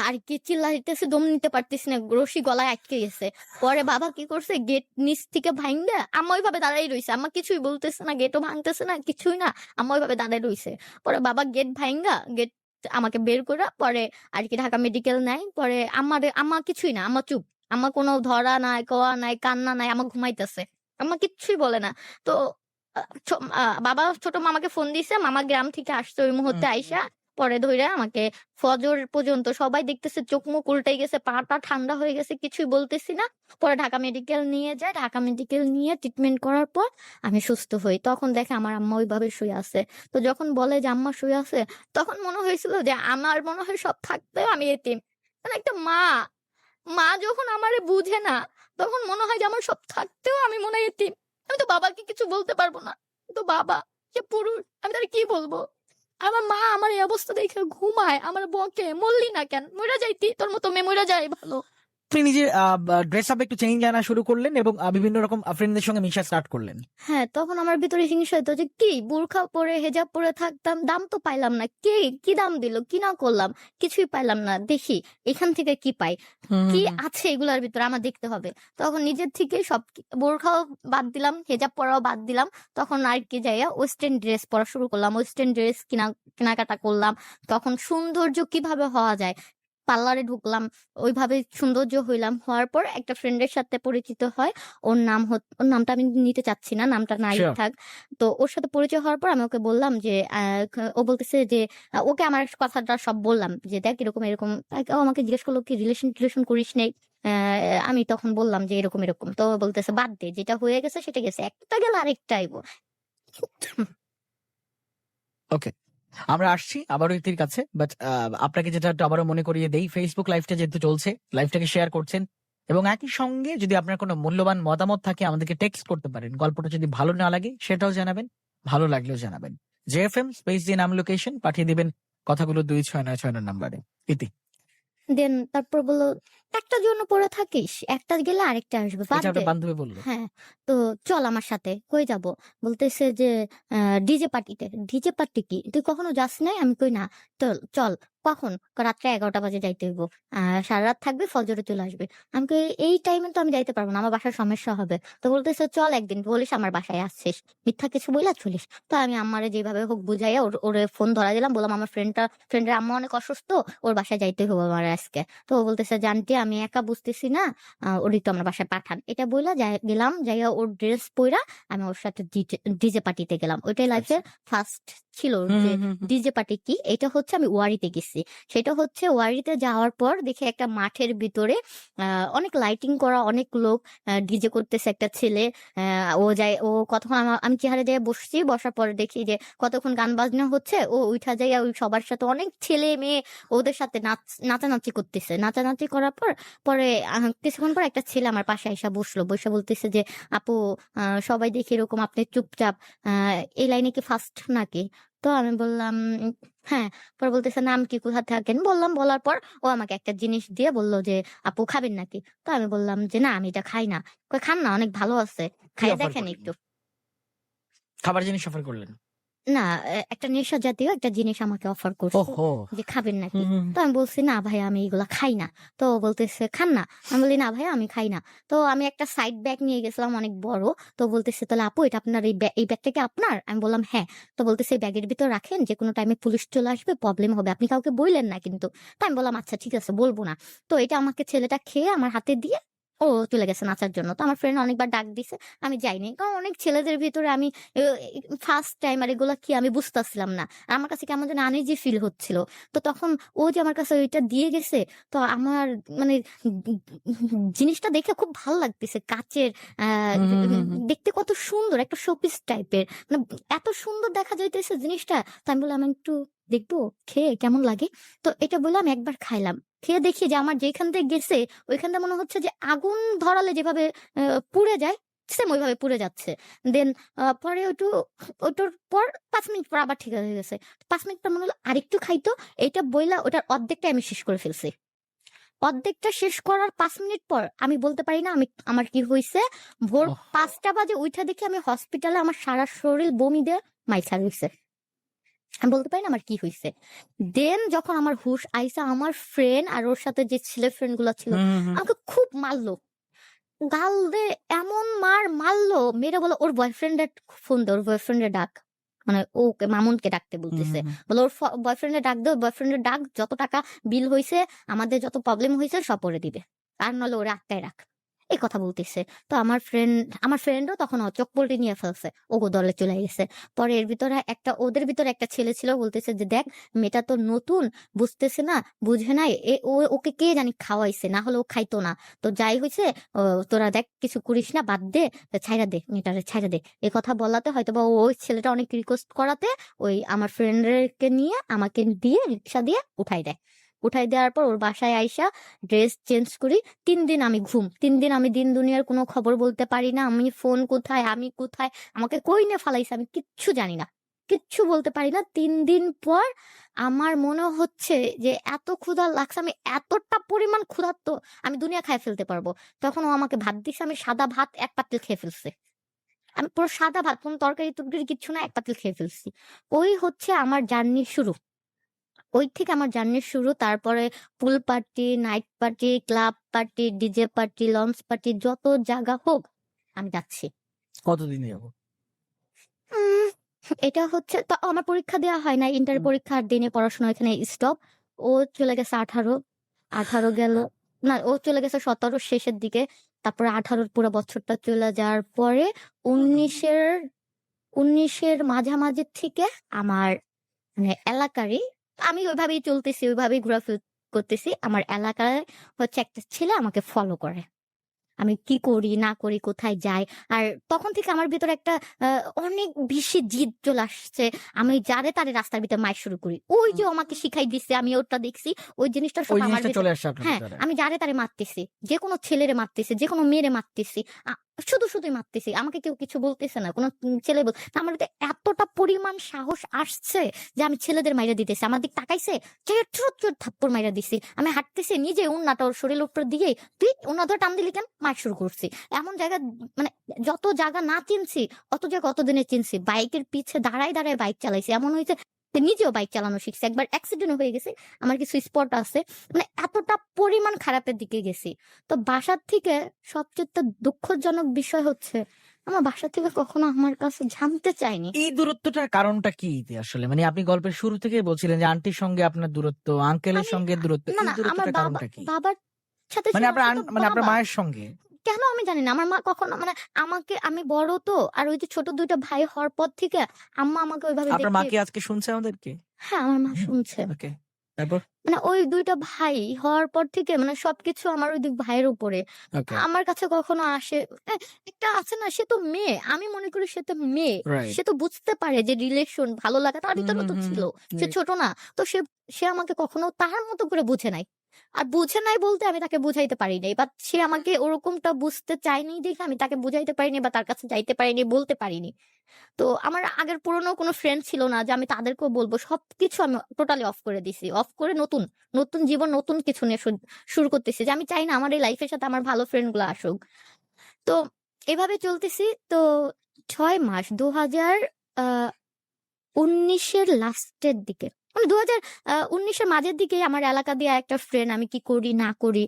Speaker 1: আর কি চিল্লাইতেছি, দম নিতে পারতেছি না। রশি গলায় আটকে গেছে। পরে বাবা কি করছে গেট নিচ থেকে ভাইঙ্গা আম্মা ওইভাবে দাঁড়াই রইছে। আম্মা কিছুই বলতেছে না, গেটও ভাঙতেছে না, কিছুই না। আম্মা ওইভাবে দাঁড়াই রইছে। পরে বাবা গেট ভাইঙ্গা গেট আমাকে বের কইরা পরে আর কি ঢাকা মেডিকেল নেয়। পরে আম্মা কিছুই না। আম্মা চুপ। আম্মা কোনো ধরা নাই, কওয়া নাই, কান্না নাই। আম্মা ঘুমাইতেছে। আম্মা কিচ্ছুই বলে না। তো আ ছ আ বাবা ছোট মামাকে ফোন দিছে। মামা গ্রাম থেকে আসছে ওই
Speaker 2: হুম,
Speaker 1: মুহূর্তে
Speaker 2: হুম।
Speaker 1: আইসা পরে ধইরা আমাকে ফজর পর্যন্ত সবাই দেখতেছে, চোখ মুখ উল্টাই গেছে, পা-টা ঠান্ডা হয়ে গেছে, কিছুই বলতেছি না। পরে ঢাকা মেডিকেল নিয়ে যায়। ঢাকা মেডিকেল নিয়ে ট্রিটমেন্ট করার পর আমি সুস্থ হই। তখন দেখে আমার আম্মা ওইভাবে শুয়ে আছে। তো যখন বলে যে আম্মা শুয়ে আছে, তখন মনে হয়েছিল যে আমার মনে হয় সব থাকতেও আমি এতিম। মানে একটা মা, মা যখন আমারে বুঝে না, তখন মনে হয় যে আমার সব থাকতেও আমি মনে হয় এতিম। আমি তো বাবাকে কিছু বলতে পারবো না। তো বাবা যে পুরুষ, আমি তারে কি বলবো? আমার মা আমার এই অবস্থা দেখে ঘুমায়, আমার বকে, "মরলি না কেন? মইরা যাইতি, তোর মতো মেয়ে মইরা যায় ভালো।"
Speaker 2: আপনি নিজের ড্রেস আপ একটু চেঞ্জ আনা শুরু করলেন এবং বিভিন্ন রকম ফ্রেন্ডদের সঙ্গে মিশা স্টার্ট করলেন।
Speaker 1: হ্যাঁ, তখন আমার ভিতরে হিংসা হইতো যে কি বুরখা পরে হেজাব পরে থাকতাম, দাম তো পাইলাম না। কে কি দাম দিল? কি না করলাম? কিছুই পাইলাম না। দেখি এখান থেকে কি পাই? কি আছে এগুলার ভিতরে আমার দেখতে হবে। তখন নিজের থেকেই সব বোরখাও বাদ দিলাম, হেজাব পরাও বাদ দিলাম। তখন আরকি যাইয়া ওয়েস্টার্ন ড্রেস পরা শুরু করলাম। ওয়েস্টার্ন ড্রেস কেনাকাটা করলাম। তখন সৌন্দর্য কিভাবে হওয়া যায়? পার্লারে ঢুকলাম। ওইভাবে সৌন্দর্য হইলাম। হওয়ার পর একটা ফ্রেন্ডের সাথে পরিচিত হয়। ওর নামটা আমি নিতে চাচ্ছি না। নামটা নাই
Speaker 2: শিওর।
Speaker 1: থাক। তো ওর সাথে পরিচয় হওয়ার পর আমি ওকে বললাম যে ও বলতেছে যে ওকে আমার কথাটা সব বললাম যে, "দেখ এরকম, এরকম।" ও আমাকে জিজ্ঞেস করলো, "কি রিলেশন করিস নাই?" আ আমি তখন বললাম যে, "এরকম, এরকম।" তো ও বলতেছে, "বাদ দে। যেটা হয়ে গেছে সেটা গেছে। একটা গেলে আরেকটা আইবো।"
Speaker 2: ওকে। আমরা আসছি আবারও ইতির কাছে। বাট আপনাকে যেটা একটু আবারও মনে করিয়ে দেই, Facebook লাইভটা যেহেতু চলছে, লাইভটাকে শেয়ার করছেন এবং একই সঙ্গে যদি আপনার কোনো মূল্যবান মতামত থাকে আমাদেরকে টেক্সট করতে পারেন। গল্পটা যদি ভালো না লাগে সেটাও জানাবেন, ভালো লাগলেও জানাবেন। JFM স্পেস দিয়ে নাম লোকেশন পাঠিয়ে দিবেন কথাগুলো ২৬৯৬ নাম্বারে। ইতি।
Speaker 1: দেন তারপর বলল, "একটা জন্য পড়ে থাকিস? একটা গেলে আরেকটা আসবে। বাদ
Speaker 2: এটা আপনার
Speaker 1: দে।"
Speaker 2: বান্ধবী বলল।
Speaker 1: হ্যাঁ, তো চল আমার সাথে। কই যাবো? বলতেছে যে ডিজে পার্টিতে। ডিজে পার্টি কি? তুই কখনো যাস নাই? আমি কই না। চল। কখন? কয় রাত্রে ১১টা বাজে যাইতে হইব। সারারাত থাকবি, ফজরে চলে আসবি। আমি কই এই টাইমে তো আমি যাইতে পারব না। আমার বাসায় সমস্যা হবে। তো বলতেছে, "চল একদিন বলিস আমার বাসায় আসছিস। মিথ্যা কিছু বইলা চলিস।" তো আমি আম্মারে যেভাবে হোক বুঝাইয়া ওরে ফোন ধরাই দিলাম। বললাম, "আমার ফ্রেন্ডের আম্মা অনেক অসুস্থ। ওর বাসায় যাইতে হবে আমার আজকে।" তো ও বলতেছে যে, "আন্টি আমি একা বুঝতেছি না। ওরে একটু আমার বাসায় পাঠান।" এটা বইলা গেলাম। যাইয়া ওর ড্রেস পইরা আমি ওর সাথে ডিজে পার্টিতে গেলাম। ওইটাই লাইফে
Speaker 2: আচ্ছা।
Speaker 1: ফার্স্ট ছিল যে ডিজে পার্টি কি? এটা হচ্ছে আমি ওয়ারিতে গেছি। সেটা হচ্ছে ওয়ারিতে যাওয়ার পর দেখি একটা মাঠের ভিতরে আ অনেক লাইটিং করা, অনেক লোক ডিজে করতেছে একটা ছেলে। ও কতক্ষণ আমি চেহারা যেয়ে বসছি। বসার পরে দেখি যে কতক্ষণ গান বাজনা হচ্ছে। ও উইঠা যাইয়া ওই সবার সাথে অনেক ছেলে-মেয়ে ওদের সাথে নাচানাচি করতেছে। নাচানাচি করার পর পরে কিছুক্ষণ পর একটা ছেলে আমার পাশে আইসা বসলো। বইসা বলতেছে যে, "আপু সবাই দেখি এরকম আপনি চুপচাপ। আ এই লাইনে কি ফার্স্ট নাকি?" তো আমি বললাম, "হ্যাঁ।" পরে বলতেছে, "নাম কি? কোথা থাকেন?" বললাম। বলার পর ও আমাকে একটা জিনিস দিয়ে বলল যে, "আপু খাবেন নাকি?" তো আমি বললাম যে, "না আমি এটা খাই না।" কয়, "খান না, অনেক ভালো আছে।
Speaker 2: কি
Speaker 1: খাইয়া
Speaker 2: অফার
Speaker 1: দেখেন
Speaker 2: করলেন?
Speaker 1: একটু।"
Speaker 2: খাবার জিনিস অফার করলেন?
Speaker 1: না, একটা নেশা জাতীয় একটা জিনিস আমাকে অফার করছে
Speaker 2: ওহহো!
Speaker 1: যে, "খাবেন নাকি?"
Speaker 2: হুম, হুম।
Speaker 1: তো আমি বলছি, "না ভাইয়া আমি এগুলা খাই না।" তো ও বলতেছে, "খান না?" আমি বলি, "না ভাইয়া আমি খাই না।" তো আমি একটা সাইড ব্যাগ নিয়ে গেছিলাম অনেক বড়। তো বলতেছে, "তাহলে আপু এটা আপনার এই ব্যাগটা কি আপনার?" আমি বললাম, "হ্যাঁ।" তো বলতেছে, "এই ব্যাগের ভিতর রাখেন। যেকোনো টাইমে পুলিশ চলে আসবে, প্রবলেম হবে। আপনি কাউকে বইলেন না কিন্তু।" তো আমি বললাম, "আচ্ছা ঠিক আছে বলব না।" তো এটা আমাকে ছেলেটা খেয়ে আমার হাতে দিয়ে ও চলে গেছে নাচার জন্য। তো আমার ফ্রেন্ড অনেকবার ডাক দিছে। আমি যাইনি। কারণ অনেক ছেলেদের ভিতরে আমি এ ফার্স্ট টাইম আর এগুলা কি আমি বুঝতাছিলাম না। আর আমার কাছে কেমন যেন আনইজি ফিল হচ্ছিল। তো তখন ও যে আমার কাছে ওইটা দিয়ে গেছে, তো আমার মানে জিনিসটা দেখে খুব ভাল লাগতেছে। কাচের আ
Speaker 2: হুম, হুম, হুম, হুম।
Speaker 1: দেখতে কত সুন্দর একটা শোপিস টাইপের। মানে এত সুন্দর দেখা যাইতেছে জিনিসটা। তো আমি বললাম, "আমি একটু দেখবো খেয়ে কেমন লাগে?" তো এটা বলে আমি একবার খাইলাম। খেয়ে দেখি যে আমার যেখান থেকে গেছে ওইখানটা মনে হচ্ছে যে আগুন ধরালে যেভাবে আ পুড়ে যায়, সেম ওইভাবে পুড়ে যাচ্ছে। দেন পরে ওইটার পর ৫ মিনিট পর আবার ঠিক হয়ে গেছে। ৫ মিনিট পর মনে হলো আরেকটু খাই তো। এইটা বইলা ওটার অর্ধেকটাই আমি শেষ করে ফেলছি। অর্ধেকটা শেষ করার ৫ মিনিট পর আমি বলতে পারি না আমার কি হইছে। ভোর
Speaker 2: ওহ!
Speaker 1: ৫টা বাজে উইঠা দেখি আমি হসপিটালে আমার সারা শরীর বমি দিয়ে মাইর হইছে। আমি বলতে পারি না আমার কি হইছে। দেন যখন আমার হুঁশ আইছে আমার ফ্রেন্ড আর ওর সাথে যে ছেলে ফ্রেন্ড গুলা ছিল
Speaker 2: হুম, হুম, হুম।
Speaker 1: আমাকে খুব মারলো। গাল দিয়ে এমন মারলো, মেয়েরা বলে ওর বয়ফ্রেন্ডের ফোন দে, ওর বয়ফ্রেন্ডের ডাক। মানে ওকে মামুনকে ডাকতে
Speaker 2: হুম,
Speaker 1: বলতেছে।
Speaker 2: হুম, হুম।
Speaker 1: বলে ওর বয়ফ্রেন্ডের ডাক দে, ওর বয়ফ্রেন্ডের ডাক, যত টাকা বিল হইছে, আমাদের যত প্রবলেম হইছে সব ওরে দিবে। আর নইলে ওরে আটকায় রাখ। এই কথা বলতেছে। তো আমার ফ্রেন্ডও তখন চোখ পল্টি নিয়ে ফেলছে, ও দলে চলে গেছে। পরে ওদের ভিতরে একটা ছেলে ছিল, বলতেছে যে দেখ মেয়েটা তো নতুন, বুঝতেছে না, বুঝে নাই, ওকে কে জানি খাওয়াইছে, না হলে ও খাইতো না। তো যাই হয়েছে, তোরা দেখ কিছু করিস না, বাদ দে, ছাইরা দে মেয়েটারে, ছাইরা দে। এই কথা বলাতে হয়তো বা ওই ছেলেটা অনেক রিকোয়েস্ট করাতে ওই আমার ফ্রেন্ডকে নিয়ে আমাকে দিয়ে রিক্সা দিয়ে উঠাই দেওয়ার পর ওর বাসায় আইসা ড্রেস চেঞ্জ করি। 3 দিন আমি ঘুম, 3 দিন আমি দিন দুনিয়ার কোনো খবর বলতে পারি না, আমি ফোন কোথায়, আমি কোথায়, আমাকে কই নিয়ে ফালাইছে আমি কিচ্ছু জানি না, কিচ্ছু বলতে পারি না। 3 দিন পর আমার মনে হচ্ছে যে এত ক্ষুধা লাগছে, আমি এতটা পরিমাণ ক্ষুধার্ত, আমি দুনিয়া খাই ফেলতে পারবো। তখন ও আমাকে ভাত দিছে, আমি সাদা ভাত 1 পাতিল খেয়ে ফেলছি। আমি পুরো সাদা ভাত, কোনো তরকারি টরকারি কিচ্ছু না, 1 পাতিল খেয়ে ফেলছি। ওই হচ্ছে আমার জার্নি শুরু, ওই থেকে আমার জার্নি শুরু। তারপরে pool party, night party, club party, DJ party, launch party, যত জায়গা হোক আমি যাচ্ছি।
Speaker 2: কতদিন যাবো?
Speaker 1: উম, এটা হচ্ছে তো আমার পরীক্ষা দেওয়া হয় না, ইন্টার পরীক্ষার দিনে পড়াশোনা এখানে স্টপ। ও চলে গেছে 18 গেল, না ও চলে গেছে 17 শেষের দিকে। তারপরে 18 পুরো বছরটা চলে যাওয়ার পরে 19-এর 19-এর মাঝামাঝি থেকে আমার মানে এলাকারই, আমি ওইভাবেই চলতেছি, ওইভাবেই ঘোরাফেরা করতেছি। আমার এলাকায় হচ্ছে একটা ছেলে আমাকে ফলো করে, আমি কি করি না করি, কোথায় যাই। আর তখন থেকে আমার ভিতরে একটা অনেক বেশি জিদ চলে আসছে। আমি যারে তারে রাস্তার ভিতরে মাইর শুরু করি, ওই যে ও আমাকে শিখাই দিচ্ছে, আমি ওটা দেখছি, ওই জিনিসটা সব
Speaker 2: ওই
Speaker 1: আমার
Speaker 2: জিনিসটা
Speaker 1: ভিতরে।
Speaker 2: চলে আসছে আপনার
Speaker 1: হ্যাঁ,
Speaker 2: ভিতরে।
Speaker 1: আমি যারে তারে মারতেছি, যে কোনো ছেলেরে মারতেছি, যে কোনো মেয়েরে মারতেছি, শুধুই মারতেছি, আমাকে কেউ কিছু বলতেছে না, কোনো ছেলে আমার ভিতরে এতটা পরিমাণ সাহস আসছে যে আমি ছেলেদের মাইরা দিতেছি। আমার দিক তাকাইছে, চোর থাপ্পড় মাইরা দিছি। আমি হাঁটতেছি, নিজে উন্নাটা ওর শরীরের উপর দিয়ে, তুই উন্না ধরে টান দিলি কেন, মার শুরু করছি। এমন জায়গা, মানে যত জায়গা না চিনছি অত জায়গা অতদিনে চিনছি। বাইকের পিছে দাঁড়ায় দাঁড়ায় বাইক চালাইছি, এমন হয়েছে যে নিজেও বাইক চালানো শিখছি। একবার অ্যাক্সিডেন্ট হয়ে গেছে, আমার কিছু স্পট আছে, মানে এতটা পরিমাণ খারাপের দিকে গেছি। তো বাসার থেকে সবচেয়ে দুঃখজনক বিষয় হচ্ছে আমার বাসা থেকে কখনো আমার কাছে জানতে চায়নি।
Speaker 2: এই দূরত্বটার কারণটা কি আসলে? মানে আপনি গল্পের শুরু থেকেই বলছিলেন যে আন্টির সঙ্গে আপনার দূরত্ব, আঙ্কেলের
Speaker 1: আমি
Speaker 2: সঙ্গে দূরত্ব,
Speaker 1: না
Speaker 2: এই
Speaker 1: না আমার
Speaker 2: দূরত্বটার কারণটা কি?
Speaker 1: বাবার সাথে
Speaker 2: মানে
Speaker 1: ছিল,
Speaker 2: আপনার
Speaker 1: সে তো
Speaker 2: মানে আপনার
Speaker 1: বাবা।
Speaker 2: মায়ের সঙ্গে?
Speaker 1: কেন আমি জানি না, আমার মা কখনো মানে আমি বড় তো, আর ওই যে ছোট 2টা ভাই হওয়ার পর থেকে আম্মা আমাকে ওইভাবে
Speaker 2: আপনার মা
Speaker 1: দেখে।
Speaker 2: কি আজকে শুনছে আমাদেরকে?
Speaker 1: হ্যাঁ, আমার মা শুনছে।
Speaker 2: ওকে। তারপর?
Speaker 1: মানে ওই 2টা ভাই হওয়ার পর থেকে মানে সবকিছু আমার ওই 2 ভাইয়ের উপরে।
Speaker 2: ওকে।
Speaker 1: আমার কাছে কখনো আসে একটা আছে না, সে তো মেয়ে। আমি মনে করি সে তো মেয়ে।
Speaker 2: রাইট।
Speaker 1: সে তো বুঝতে পারে যে রিলেশন ভালো লাগা তার
Speaker 2: হুম,
Speaker 1: ভিতরেও
Speaker 2: হুম,
Speaker 1: তো
Speaker 2: হুম,
Speaker 1: ছিল।
Speaker 2: হুম।
Speaker 1: সে
Speaker 2: রাইট।
Speaker 1: ছোট না। তো সে আমাকে কখনো তার মতো করে বুঝে নাই। আর বুঝে নাই বলতে আমি তাকে বুঝাইতে পারি নাই। বা সে আমাকে ওরকমটা বুঝতে চায়নি দেখে আমি তাকে বুঝাইতে পারিনি বা তার কাছে যাইতে পারিনি, বলতে পারিনি। তো আমার আগের পুরনো কোনো ফ্রেন্ড ছিল না যে আমি তাদেরকেও বলবো। সবকিছু আমি টোটালি অফ করে দিছি। অফ করে নতুন জীবন, নতুন কিছু নিয়ে শুরু করতেছি। যে আমি চাই না আমার এই লাইফের সাথে আমার ভালো ফ্রেন্ড গুলো আসুক। তো এভাবে চলতেছি। তো ৬ মাস ২০১৯ এর লাস্টের দিকে, মানে ২০১৯ এর মাঝের দিকে আমার এলাকা দিয়ে একটা ফ্রেন্ড, আমি কি করি না করি,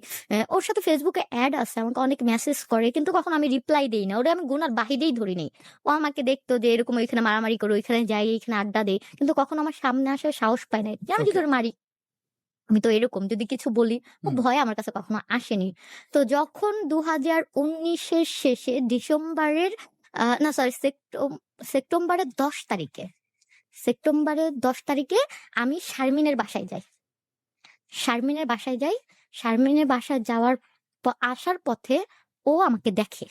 Speaker 1: ওর সাথে ফেসবুকে অ্যাড আছে, আমাকে অনেক মেসেজ করে, কিন্তু কখনো আমি রিপ্লাই দেই না। ওরে আমি গুনার বাহিরেই ধরি নেই। ও আমাকে দেখতো যে এরকম ওইখানে মারামারি করে, ওইখানে যাই, এইখানে আড্ডা দেই, কিন্তু কখনো আমার সামনে আসার সাহস পায় নাই যে আমি কি
Speaker 2: ওকে।
Speaker 1: করে মারি। আমি তো এরকম যদি কিছু বলি, ও
Speaker 2: হুম।
Speaker 1: ভয়ে আমার কাছে কখনো আসেনি। তো যখন ২০১৯ এর শেষে ডিসেম্বরের না সরি সেপ্টেম্বরের ১০ তারিখে, আমি শারমিনের বাসায় যাই। শারমিনের বাসায় যাই। শারমিনের বাসায় যাওয়ার আসার পথে ও আমাকে দেখে।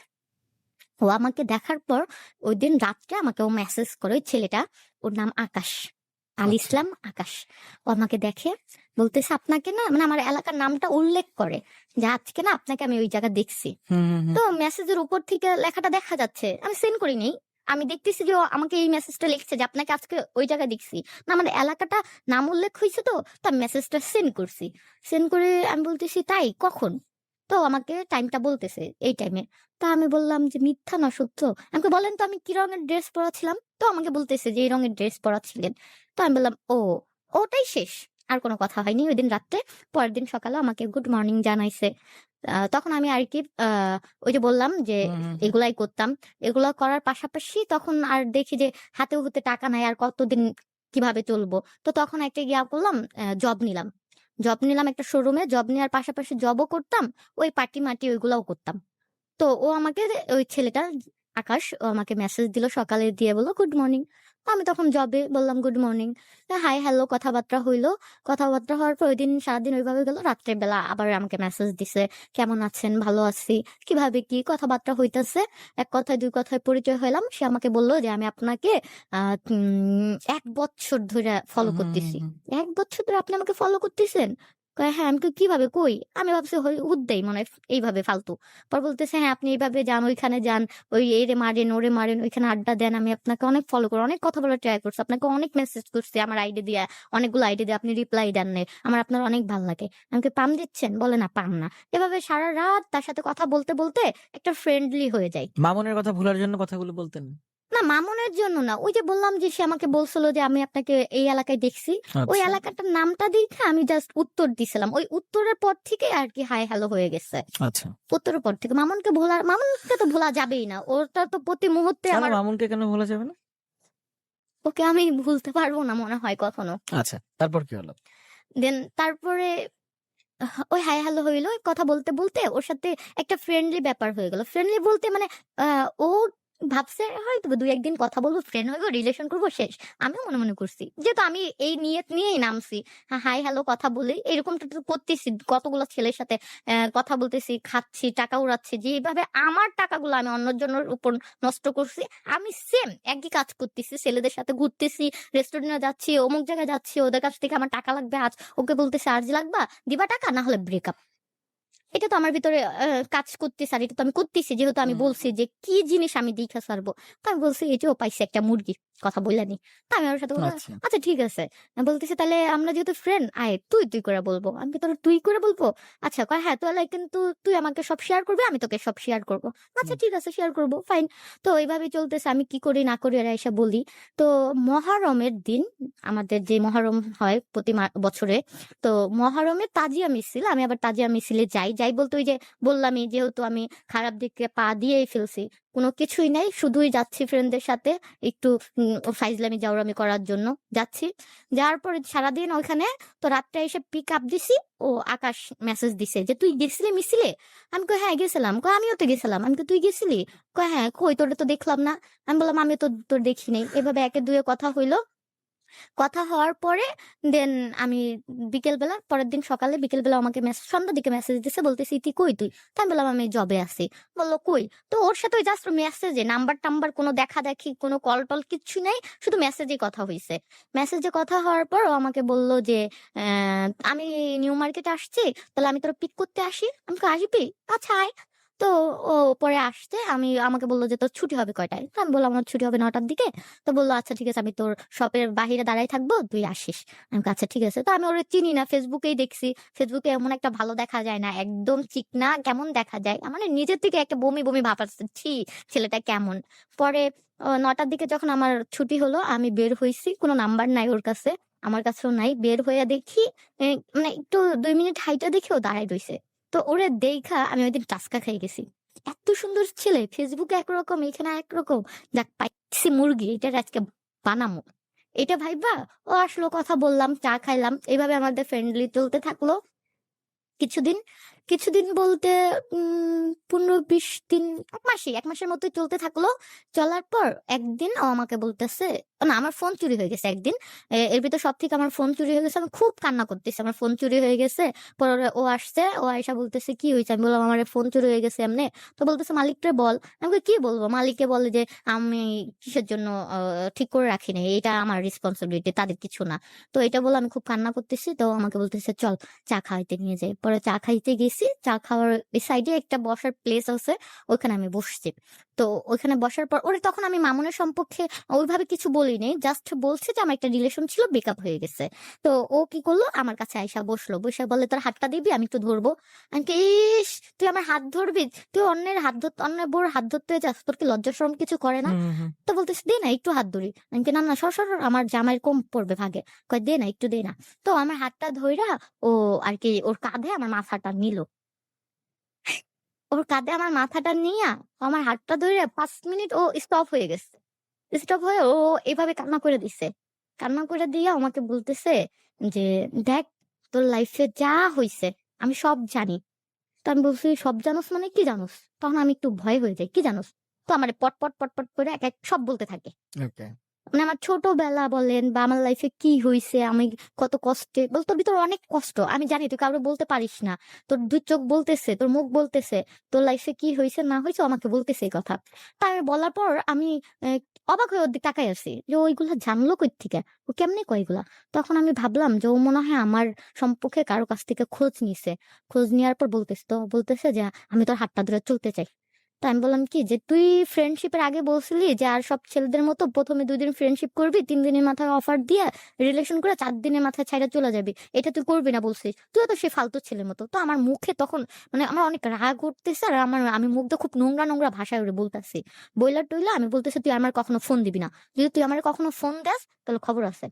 Speaker 1: ও আমাকে দেখার পর ওইদিন রাত্রে আমাকে ও মেসেজ করে, ওই ছেলেটা, ওর নাম আকাশ, আল
Speaker 2: আচ্ছা।
Speaker 1: ইসলাম আকাশ। ও আমাকে দেখে, বলতেছে আপনাকে না, মানে আমার এলাকার নামটা উল্লেখ করে যে আজকে না আপনাকে আমি ওই জায়গা দেখছি।
Speaker 2: হুম, হুম, হুম।
Speaker 1: তো মেসেজের উপর থেকে লেখাটা দেখা যাচ্ছে, আমি সেন্ড করি নাই। আমি দেখতেছি যে ও আমাকে এই মেসেজটা লিখছে যে আপনাকে আজকে ওই জায়গায় দেখছি। না আমার এলাকাটা নাম উল্লেখ হয়েছে, তো তার মেসেজটা সেন্ড করছি। সেন্ড করে আমি বলতেছি তাই কখন? তো আমাকে টাইমটা বলতেছে এই টাইমে। তা আমি বললাম যে মিথ্যা না সত্য। আমাকে বলেন তো আমি কি রঙের ড্রেস পরা ছিলাম? তো আমাকে বলতেছে যে এই রঙের ড্রেস পরা ছিলেন। তো আমি বললাম ও, ওটাই শেষ। আর কোনো কথা হয়নি ওইদিন রাত্রে। পরের দিন সকালে আমাকে গুড মর্নিং জানাইছে। তখন আমি আর কি ওই যে বললাম যে
Speaker 2: হুম, হুম, হুম।
Speaker 1: এগুলাই করতাম। এগুলা করার পাশাপাশি তখন আর দেখি যে হাতেও হতে টাকা নাই, আর কতদিন কিভাবে চলবো। তো তখন একটা করলাম, জব নিলাম একটা শোরুমে। জব নেওয়ার পাশাপাশি জবও করতাম, ওই পার্টি মাটি ওইগুলাও করতাম। তো ও আমাকে ওই ছেলেটা আকাশ ও আমাকে মেসেজ দিল সকালে দিয়ে বলল গুড মর্নিং। আমি তখন জবে বললাম গুড মর্নিং। হাই হ্যালো কথাবার্তা হইলো। কথাবার্তা হওয়ার পর ওই দিন সারাদিন ওইভাবে গেল। রাত্রের বেলা আবার আমাকে মেসেজ দিছে, কেমন আছেন? ভালো আছি। কিভাবে কি কথাবার্তা হইতেছে। এক কথায় দুই কথায় পরিচয় হলাম। সে আমাকে বলল যে আমি আপনাকে 1 বছর ধরে ফলো
Speaker 2: হুম
Speaker 1: করতেছি।
Speaker 2: হুম
Speaker 1: 1 বছর ধরে আপনি আমাকে ফলো করতেছেন? কয় হ্যাঁ। আমি কই, কিভাবে কই? আমি ভাবছি উদ্দেই মনে হয় এইভাবে ফালতু। পর বলতেছে হ্যাঁ আপনি এইভাবে যান, ওইখানে যান, ওই এরে মারেন, ওরে মারেন, ওইখানে আড্ডা দেন। আমি আপনাকে অনেক ফলো করি, অনেক কথা বলার ট্রাই করছি। আপনাকে অনেক মেসেজ করছি আমার আইডি দিয়া, অনেকগুলো আইডি দিয়ে আপনি রিপ্লাই দেন নাই। আমার আপনার অনেক ভাল লাগে। আমি কই পাম দিচ্ছেন? বলে না পাম না। এভাবে সারা রাত তার সাথে কথা বলতে, বলতে একটা ফ্রেন্ডলি হয়ে যাই।
Speaker 2: মামুনের কথা ভুলার জন্য কথাগুলো বলতেন?
Speaker 1: না মামুনের জন্য না। ওই যে বললাম যে সে আমাকে বলছিল যে আমি আপনাকে এই এলাকায় দেখছি। ওই
Speaker 2: আচ্ছা
Speaker 1: এলাকাটার নামটা দেখে আমি জাস্ট উত্তর দিছিলাম। ওই উত্তরের পর থেকে আরকি হাই হ্যালো হয়ে গেছে।
Speaker 2: আচ্ছা।
Speaker 1: উত্তরের পর থেকে মামুনকে তো ভোলা যাবেই না। ওটা তো প্রতি মুহূর্তে
Speaker 2: কেন
Speaker 1: আমার
Speaker 2: মামুনকে কেন ভোলা যাবে না?
Speaker 1: ওকে আমি ভুলতে পারবো না মনে হয় কখনো।
Speaker 2: আচ্ছা, তারপর কি হলো?
Speaker 1: দেন তারপরে ওই হাই হ্যালো হইলো। কথা বলতে, বলতে ওর সাথে একটা ফ্রেন্ডলি ব্যাপার হয়ে গেল। ফ্রেন্ডলি বলতে মানে ও ভাবছে হয়তো ২-১ দিন কথা বলবো, ফ্রেন্ড হইবো, রিলেশন করবো, শেষ। আমিও মনে, মনে করছি। যেহেতু আমি এই নিয়ত নিয়েই নামছি। হাই হ্যালো কথা বলি। এরকমটা তো করতেছি। কতগুলো ছেলের সাথে কথা বলতেছি, খাচ্ছি, টাকা উড়াচ্ছি। যেভাবে আমার টাকাগুলো আমি অন্যজনের উপর নষ্ট করছি, আমি সেম একই কাজ করতেছি। ছেলেদের সাথে ঘুরতেছি, রেস্টুরেন্টে যাচ্ছি, অমুক জায়গায় যাচ্ছি, ওদের কাছ থেকে আমার টাকা লাগবে আজ। ওকে বলতেছি আজ লাগবা? দিবা টাকা? না হলে ব্রেকআপ। এটা তো আমার ভিতরে কাজ করতেছে আর এটা তো আমি করতেছি যেহেতু আমি
Speaker 2: হুম
Speaker 1: বলছি যে কি জিনিস আমি দেইখা ছাড়বো। তো আমি বলছি এই যে ও পাইছে একটা মুরগি, কথা বইলা নি। তো আমি ওর সাথে বললাম
Speaker 2: আচ্ছা
Speaker 1: আচ্ছা ঠিক আছে। বলতেছে তাহলে আমরা যেহেতু ফ্রেন্ড আয় তুই তুই করে বলবো। আমি কি তোর তুই করে বলবো? আচ্ছা কয় হ্যাঁ তাহলে কিন্তু তুই আমাকে সব শেয়ার করবি, আমি তোকে সব শেয়ার করব। আচ্ছা
Speaker 2: হুম
Speaker 1: ঠিক আছে শেয়ার করব, ফাইন। তো এইভাবেই চলতেছে, আমি কি করি না করি এরা এসে বলি। তো মহরমের দিন আমাদের যে মহরম হয় প্রতি বছরে, তো মহরমে তাজিয়া মিছিল, আমি আবার তাজিয়া মিছিলে যাই। যাই বলতে ওই যে বললামই যেহেতু আমি খারাপ দিকে পা দিয়েই ফেলছি। কোনো কিছুই নাই। শুধুই যাচ্ছি ফ্রেন্ডদের সাথে একটু ফাইজলামি জাউরামি করার জন্য যাচ্ছি। যাওয়ার পরে সারাদিন ওইখানে তো রাত্রে এসে পিক আপ দিছি। ও আকাশ মেসেজ দিছে যে, "তুই গেছিলি মিছিলে?" আমি কই, "হ্যাঁ গেছিলাম।" কয়, "আমিও তো গেছিলাম।" আমি কই, "তুই গেছিলি?" কয়, "হ্যাঁ।" কই, "তোরে তো দেখলাম না।" আমি বললাম, "আমিও তো তোর দেখি নাই।" এভাবে একে দুয়ে কথা হইলো। কথা হওয়ার পরে দেন আমি পরের দিন সকালে বিকেলবেলা আমাকে সন্ধ্যার দিকে মেসেজ দিছে বলতেছি তুই কই তুই? তো আমি বললাম আমি জবে আছি। বললো কই? তো ওর সাথে ওই জাস্ট মেসেজে নাম্বার-টাম্বার কোনো দেখা-দেখি কোনো কল-টল কিচ্ছু নাই। শুধু মেসেজে কথা হইছে। মেসেজে কথা হওয়ার পর ও আমাকে বলল যে, "আমি নিউ মার্কেটে আসছি। তাহলে আমি তোরে পিক করতে আসি?" আমি কই, "আসবি? আচ্ছা আয়।" তো ও পরে আসছে। আমাকে বলল যে, "তোর ছুটি হবে কয়টায়?" তো আমি বললাম, "আমার ছুটি হবে ৯ টার দিকে।" তো বলল, "আচ্ছা ঠিক আছে আমি তোর শপের বাহিরে দাঁড়ায় থাকবো, তুই আসিস।" আমি কই, "আচ্ছা ঠিক আছে।" তো আমি ওরে চিনি না, ফেসবুকেই দেখছি। ফেসবুকে এমন একটা ভালো দেখা যায় না। একদম চিকনা কেমন দেখা যায়। আমার না নিজের থেকে একটা বমি, বমি ভাব আসছে। ছি! ছেলেটা কেমন? পরে ৯ টার দিকে যখন আমার ছুটি হলো, আমি বের হইছি। কোন নাম্বার নাই ওর কাছে। আমার কাছেও নাই। বের হইয়া দেখি এ মানে একটু ২ মিনিট হাইটা দেখি ও দাঁড়ায় রইছে। তো ওরে দেইখা আমি ওইদিন টাসকা খাই গেছি। এত সুন্দর ছেলে! ফেসবুকে একরকম, এখানে একরকম। যাক পাইছি মুরগি, এটার আজকে বানামু। এটা ভাইবা ও আসলো, কথা বললাম, চা খাইলাম। এভাবে আমাদের ফ্রেন্ডলি চলতে থাকলো। কিছুদিন, কিছুদিন বলতে ১৫-২০ দিন ১ মাসই, ১ মাসের মতোই চলতে থাকলো। চলার পর একদিন ও আমাকে বলতেছে, না আমার ফোন চুরি হয়ে গেছে একদিন। এর ভিতর সব থেকে আমার ফোন চুরি হয়ে গেছে। আমি খুব কান্না করতেছি। আমার ফোন চুরি হয়ে গেছে। পরে ও আসছে, ও আইসা বলতেছে, "কি হইছে?" আমি বললাম, "আমার ফোন চুরি হয়ে গেছে এমনে।" তো বলতেছে, "মালিকরে বল।" আমি কই, "কি বলবো?" মালিককে বলে যে, "আমি কিসের জন্য ঠিক করে রাখি নাই। এটা আমার রেসপনসিবিলিটি, তাদের কিছু না।" তো এটা বলে আমি খুব কান্না করতেছি। তো ও আমাকে বলতেছে, "চল চা খাওয়াইতে নিয়ে যাই।" পরে চা খাইতে গেছি। চা খাওয়ার এই সাইডে একটা বসার প্লেস আছে। ওখানে আমি বসছি। তো ওইখানে বসার পর ওরে তখন আমি মামুনের সম্পর্কে ওইভাবে কিছু বলিনি। জাস্ট বলছি যে আমার একটা রিলেশন ছিল, ব্রেকআপ হয়ে গেছে। তো ও কি করলো? আমার কাছে আইসা বসলো। বইসা বলে, "তোর হাতটা দিবি? আমি একটু ধরবো।" আমি কি, ইস! তুই আমার হাত ধরবি? তুই অন্যের হাত ধরতে, অন্যের বউর হাত ধরতে যাস? তোর কি লজ্জা শরম কিছু করে না?
Speaker 2: হুম হুম হুম।
Speaker 1: তো বলতেছে, "দে না একটু হাত ধরি।" আমি কি, "না, না সর, সর, সর, আমার জামাইয়ের কম পড়বে ভাগে।" কয়, "দে না একটু দে না।" তো আমার হাতটা ধইরা ও আরকি ওর কাঁধে আমার মাথাটা নিল। ওর কাঁধে আমার মাথাটা নিয়া আমার হাতটা ধইরা ৫ মিনিট ও স্টপ হয়ে গেছে। স্টপ হয়ে ও এভাবে কান্না করে দিছে। কান্না করে দিয়া আমাকে বলতেছে যে, "দেখ তোর লাইফে যা হইছে আমি সব জানি। তো আমি বলছি, "সব জানোস মানে কি জানোস?" তখন আমি একটু ভয় হয়ে যাই। "কি জানোস?" তো আমারে পট, পট, পট, পট করে এক, এক সব বলতে থাকে।
Speaker 2: ওকে।
Speaker 1: মানে আমার ছোটবেলা বলেন বা আমার লাইফে কি হইছে, আমি কত কষ্টে বল, তোর ভিতরে অনেক কষ্ট। আমি জানি তুই কাউরে বলতে পারিস না। তোর ২ চোখ বলতেছে, তোর মুখ বলতেছে, তোর লাইফে কি হইছে না হইছে ও আমাকে বলতেছে এই কথা। তা আমি বলার পর আমি অবাক হয়ে ওর দিকে তাকায় আছি যে ও এগুলা জানলো কইথেকে? ও কেমনে কয় এগুলা? তখন আমি ভাবলাম যে ও মনে হয় আমার সম্পর্কে কারো কাছ থেকে খোঁজ নিছে। খোঁজ নেওয়ার পর বলতেছে, তো বলতেছে যে, "আমি তোর হাতটা ধরে চলতে চাই।" তো আমি বললাম কি যে, "তুই ফ্রেন্ডশিপ এর আগে বলছিলি যে আর সব ছেলেদের মতো ১ম এ ২ দিন ফ্রেন্ডশিপ করবি, ৩ দিনের মাথায় অফার দিয়ে রিলেশন করে ৪ দিনের মাথায় ছাইড়া চলে যাবি। এটা তুই করবি না বলছিস। তুইও তো সেই ফালতু ছেলের মতো।" তো আমার মুখে তখন মানে আমার অনেক রাগ উঠতেছে আর আমি মুখ দিয়ে খুব নোংরা, নোংরা ভাষায় ওরে বলতাছি। বইলা টইলা আমি বলতেছি, "তুই আমার কখনো ফোন দিবি না। যদি তুই আমারে কখনো ফোন দেস তাহলে খবর আছে।"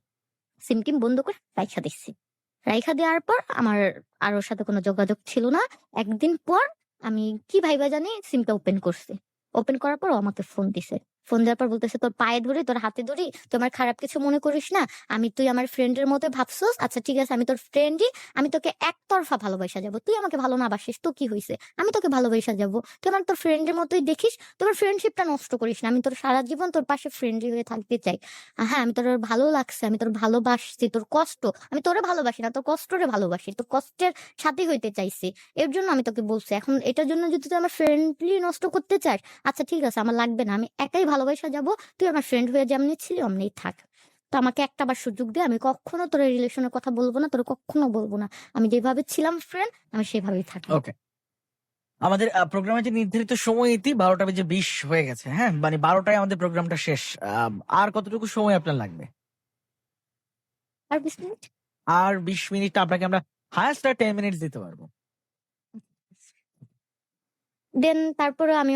Speaker 1: সিম-টিম বন্ধ করে রাইখা দিচ্ছি। রাইখা দেওয়ার পর আমার আর ওর সাথে কোনো যোগাযোগ ছিল না। একদিন পর আমি কি ভাইবা জানি সিমটা ওপেন করছি। ওপেন করার পর ও আমাকে ফোন দিছে। ফোন দেওয়ার পর বলতেছে, "তোর পায়ে ধরি, তোর হাতে ধরি। তুই আমার খারাপ কিছু মনে করিস না। তুই আমার ফ্রেন্ডের মতোই ভাবছোস। আচ্ছা ঠিক আছে, আমি তোর ফ্রেন্ডই। আমি তোকে একতরফা ভালোবাসা যাবো। তুই আমাকে ভালো না বাসিস তো কি হইছে? আমি তোকে ভালোবাসা যাবো। তুই আমার তোর ফ্রেন্ডের মতোই দেখিস। তোর ফ্রেন্ডশিপটা নষ্ট করিস না। আমি তোর সারা জীবন তোর পাশে ফ্রেন্ডলি হয়ে থাকতে চাই। হ্যাঁ, আমি তোর ভালো লাগছে। আমি তোর ভালোবাসছি। তোর কষ্ট। আমি তোরে ভালোবাসি না, তোর কষ্টরে ভালোবাসি। তোর কষ্টের সাথী হইতে চাইছি। এর জন্য আমি তোকে বলছি। এখন এটার জন্য যদি তুই আমার ফ্রেন্ডলি নষ্ট করতে চাস, আচ্ছা ঠিক আছে আমার লাগবে না। আমি একাই ভালোবাসা যাবো। তুই আমার ফ্রেন্ড হয়ে যেমনি ছিলি অমনিই থাক। তো আমাকে একটাবার সুযোগ দে। আমি কখনো তোর এই রিলেশনের কথা বলব না। তোরে কখনো বলব না। আমি যেভাবে ছিলাম ফ্রেন্ড, আমি সেভাবেই থাকবো।
Speaker 2: ওকে। আমাদের প্রোগ্রামের যে নির্ধারিত সময় ইতি ১২টা বেজে ২০ হয়ে গেছে। হ্যাঁ? মানে ১২টায় আমাদের প্রোগ্রামটা শেষ। আর কতটুকু সময় আপনার লাগবে?
Speaker 1: আর ২০ মিনিট?
Speaker 2: আর ২০ মিনিট আপনাকে আমরা হাইয়েস্ট আর 10 মিনিটস দিতে পারবো।
Speaker 1: দেন তারপরে আমি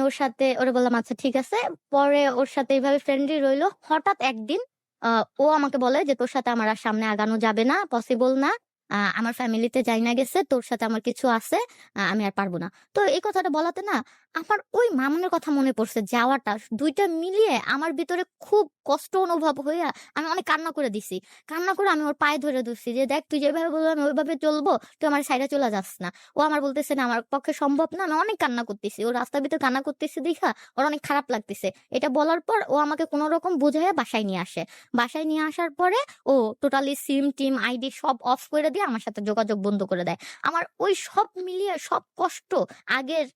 Speaker 1: ওরে বললাম, "আচ্ছা ঠিক আছে।" পরে ওর সাথে এভাবে ফ্রেন্ডলি রইলো। হঠাৎ একদিন আ ও আমাকে বলে যে, "তোর সাথে আমার আর সামনে আগানো যাবে না, পসিবল না। আমার ফ্যামিলিতে যাইনা গেছে। তোর সাথে আমার কিছু আছে। আমি আর পারব না।" তো এই কথাটা বলাতে না আমার ওই মামুনের কথা মনে পড়ছে যাওয়াটা। ২ টা মিলিয়ে আমার ভিতরে খুব কষ্ট অনুভব হইয়া আমি অনেক কান্না করে দিছি। কান্না করে আমি ওর পায়ে ধরে ধরছি যে, "দেখ তুই যেভাবে বলবি আমি ওইভাবে চলবো। তুই আমার ছাইড়া চইলা যাস না।" ও আমার বলতেছে, "না আমার পক্ষে সম্ভব না।" আমি অনেক কান্না করতেছি। ও রাস্তার ভিতর কান্না করতেছে দেইখা ওর অনেক খারাপ লাগতেছে। এটা বলার পর ও আমাকে কোনরকম বুঝাইয়া বাসায় নিয়ে আসে। বাসায় নিয়ে আসার পরে ও টোটালি সিম-টিম, আইডি সব অফ করে দিয়ে আমার সাথে যোগাযোগ বন্ধ করে দেয়। আমার ওই সব মিলিয়ে সব কষ্ট আগের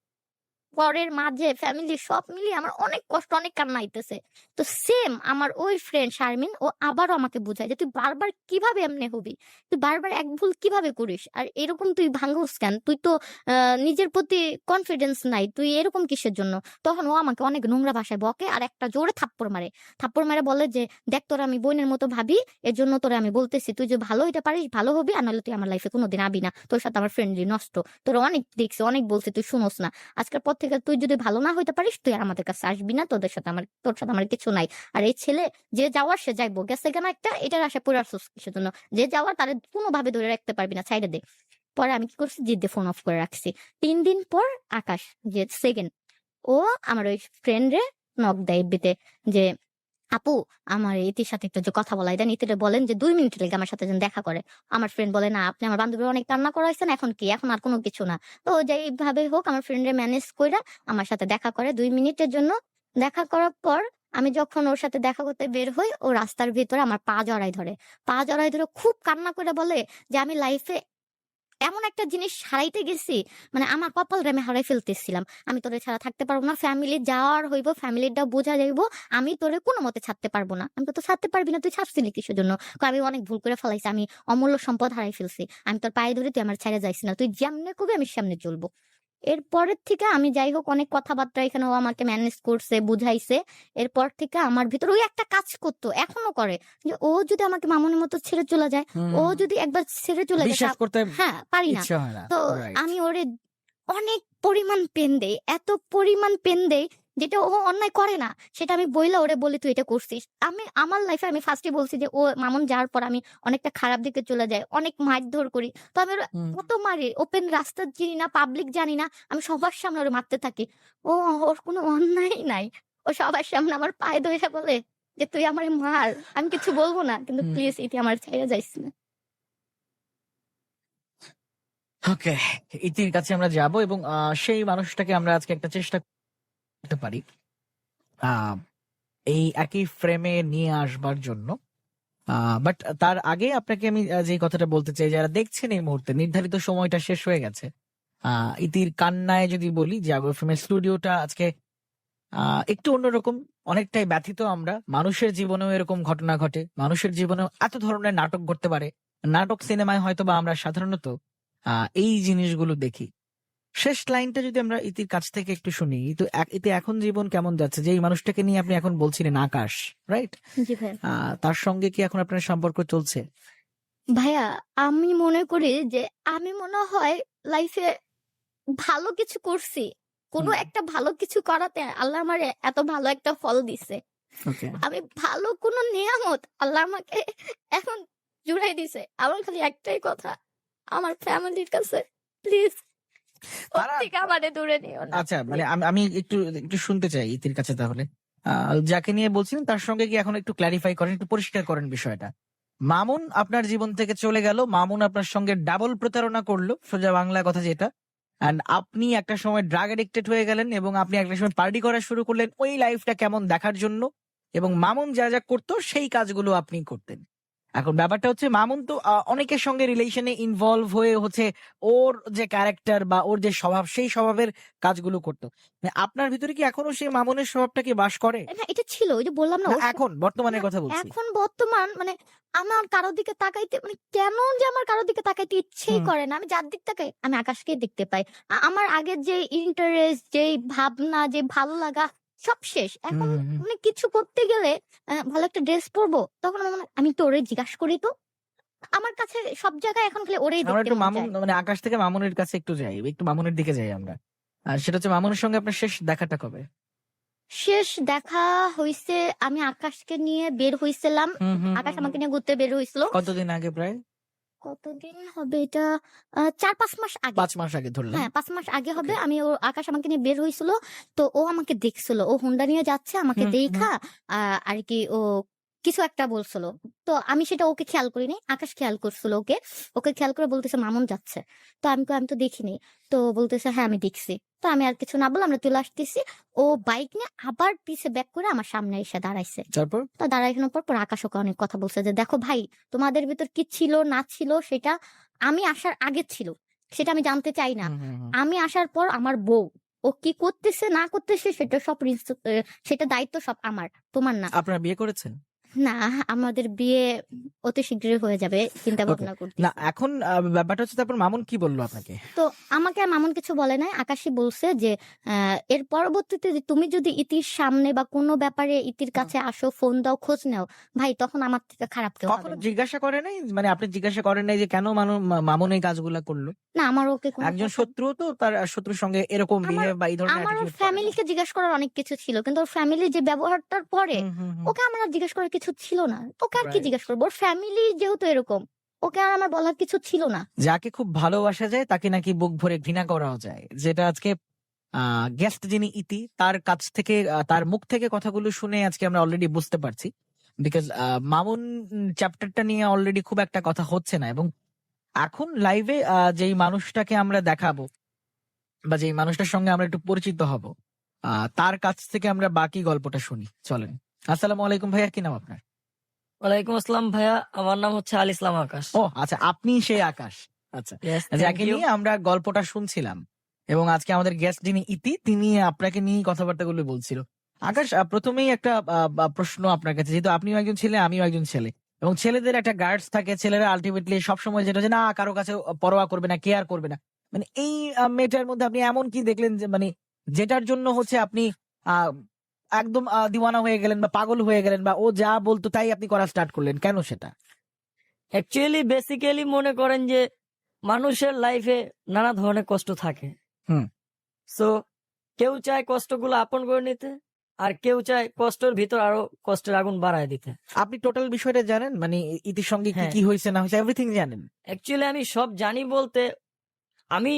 Speaker 1: পরের মাঝে ফ্যামিলি সব মিলিয়ে আমার অনেক কষ্ট, অনেক কান্না আইতেছে। তো সেম আমার ওই ফ্রেন্ড শারমিন ও আবারও আমাকে বুঝায় যে, "তুই বারবার কিভাবে এমনে হবি? তুই বারবার এক ভুল কিভাবে করিস? আর এরকম তুই ভাঙ্গস কেন? তুই তো আ নিজের প্রতি কনফিডেন্স নাই। তুই এরকম কিসের জন্য?" তখন ও আমাকে অনেক নোংরা ভাষায় বকে আর একটা জোরে থাপ্পড় মারে। থাপ্পড় মেরে বলে যে, "দেখ তোরে আমি বোনের মতো ভাবি। এজন্য তোরে আমি বলতেছি তুই যে ভালো হইতে পারিস ভালো হবি আর নইলে তুই আমার লাইফে কোনদিন আবি না। তোর সাথে আমার ফ্রেন্ডলি নষ্ট। তোরে অনেক দেখছি, অনেক বলছি তুই শুনোস না। আজকের পর থেকে তুই যদি ভালো না হইতে পারিস তুই আর আমাদের কাছে আসবি না। তোর সাথে আমার কিছু নাই। আর এই ছেলে যে যাওয়ার সে যাইবো। গেছে কেন একটা এটার আশায় পইড়া রইছস কিসের জন্য? যে যাওয়ার তারে কোনভাবে ধরে রাখতে পারবি না। ছাইড়া দে।" পরে আমি কি করছি? জিদ দিয়ে ফোন অফ করে রাখছি। ৩ দিন পর আকাশ যে 2nd ও আমার ওই ফ্রেন্ড রে নক দেয় এফবিতে যে, "আপু আমার ইতির সাথে একটু যে কথা বলাই দেন। ইতিরে বলেন যে ২ মিনিটের লেগে আমার সাথে যেন দেখা করে।" আমার ফ্রেন্ড বলে, "না আপনি আমার বান্ধবীর অনেক কান্না করাইছেন। এখন কি? এখন আর কোন কিছু না।" তো ও যেইভাবে হোক আমার ফ্রেন্ডরে ম্যানেজ কইরা আমার সাথে দেখা করে ২ মিনিটের জন্য। দেখা করার পর আমি যখন ওর সাথে দেখা করতে বের হই, ও রাস্তার ভেতরে আমার পা জড়ায় ধরে। পা জড়ায় ধরে খুব কান্না করে বলে যে, "আমি লাইফে এমন একটা জিনিস হারাইতে গেছি, মানে আমার কপালরে আমি হারাই ফেলতেছিলাম। আমি তোরে ছাড়া থাকতে পারব না। ফ্যামিলি যাওয়ার হইব, ফ্যামিলিরটা বোঝা যাইব। আমি তোরে কোনমতে ছাড়তে পারব না।" আমি কই, "তুই ছাড়তে পারবি না, তুই ছাড়ছিলি কিসের জন্য?" কয়, "আমি অনেক ভুল করে ফেলাইছি। আমি অমূল্য সম্পদ হারাই ফেলছি। আমি তোর পায়ে ধরি, তুই আমার ছাইড়া যাইস না। তুই যেমনে কবি আমি সেমনে চলব।" এরপরের থেকে আমি যাই হোক অনেক কথাবার্তা এখানে ও আমাকে ম্যানেজ করছে, বুঝাইছে। এরপর থেকে আমার ভিতরে ওই একটা কাজ করতো, এখনো করে যে ও যদি আমাকে মামুনের মতো ছেড়ে চলে যায়, ও
Speaker 2: হুম,
Speaker 1: যদি একবার ছেড়ে চলে যায়
Speaker 2: বিশ্বাস করতে
Speaker 1: হ্যাঁ, পারি না।
Speaker 2: ইচ্ছে হয় না।
Speaker 1: তো
Speaker 2: রাইট।
Speaker 1: আমি ওরে অনেক পরিমাণ পেন দেই। এত পরিমাণ পেন দেই যেটা ও অন্যায় করে না। সেটা আমি বইলা ওরে বলি, "তুই এটা করছিস।" আমি আমার লাইফে আমি ফার্স্ট এ বলছি যে ও মামুন যাওয়ার পর আমি অনেকটা খারাপ দিকে চলে যাই। অনেক মারধর করি। তো আমি ওরে
Speaker 2: হুম।
Speaker 1: কত মারি। ওপেন রাস্তা চিনি না, পাবলিক জানি না। আমি সবার সামনে ওরে মারতে থাকি। ও ওর কোনো অন্যায়ই নাই। ও সবার সামনে আমার পায়ে ধইরা বলে যে, "তুই আমারে মার। আমি কিছু বলব না। কিন্তু
Speaker 2: হুম।
Speaker 1: প্লিজ ইতি আমার ছাইড়া যাইস না।"
Speaker 2: ওকে, ইতির কাছে আমরা যাব এবং সেই মানুষটাকে আমরা আজকে একটা চেষ্টা করতে পারি আহ, এই একই ফ্রেমে নিয়ে আসবার জন্য। বাট তার আগে আপনাকে আমি যে কথাটা বলতে চাই, যারা দেখছেন এই মুহূর্তে, নির্ধারিত সময়টা শেষ হয়ে গেছে। ইতির কান্নায় যদি বলি যে আগর ফিল্মের স্টুডিওটা আজকে একটু অন্যরকম, অনেকটাই ব্যথিত আমরা। মানুষের জীবনেও এরকম ঘটনা ঘটে, মানুষের জীবনেও এত ধরনের নাটক ঘটতে পারে। নাটক সিনেমায় হয়তো বা আমরা সাধারণত এই জিনিসগুলো দেখি। শেষ লাইনটা যদি আমরা ইতির কাছ থেকে একটু শুনি, তো ইতি এখন জীবন কেমন যাচ্ছে? যে এই মানুষটাকে নিয়ে আপনি এখন বলছিলেন আকাশ, রাইট?
Speaker 1: জি ভাইয়া।
Speaker 2: তার সঙ্গে কি এখন আপনার সম্পর্ক চলছে?
Speaker 1: ভাইয়া, আমি মনে করি যে আমি মনে হয় লাইফে ভালো কিছু করছি। কোনো
Speaker 2: হুম।
Speaker 1: একটা ভালো কিছু করাতে আল্লাহ আমার এত ভালো একটা ফল দিছে।
Speaker 2: ওকে,
Speaker 1: আমি ভালো কোনো নিয়ামত আল্লাহ আমাকে এখন জুড়াই দিছে। আমার খালি একটাই কথা, আমার ফ্যামিলির কাছে প্লিজ ওর
Speaker 2: তারা
Speaker 1: থেকে আমারে দূরে নিও না।
Speaker 2: আচ্ছা, মানে আমি একটু একটু শুনতে চাই ইতির কাছে তাহলে। যাকে নিয়ে বলছিলেন তার সঙ্গে কি এখন একটু ক্ল্যারিফাই করেন, একটু পরিষ্কার করেন বিষয়টা। মামুন আপনার জীবন থেকে চলে গেল, মামুন আপনার সঙ্গে ডাবল প্রতারণা করলো, সোজা বাংলা কথা যেটা। এন্ড আপনি একটা সময় ড্রাগ এডিক্টেড হয়ে গেলেন এবং আপনি একটা সময় পার্টি করা শুরু করলেন ওই লাইফটা কেমন দেখার জন্য, এবং মামুন যা যা করতো সেই কাজগুলো আপনি করতেন। এখন ব্যাপারটা হচ্ছে মামুন তো অনেকের সঙ্গে রিলেশনে ইনভলভ হয়ে হচ্ছে ওর যে ক্যারেক্টার বা ওর যে স্বভাব, সেই স্বভাবের কাজগুলো করতো। মানে আপনার ভিতরে কি এখনো সেই মামুনের স্বভাবটা কি বাস করে?
Speaker 1: না, এটা ছিল, ওই যে বললাম না,
Speaker 2: না,
Speaker 1: ওর
Speaker 2: এখন বর্তমানের
Speaker 1: না,
Speaker 2: কথা বলছি।
Speaker 1: এখন বর্তমান মানে আমার কারোর দিকে তাকাইতে মানে কেন যে আমার কারোর দিকে তাকাইতে ইচ্ছেই
Speaker 2: হুম,
Speaker 1: করে না। আমি যার দিক তাকাই আমি আকাশকে দেখতে পাই। আমার আগের যে ইন্টারেস্ট, যে ভাবনা, যে ভালো লাগা সব শেষ।
Speaker 2: হুম,
Speaker 1: এখন
Speaker 2: হুম, হুম।
Speaker 1: মানে কিছু করতে গেলে ভালো একটা ড্রেস পরবো, তখন আমার মনে হয়, আমি তো ওরে জিজ্ঞাসা করি তো। আমার কাছে সব জায়গায় এখন খালি ওরেই
Speaker 2: আমরা
Speaker 1: দেখতে
Speaker 2: একটু
Speaker 1: মন
Speaker 2: মামুন,
Speaker 1: চায়।
Speaker 2: মানে আকাশ থেকে মামুনের কাছে একটু যাই, একটু মামুনের দিকে যাই আমরা। আর সেটা হচ্ছে মামুনের সঙ্গে আপনার শেষ দেখাটা কবে?
Speaker 1: শেষ দেখা হইছে, আমি আকাশকে নিয়ে বের হইছিলাম।
Speaker 2: হুম, হুম,
Speaker 1: আকাশ
Speaker 2: হুম, হুম।
Speaker 1: আমাকে নিয়ে ঘুরতে বের হইছিল।
Speaker 2: কতদিন আগে? প্রায়
Speaker 1: কতদিন হবে এটা? ৪-৫ মাস আগে।
Speaker 2: 5 মাস আগে ধরলেন।
Speaker 1: হ্যাঁ, ৫ মাস আগে হবে।
Speaker 2: ওকে।
Speaker 1: আকাশ আমাকে নিয়ে বের হইছিল। তো ও আমাকে দেখছিল। ও হোন্ডা নিয়ে যাচ্ছে, আমাকে
Speaker 2: হুম, হুম।
Speaker 1: দেইখা আর কি ও কিছু একটা বলছিল। তো আমি সেটা ওকে খেয়াল করি নাই। আকাশ খেয়াল করছিল ওকে। ওকে খেয়াল করে বলতেছে, "মামুন যাচ্ছে।" তো আমি কই, "আমি তো দেখিনি।" তো বলতেছে, "হ্যাঁ, আমি দেখছি।" তো আমি আর কিছু না বলে আমরা চলে আসতেছি। ও বাইক নিয়ে আবার পিছে ব্যাক করে আমার সামনে এসে দাঁড়াইছে।
Speaker 2: তারপর?
Speaker 1: তো দাঁড়ানোর পর আকাশ ওকে অনেক কথা বলছে যে, "দেখো ভাই, তোমাদের ভিতর কি ছিল না ছিল সেটা আমি আসার আগে ছিল। সেটা আমি জানতে চাই না।
Speaker 2: হুম, হুম, হুম।
Speaker 1: আমি আসার পর আমার বউ, ও কি করতেছে না করতেছে সেটা সব সেটা দায়িত্ব সব আমার, তোমার না।"
Speaker 2: আপনারা বিয়ে করেছেন?
Speaker 1: না, আমাদের বিয়ে অতি শীঘ্রই হয়ে যাবে। চিন্তা
Speaker 2: ওকে।
Speaker 1: ভাবনা
Speaker 2: না,
Speaker 1: করতেছি।
Speaker 2: এখন ব্যাপারটা হচ্ছে তারপর মামুন কি বললো আপনাকে?
Speaker 1: তো আমাকে আর মামুন কিছু বলে নাই। আকাশই বলছে যে, এর পরবর্তীতে যে তুমি যদি ইতির সামনে বা কোনো ব্যাপারে ইতির
Speaker 2: হুম।
Speaker 1: কাছে আসো, ফোন দাও, খোঁজ নাও, ভাই তখন আমার থেকে খারাপ কেউ হবে
Speaker 2: কখনো
Speaker 1: না।
Speaker 2: জিজ্ঞাসা করে নাই? মানে আপনি জিজ্ঞাসা করেন নাই যে কেন মামুন এই কাজগুলা করলো?
Speaker 1: না, আমার ওকে কোনো
Speaker 2: একজন
Speaker 1: কথা
Speaker 2: শত্রু তো তার শত্রুর সঙ্গে এরকম
Speaker 1: আমার
Speaker 2: বিহেভ বা এই ধরনের
Speaker 1: আমার ওর
Speaker 2: অ্যাটিটিউড করে না।
Speaker 1: ফ্যামিলিকে জিজ্ঞেস করার অনেক কিছু ছিল। কিন্তু ওর ফ্যামিলির যে ব্যবহারটার পরে
Speaker 2: হুম, হুম, হুম।
Speaker 1: ওকে আমার আর জিজ্ঞেস করার কিছু ছিল না। ওকে আর কি
Speaker 2: রাইট।
Speaker 1: জিজ্ঞেস করব? ওর ফ্যামিলি যেহেতু এরকম, ওকে আর আমার বলার কিছু ছিল না।
Speaker 2: যাকে খুব ভালোবাসা যায় তাকে নাকি বুক ভরে ঘৃণা করাও যায়, যেটা আজকে গেস্ট যিনি ইতি তার কাছ থেকে, তার মুখ থেকে কথাগুলো শুনে আজকে আমরা অলরেডি বুঝতে পারছি। বিকজ মামুন চ্যাপ্টারটা নিয়ে অলরেডি খুব একটা কথা হচ্ছে না, এবং এখন লাইভে যেই মানুষটাকে আমরা দেখাবো বা যেই মানুষটার সঙ্গে আমরা একটু পরিচিত হব, তার কাছ থেকে আমরা বাকি গল্পটা শুনি। চলেন। আসসালামু আলাইকুম ভাইয়া, কি নাম আপনার?
Speaker 3: ওয়ালাইকুম আসসালাম ভাইয়া, আমার নাম হচ্ছে আল ইসলাম আকাশ।
Speaker 2: ও আচ্ছা, আপনি সেই আকাশ। আচ্ছা,
Speaker 3: ইয়েস, থ্যাংক
Speaker 2: যাকে
Speaker 3: ইউ।
Speaker 2: নিয়ে আমরা গল্পটা শুনছিলাম, এবং আজকে আমাদের গেস্ট যিনি ইতি, তিনি আপনাকে নিয়ে কথাবার্তাগুলো বলছিল। আকাশ, প্রথমেই একটা প্রশ্ন আপনার কাছে, যেহেতু আপনিও একজন ছেলে আমিও একজন ছেলে, এবং ছেলেদের একটা গার্ডস থাকে, ছেলেরা আলটিমেটলি সবসময় যেটা যে না কারো কাছে পরোয়া করবে না, কেয়ার করবে না। মানে এই মেয়েটার মধ্যে আপনি এমন কি দেখলেন যে মানে যেটার জন্য হচ্ছে আপনি আহ একদম দিওয়ানা হয়ে গেলেন বা পাগল হয়ে গেলেন, বা ও যা বলতো তাই আপনি করা স্টার্ট করলেন, কেন সেটা?
Speaker 3: অ্যাকচুয়ালি বেসিক্যালি মনে করেন যে মানুষের লাইফে নানা ধরনের কষ্ট থাকে।
Speaker 2: হুম।
Speaker 3: সো কেউ চায় কষ্টগুলো আপন করে নিতে, আর কেউ চায় কষ্টের ভিতর আরো কষ্টের আগুন বাড়ায় দিতে।
Speaker 2: আপনি টোটাল বিষয়টা জানেন, মানে ইতির সঙ্গে কি
Speaker 3: হ্যাঁ,
Speaker 2: কি হয়েছে না হয়েছে এভরিথিং জানেন?
Speaker 3: অ্যাকচুয়ালি আমি সব জানি বলতে, আমি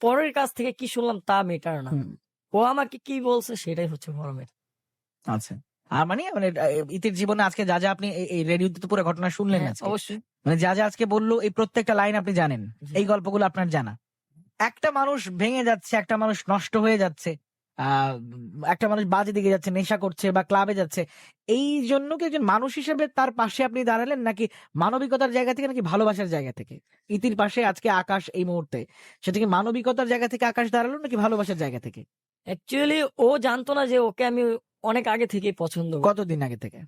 Speaker 3: পরের কাছ থেকে কি শুনলাম তা মেটার না,
Speaker 2: হুম।
Speaker 3: ও আমাকে কি বলছে সেটাই হচ্ছে বড় মেটার।
Speaker 2: আচ্ছা, আর মানে মানে ইতির জীবনে আজকে যা যা আপনি এই রেডিওতে তো পুরো ঘটনা শুনলেন
Speaker 3: হ্যাঁ,
Speaker 2: আজকে,
Speaker 3: অবশ্যই।
Speaker 2: মানে যা যা আজকে বললো এই প্রত্যেকটা লাইন আপনি জানেন,
Speaker 3: জি।
Speaker 2: এই গল্পগুলো আপনার জানা। একটা মানুষ ভেঙে যাচ্ছে, একটা মানুষ নষ্ট হয়ে যাচ্ছে, একটা মানুষ বাজে দিকে যাচ্ছে, নেশা করছে বা ক্লাবে যাচ্ছে, এই জন্য কি একজন মানুষ হিসেবে তার পাশে আপনি দাঁড়ালেন, নাকি মানবিকতার জায়গা থেকে, নাকি ভালোবাসার জায়গা থেকে? ইতির পাশে আজকে আকাশ এই মুহূর্তে, সেটা কি মানবিকতার জায়গা থেকে আকাশ দাঁড়ালো নাকি ভালোবাসার জায়গা থেকে?
Speaker 3: অ্যাকচুয়ালি ও জানতো না যে ওকে আমি অনেক আগে থেকেই পছন্দ করি।
Speaker 2: কতদিন আগে থেকে?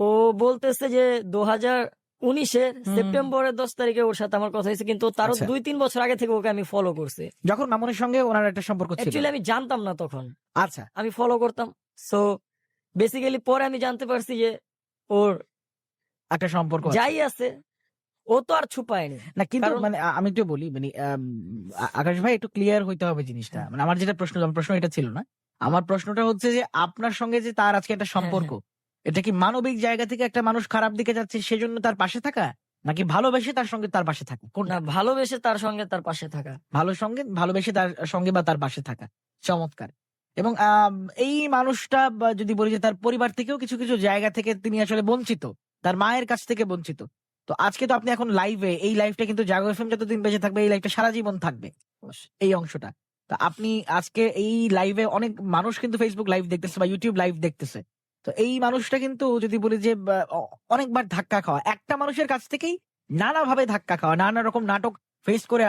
Speaker 3: ও বলতেছে যে 2019-এর সেপ্টেম্বরের 10 তারিখে ওর সাথে আমার কথা হয়েছে, কিন্তু তারও
Speaker 2: আচ্ছা।
Speaker 3: 2-3 বছর আগে থেকে ওকে আমি ফলো করছি।
Speaker 2: যখন মামুনের সঙ্গে ওনার একটা সম্পর্ক ছিল?
Speaker 3: অ্যাকচুয়ালি আমি জানতাম না তখন,
Speaker 2: আচ্ছা,
Speaker 3: আমি ফলো করতাম। সো বেসিক্যালি পরে আমি জানতে পারছি যে ওর
Speaker 2: একটা সম্পর্ক আছে।
Speaker 3: যাই আছে ও তো আর ছুপায়নি।
Speaker 2: না কিন্তু
Speaker 3: কারণ-
Speaker 2: মানে আমি একটু বলি, মানে আকাশ ভাই একটু ক্লিয়ার হইতে হবে জিনিসটা। মানে আমার যেটা প্রশ্ন, আমার প্রশ্ন এটা ছিল না। আমার প্রশ্নটা হচ্ছে যে আপনার সঙ্গে যে তার আজকে একটা সম্পর্ক, এটা কি মানবিক জায়গা থেকে একটা মানুষ খারাপ দিকে যাচ্ছে সেজন্য তার পাশে থাকা, নাকি ভালোবেসে তার সঙ্গে তার পাশে থাকা? কোনটা?
Speaker 3: না, ভালোবেসে তার সঙ্গে তার পাশে থাকা।
Speaker 2: ভালোবেসে তার সঙ্গে বা তার পাশে থাকা। চমৎকার। এবং এই মানুষটা বা যদি বলি যে তার পরিবার থেকেও কিছু কিছু জায়গা থেকে তিনি আসলে বঞ্চিত, তার মায়ের কাছ থেকে বঞ্চিত। তো আজকে তো আপনি এখন লাইভে, এই লাইফটা কিন্তু জাগো এফএম যতদিন বেঁচে থাকবে এই লাইফটা সারা জীবন থাকবে, এই অংশটা। তো আপনি আজকে এই লাইভে অনেক মানুষ কিন্তু ফেসবুক লাইভ দেখতেছে বা ইউটিউব লাইভ দেখতেছে। তো এই মানুষটা কিন্তু যদি বলি যে অনেকবার ধাক্কা খাওয়া, একটা মানুষের কাছ থেকেই নানাভাবে ধাক্কা খাওয়া, নানা রকম নাটক ফেস করে